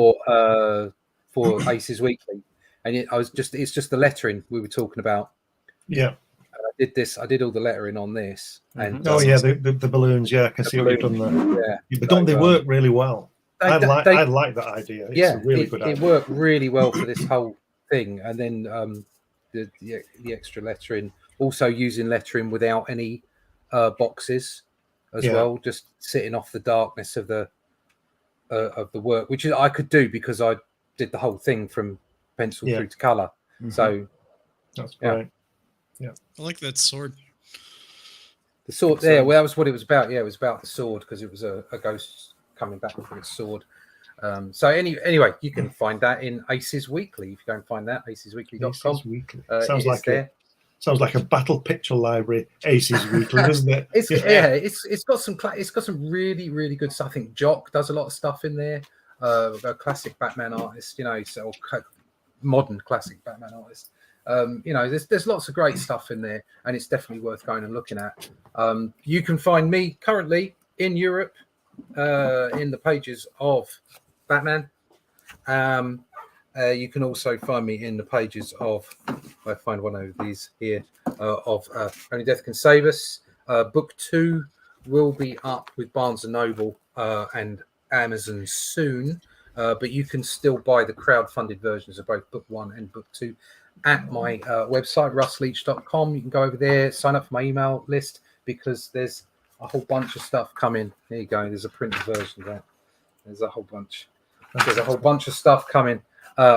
Speaker 2: For Aces Weekly, and it's just the lettering we were talking about.
Speaker 4: Yeah,
Speaker 2: I did all the lettering on this. And
Speaker 4: the balloons. Yeah, I can see what you've done there. Yeah, but don't they work really well? I like that idea. It's a really good idea.
Speaker 2: It worked really well for this whole thing, and then the extra lettering, also using lettering without any boxes as well, just sitting off the darkness of the work, which I could do because I did the whole thing from pencil through to color. Mm-hmm. So
Speaker 4: that's great. Yeah,
Speaker 3: I like that sword.
Speaker 2: The sword there. Well, that was what it was about. Yeah, it was about the sword because it was a ghost coming back with his sword. So anyway, you can find that in Aces Weekly. If you go and find that, acesweekly.com.
Speaker 4: Aces Weekly.
Speaker 2: Sounds
Speaker 4: like a battle picture library. Aces Weekly, doesn't it?
Speaker 2: It's got some really good stuff. I think Jock does a lot of stuff in there. A classic Batman artist, so modern classic Batman artist. There's lots of great stuff in there, and it's definitely worth going and looking at. You can find me currently in Europe in the pages of Batman. You can also find me in the pages of, I find one of these here, of Only Death Can Save Us. Book 2 will be up with Barnes & Noble and Amazon soon, but you can still buy the crowd-funded versions of both Book 1 and Book 2 at my website, russleach.com. You can go over there, sign up for my email list, because there's a whole bunch of stuff coming. There you go. There's a printed version of that. There's a whole bunch of stuff coming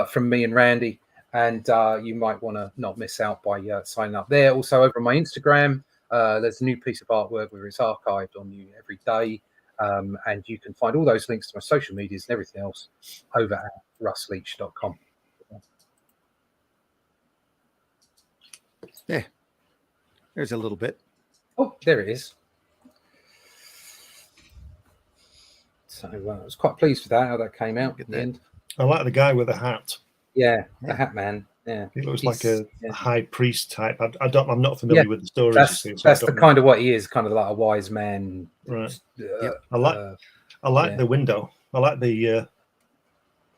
Speaker 2: from me and Randy, and you might want to not miss out by signing up there. Also, over on my Instagram, there's a new piece of artwork where it's archived on you every day, and you can find all those links to my social medias and everything else over at russleach.com.
Speaker 1: Yeah, there's a little bit.
Speaker 2: Oh, there it is. So I was quite pleased with that, how that came out at the end.
Speaker 4: I like the guy with the hat.
Speaker 2: Yeah, the Hat Man. Yeah,
Speaker 4: he looks like a high priest type. I'm not familiar with the stories.
Speaker 2: That's the kind of what he is, kind of like a wise man.
Speaker 4: Right. I like the window. I like the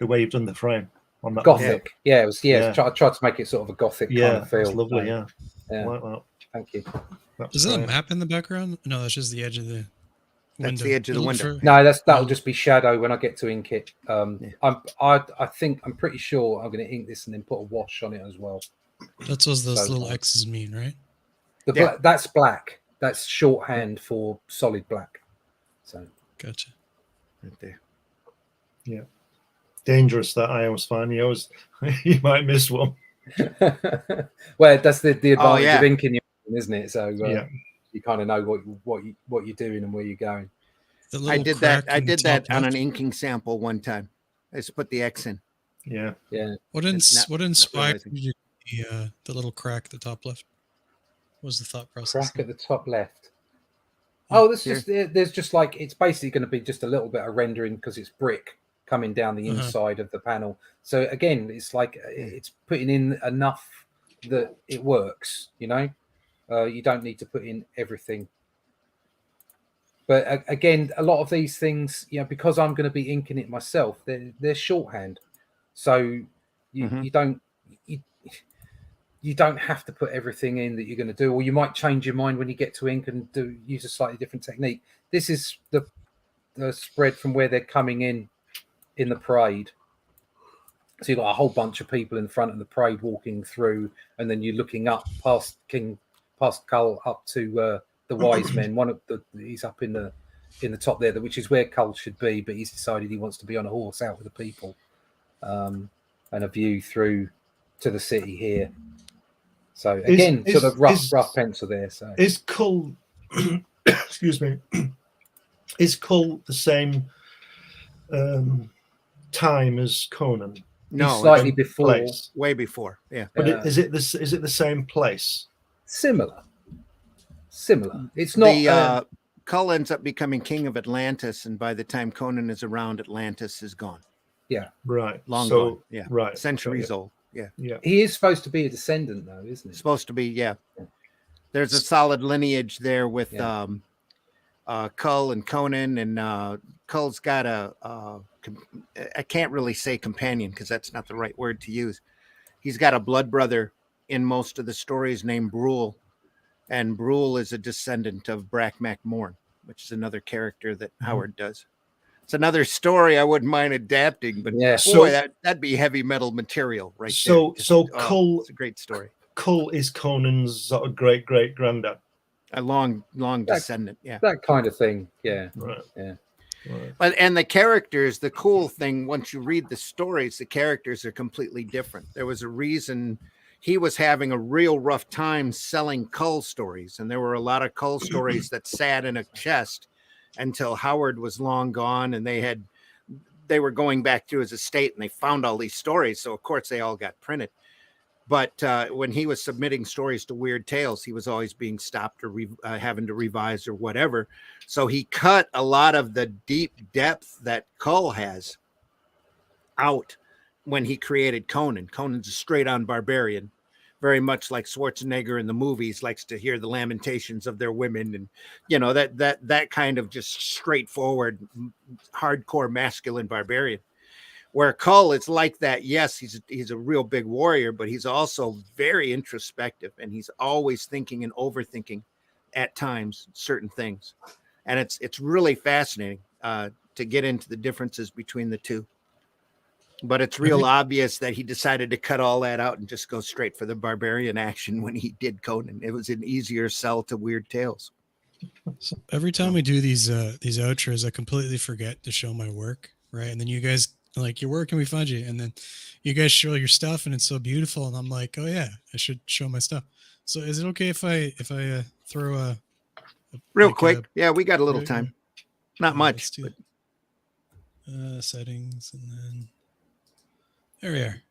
Speaker 4: way you've done the frame on that.
Speaker 2: Gothic. Yeah, it was. Yeah, I tried to make it sort of a gothic kind of feel.
Speaker 4: It's lovely.
Speaker 2: Yeah.
Speaker 4: I like that.
Speaker 2: Thank you.
Speaker 3: Is that a map in the background? No, that's just the edge of the window.
Speaker 1: That's the edge of the window.
Speaker 2: No, that'll just be shadow when I get to ink it. I'm pretty sure I'm going to ink this and then put a wash on it as well.
Speaker 3: That's what those little X's mean, right?
Speaker 2: That's black. That's shorthand for solid black. So
Speaker 3: gotcha.
Speaker 1: Right there.
Speaker 4: Yeah. Dangerous, that I always find. You might miss one.
Speaker 2: Well, that's the advantage of inking, isn't it? So you kind of know what you're doing and where you're going.
Speaker 1: I did that on an inking sample one time. I just put the X in.
Speaker 4: Yeah.
Speaker 3: What inspired you? The little crack at the top left. What was the thought process?
Speaker 2: Crack at the top left. Oh, there's just like, it's basically going to be just a little bit of rendering because it's brick coming down the inside of the panel. So again, it's like it's putting in enough that it works. You don't need to put in everything. But again, a lot of these things, because I'm going to be inking it myself, they're shorthand. So you don't have to put everything in that you're going to do, or you might change your mind when you get to ink and use a slightly different technique. This is the spread from where they're coming in the parade. So you've got a whole bunch of people in front of the parade walking through, and then you're looking up past Cull up to the wise men. He's up in the top there, which is where Cull should be, but he's decided he wants to be on a horse out with the people, and a view through to the city here. So again, sort of rough pencil there. So
Speaker 4: is Cull excuse me, is Cull the same time as Conan?
Speaker 1: No,
Speaker 2: slightly before,
Speaker 1: way before. Yeah,
Speaker 4: but is it the same place?
Speaker 2: Similar. It's not.
Speaker 1: Cull ends up becoming king of Atlantis, and by the time Conan is around, Atlantis is gone.
Speaker 2: Yeah,
Speaker 4: right.
Speaker 1: Long gone. Yeah,
Speaker 4: right.
Speaker 1: Centuries old. Yeah.
Speaker 2: He is supposed to be a descendant, though, isn't he?
Speaker 1: Supposed to be. Yeah. There's a solid lineage there with Cull and Conan, and Cull's got I can't really say companion because that's not the right word to use. He's got a blood brother in most of the stories named Brule, and Brule is a descendant of Brack MacMorn, which is another character that Howard does. It's another story I wouldn't mind adapting, but that'd be heavy metal material, right?
Speaker 4: So Cull,
Speaker 1: it's a great story.
Speaker 4: Cull is Conan's sort of great granddad,
Speaker 1: a long descendant. Yeah,
Speaker 2: that kind of thing. Yeah,
Speaker 4: right.
Speaker 2: Yeah.
Speaker 4: Right.
Speaker 1: But and the characters, the cool thing, once you read the stories, the characters are completely different. There was a reason he was having a real rough time selling Cull stories, and there were a lot of Cull stories that sat in a chest until Howard was long gone, and they were going back to his estate, and they found all these stories. So of course they all got printed. But when he was submitting stories to Weird Tales, he was always being stopped or having to revise or whatever. So he cut a lot of the deep depth that Cull has out when he created Conan. Conan's a straight-on barbarian, very much like Schwarzenegger in the movies likes to hear the lamentations of their women, and that kind of just straightforward, hardcore masculine barbarian. Where Cull is like that. Yes, he's a real big warrior, but he's also very introspective, and he's always thinking and overthinking at times certain things. And it's really fascinating to get into the differences between the two. But it's real obvious that he decided to cut all that out and just go straight for the barbarian action when he did Conan. It was an easier sell to Weird Tales.
Speaker 3: So every time we do these outros, I completely forget to show my work, right? And then you guys like, your work, can we find you? And then you guys show your stuff, and it's so beautiful, and I'm like, oh yeah, I should show my stuff. So is it okay if I throw a
Speaker 1: real quick? Yeah, we got a little time, not much.
Speaker 3: But... settings, and then there we are.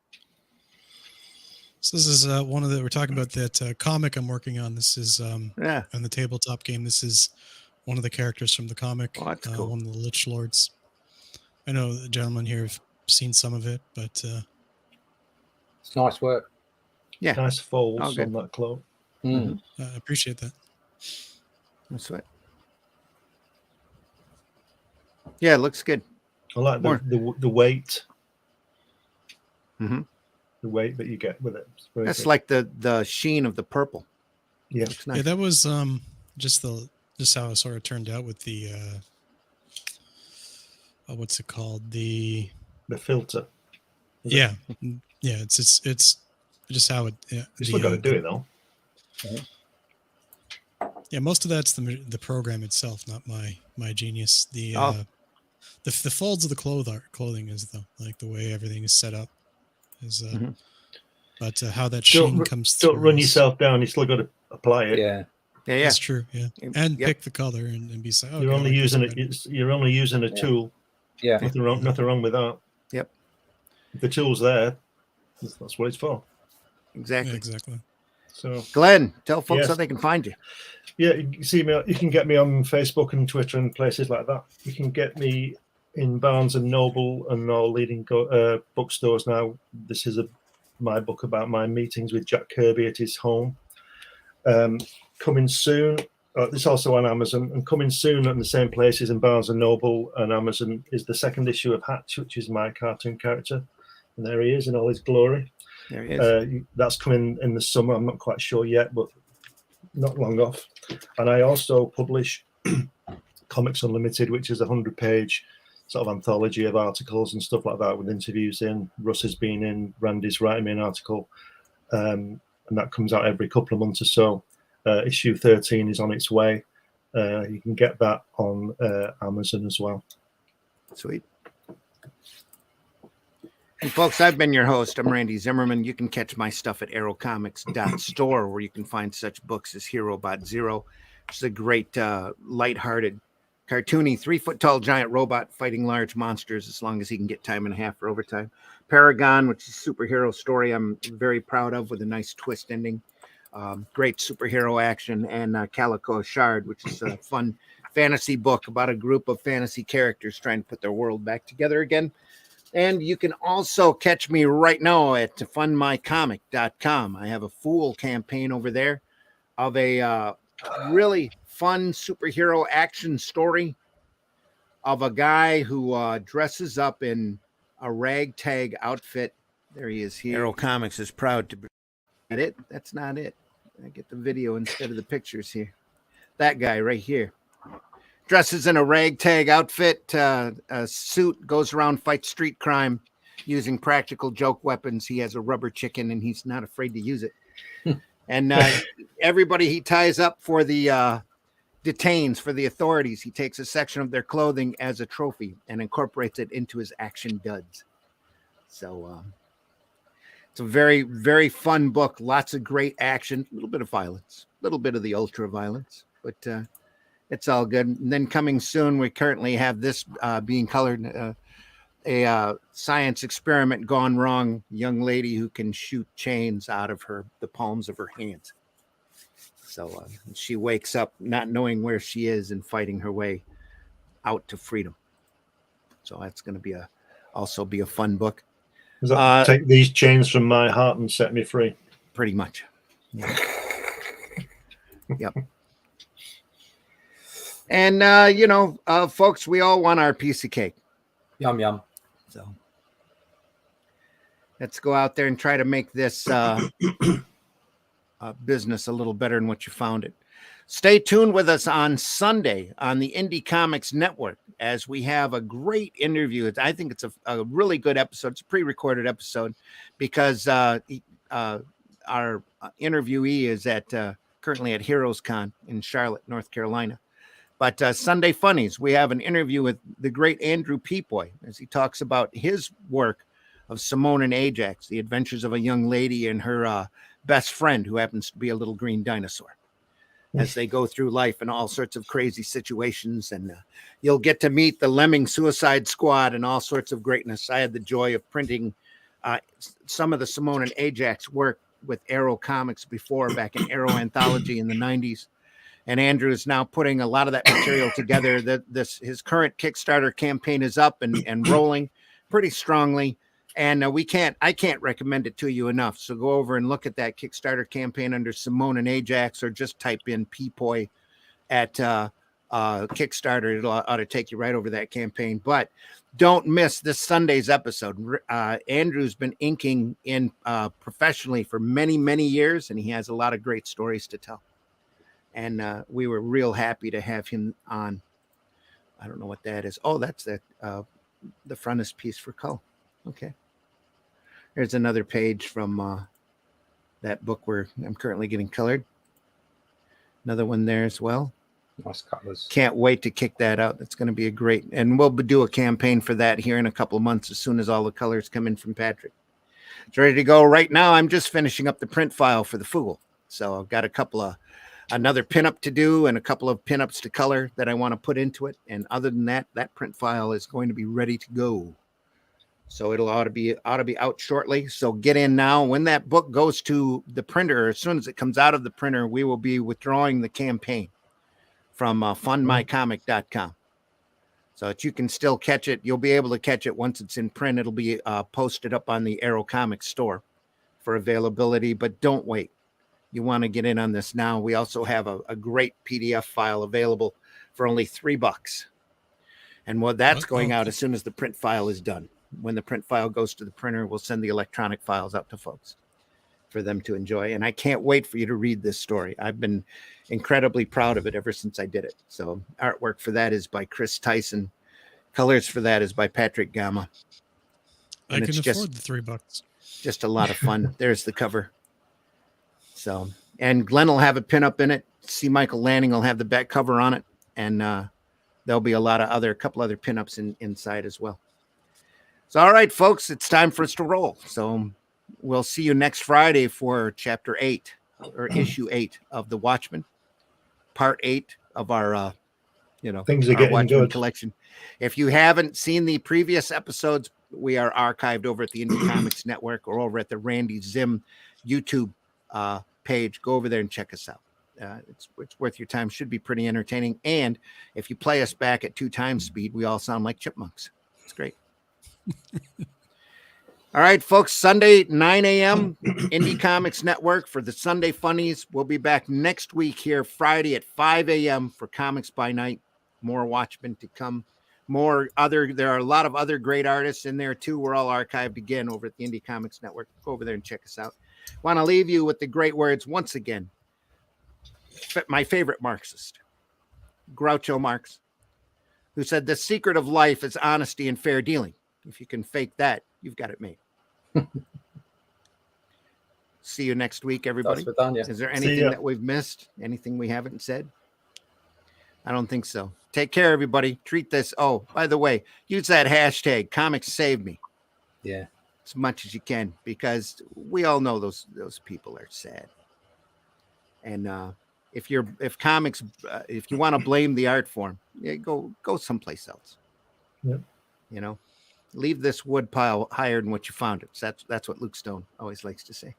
Speaker 3: So this is one of we're talking about that comic I'm working on. This is on the tabletop game. This is one of the characters from the comic.
Speaker 1: Oh, that's cool.
Speaker 3: One of the Lich Lords. I know the gentlemen here have seen some of it, but
Speaker 2: it's nice work.
Speaker 1: Yeah,
Speaker 4: nice folds on that cloak.
Speaker 3: I appreciate that.
Speaker 1: That's right. Yeah, it looks good.
Speaker 4: I like the weight.
Speaker 1: Mm-hmm.
Speaker 4: The weight that you get with it.
Speaker 1: That's
Speaker 4: good.
Speaker 1: Like the sheen of the purple.
Speaker 4: Yeah,
Speaker 1: nice.
Speaker 3: Yeah, that was just how it sort of turned out with the what's it called, the
Speaker 4: filter.
Speaker 3: Yeah, it's just how it. Yeah,
Speaker 4: you still got to do it though.
Speaker 3: Yeah, most of that's the program itself, not my genius. The folds of the clothing is like the way everything is set up is. But how that sheen comes through.
Speaker 4: Don't run yourself down. You still got to apply it.
Speaker 2: Yeah.
Speaker 3: That's true. Yeah, and pick the color and be saying,
Speaker 4: you're only using it. You're only using a tool.
Speaker 2: Yeah.
Speaker 4: Nothing wrong with that.
Speaker 1: Yep.
Speaker 4: If the tool's there, that's what it's for.
Speaker 1: Exactly.
Speaker 3: Yeah, exactly.
Speaker 4: So,
Speaker 1: Glenn, tell folks how they can find you.
Speaker 4: Yeah, you see me. You can get me on Facebook and Twitter and places like that. You can get me in Barnes and Noble and all leading bookstores now. This is my book about my meetings with Jack Kirby at his home. Coming soon. It's also on Amazon, and coming soon in the same places in Barnes and Noble and Amazon is the second issue of Hatch, which is my cartoon character, and there he is in all his glory.
Speaker 1: There he is.
Speaker 4: That's coming in the summer. I'm not quite sure yet, but not long off. And I also publish Comics Unlimited, which is a 100-page sort of anthology of articles and stuff like that with interviews in. Russ has been in. Randy's writing me an article, and that comes out every couple of months or so. Issue 13 is on its way. You can get that on Amazon as well.
Speaker 1: Sweet. And folks, I've been your host. I'm Randy Zimmerman. You can catch my stuff at aerocomics.store, where you can find such books as Hero Bot Zero, which is a great, lighthearted, cartoony, 3-foot-tall giant robot fighting large monsters as long as he can get time and a half for overtime. Paragon, which is a superhero story I'm very proud of with a nice twist ending. Great superhero action, and Calico Shard, which is a fun fantasy book about a group of fantasy characters trying to put their world back together again. And you can also catch me right now at fundmycomic.com. I have a Fool campaign over there of a really fun superhero action story of a guy who dresses up in a ragtag outfit. There he is here. Aero Comics is proud to be it. That's not it. I get the video instead of the pictures here. That guy right here. Dresses in a ragtag outfit, a suit, goes around, fights street crime using practical joke weapons. He has a rubber chicken, and he's not afraid to use it. And everybody he ties up for the detains for the authorities, he takes a section of their clothing as a trophy and incorporates it into his action duds. So it's a very, very fun book. Lots of great action, a little bit of violence, a little bit of the ultra violence, but It's all good. And then coming soon, we currently have this being colored. A science experiment gone wrong. Young lady who can shoot chains out of the palms of her hands. So she wakes up not knowing where she is and fighting her way out to freedom. So that's going to also be a fun book.
Speaker 4: Does that take these chains from my heart and set me free?
Speaker 1: Pretty much. Yeah. Yep. And folks, we all want our piece of cake.
Speaker 2: Yum yum.
Speaker 1: So let's go out there and try to make this business a little better than what you found it. Stay tuned with us on Sunday on the Indie Comics Network as we have a great interview. I think it's a really good episode. It's a pre-recorded episode because our interviewee is currently at Heroes Con in Charlotte, North Carolina. But Sunday Funnies, we have an interview with the great Andrew Peapoy as he talks about his work of Simone and Ajax, the adventures of a young lady and her best friend who happens to be a little green dinosaur as they go through life in all sorts of crazy situations. And you'll get to meet the Lemming Suicide Squad and all sorts of greatness. I had the joy of printing some of the Simone and Ajax work with Arrow Comics before, back in Arrow Anthology in the 90s. And Andrew is now putting a lot of that material together. His current Kickstarter campaign is up and rolling pretty strongly. And I can't recommend it to you enough. So go over and look at that Kickstarter campaign under Simone and Ajax, or just type in Peapoy at Kickstarter. It ought to take you right over that campaign. But don't miss this Sunday's episode. Andrew's been inking in professionally for many, many years, and he has a lot of great stories to tell. And we were real happy to have him on. I don't know what that is. Oh, that's the frontispiece for Cull. Okay. There's another page from that book where I'm currently getting colored. Another one there as well.
Speaker 2: Nice colors.
Speaker 1: Can't wait to kick that out. That's going to be a great, and we'll do a campaign for that here in a couple of months as soon as all the colors come in from Patrick. It's ready to go right now. I'm just finishing up the print file for the Fugle. So I've got another pinup to do and a couple of pinups to color that I want to put into it. And other than that, that print file is going to be ready to go. So it ought to be out shortly. So get in now. When that book goes to the printer, as soon as it comes out of the printer, we will be withdrawing the campaign from fundmycomic.com. So that you can still catch it. You'll be able to catch it once it's in print. It'll be posted up on the Arrow Comics store for availability, but don't wait. You want to get in on this now. We also have a great PDF file available for only $3. And that's going out as soon as the print file is done. When the print file goes to the printer, we'll send the electronic files out to folks for them to enjoy. And I can't wait for you to read this story. I've been incredibly proud of it ever since I did it. So artwork for that is by Chris Tyson. Colors for that is by Patrick Gama.
Speaker 3: I can afford the $3.
Speaker 1: Just a lot of fun. There's the cover. So, and Glenn will have a pinup in it. C. Michael Lanning will have the back cover on it. And there'll be a couple other pinups inside as well. So, all right, folks, it's time for us to roll. So we'll see you next Friday for chapter 8 or issue 8 of the Watchmen, part 8 of our,
Speaker 4: things are
Speaker 1: our
Speaker 4: getting
Speaker 1: Watchmen
Speaker 4: good
Speaker 1: collection. If you haven't seen the previous episodes, we are archived over at the Indie Comics Network or over at the Randy Zim YouTube page. Go over there and check us out. It's worth your time. Should be pretty entertaining. And if you play us back at 2 times speed, we all sound like chipmunks. It's great. All right, folks, Sunday, 9 a.m., Indie Comics Network for the Sunday Funnies. We'll be back next week here, Friday at 5 a.m. for Comics by Night. More Watchmen to come. There are a lot of other great artists in there, too. We're all archived again over at the Indie Comics Network. Go over there and check us out. Want to leave you with the great words once again. My favorite Marxist, Groucho Marx, who said, "The secret of life is honesty and fair dealing. If you can fake that, you've got it made." See you next week, everybody. Is there anything that we've missed? Anything we haven't said? I don't think so. Take care, everybody. Treat this. Oh, by the way, use that hashtag Comics Save Me.
Speaker 2: Yeah.
Speaker 1: As much as you can, because we all know those people are sad. And if comics, if you want to blame the art form, yeah, go someplace else.
Speaker 4: Yep.
Speaker 1: You know, leave this wood pile higher than what you found it. So that's what Luke Stone always likes to say.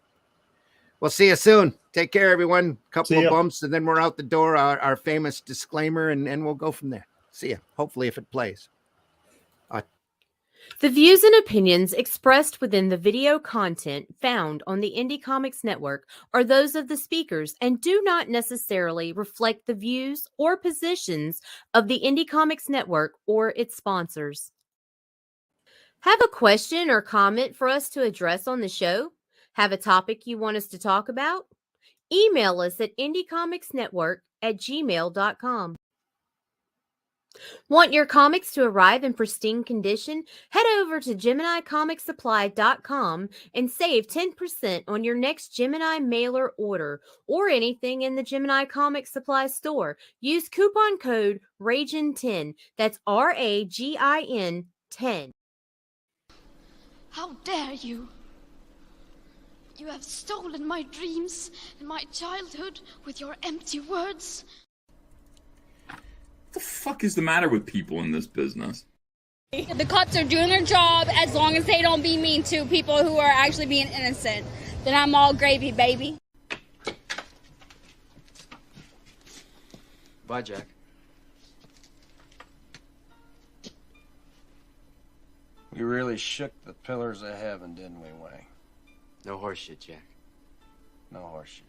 Speaker 1: We'll see you soon. Take care, everyone. Couple of bumps, and then we're out the door. Our famous disclaimer, and we'll go from there. See ya. Hopefully, if it plays.
Speaker 8: The views and opinions expressed within the video content found on the Indie Comics Network are those of the speakers and do not necessarily reflect the views or positions of the Indie Comics Network or its sponsors. Have a question or comment for us to address on the show? Have a topic you want us to talk about? Email us at indiecomicsnetwork@gmail.com. Want your comics to arrive in pristine condition? Head over to GeminiComicSupply.com and save 10% on your next Gemini mailer order or anything in the Gemini Comic Supply store. Use coupon code RAGIN10. That's RAGIN 10.
Speaker 9: How dare you? You have stolen my dreams and my childhood with your empty words.
Speaker 7: What the fuck is the matter with people in this business?
Speaker 10: The cops are doing their job as long as they don't be mean to people who are actually being innocent. Then I'm all gravy, baby.
Speaker 11: Bye, Jack.
Speaker 12: We really shook the pillars of heaven, didn't we, Wayne?
Speaker 11: No horseshit, Jack.
Speaker 12: No horseshit.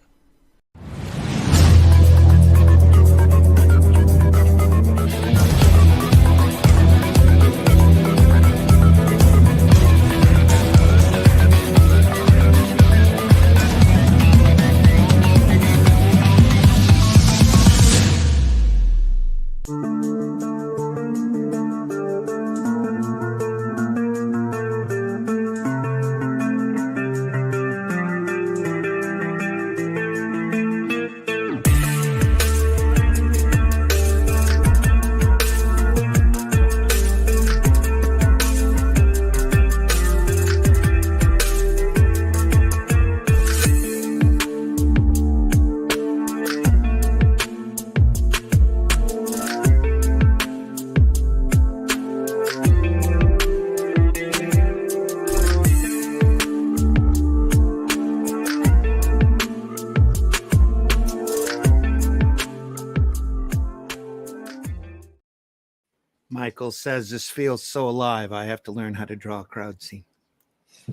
Speaker 1: Michael says this feels so alive. I have to learn how to draw a crowd scene.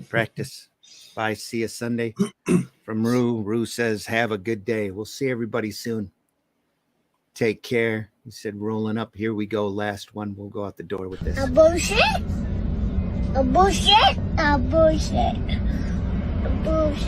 Speaker 1: Practice. Bye. See you Sunday. From Rue. Rue says, have a good day. We'll see everybody soon. Take care. He said, rolling up. Here we go. Last one. We'll go out the door with this.
Speaker 13: A bullshit. A bullshit. A bullshit. A bullshit.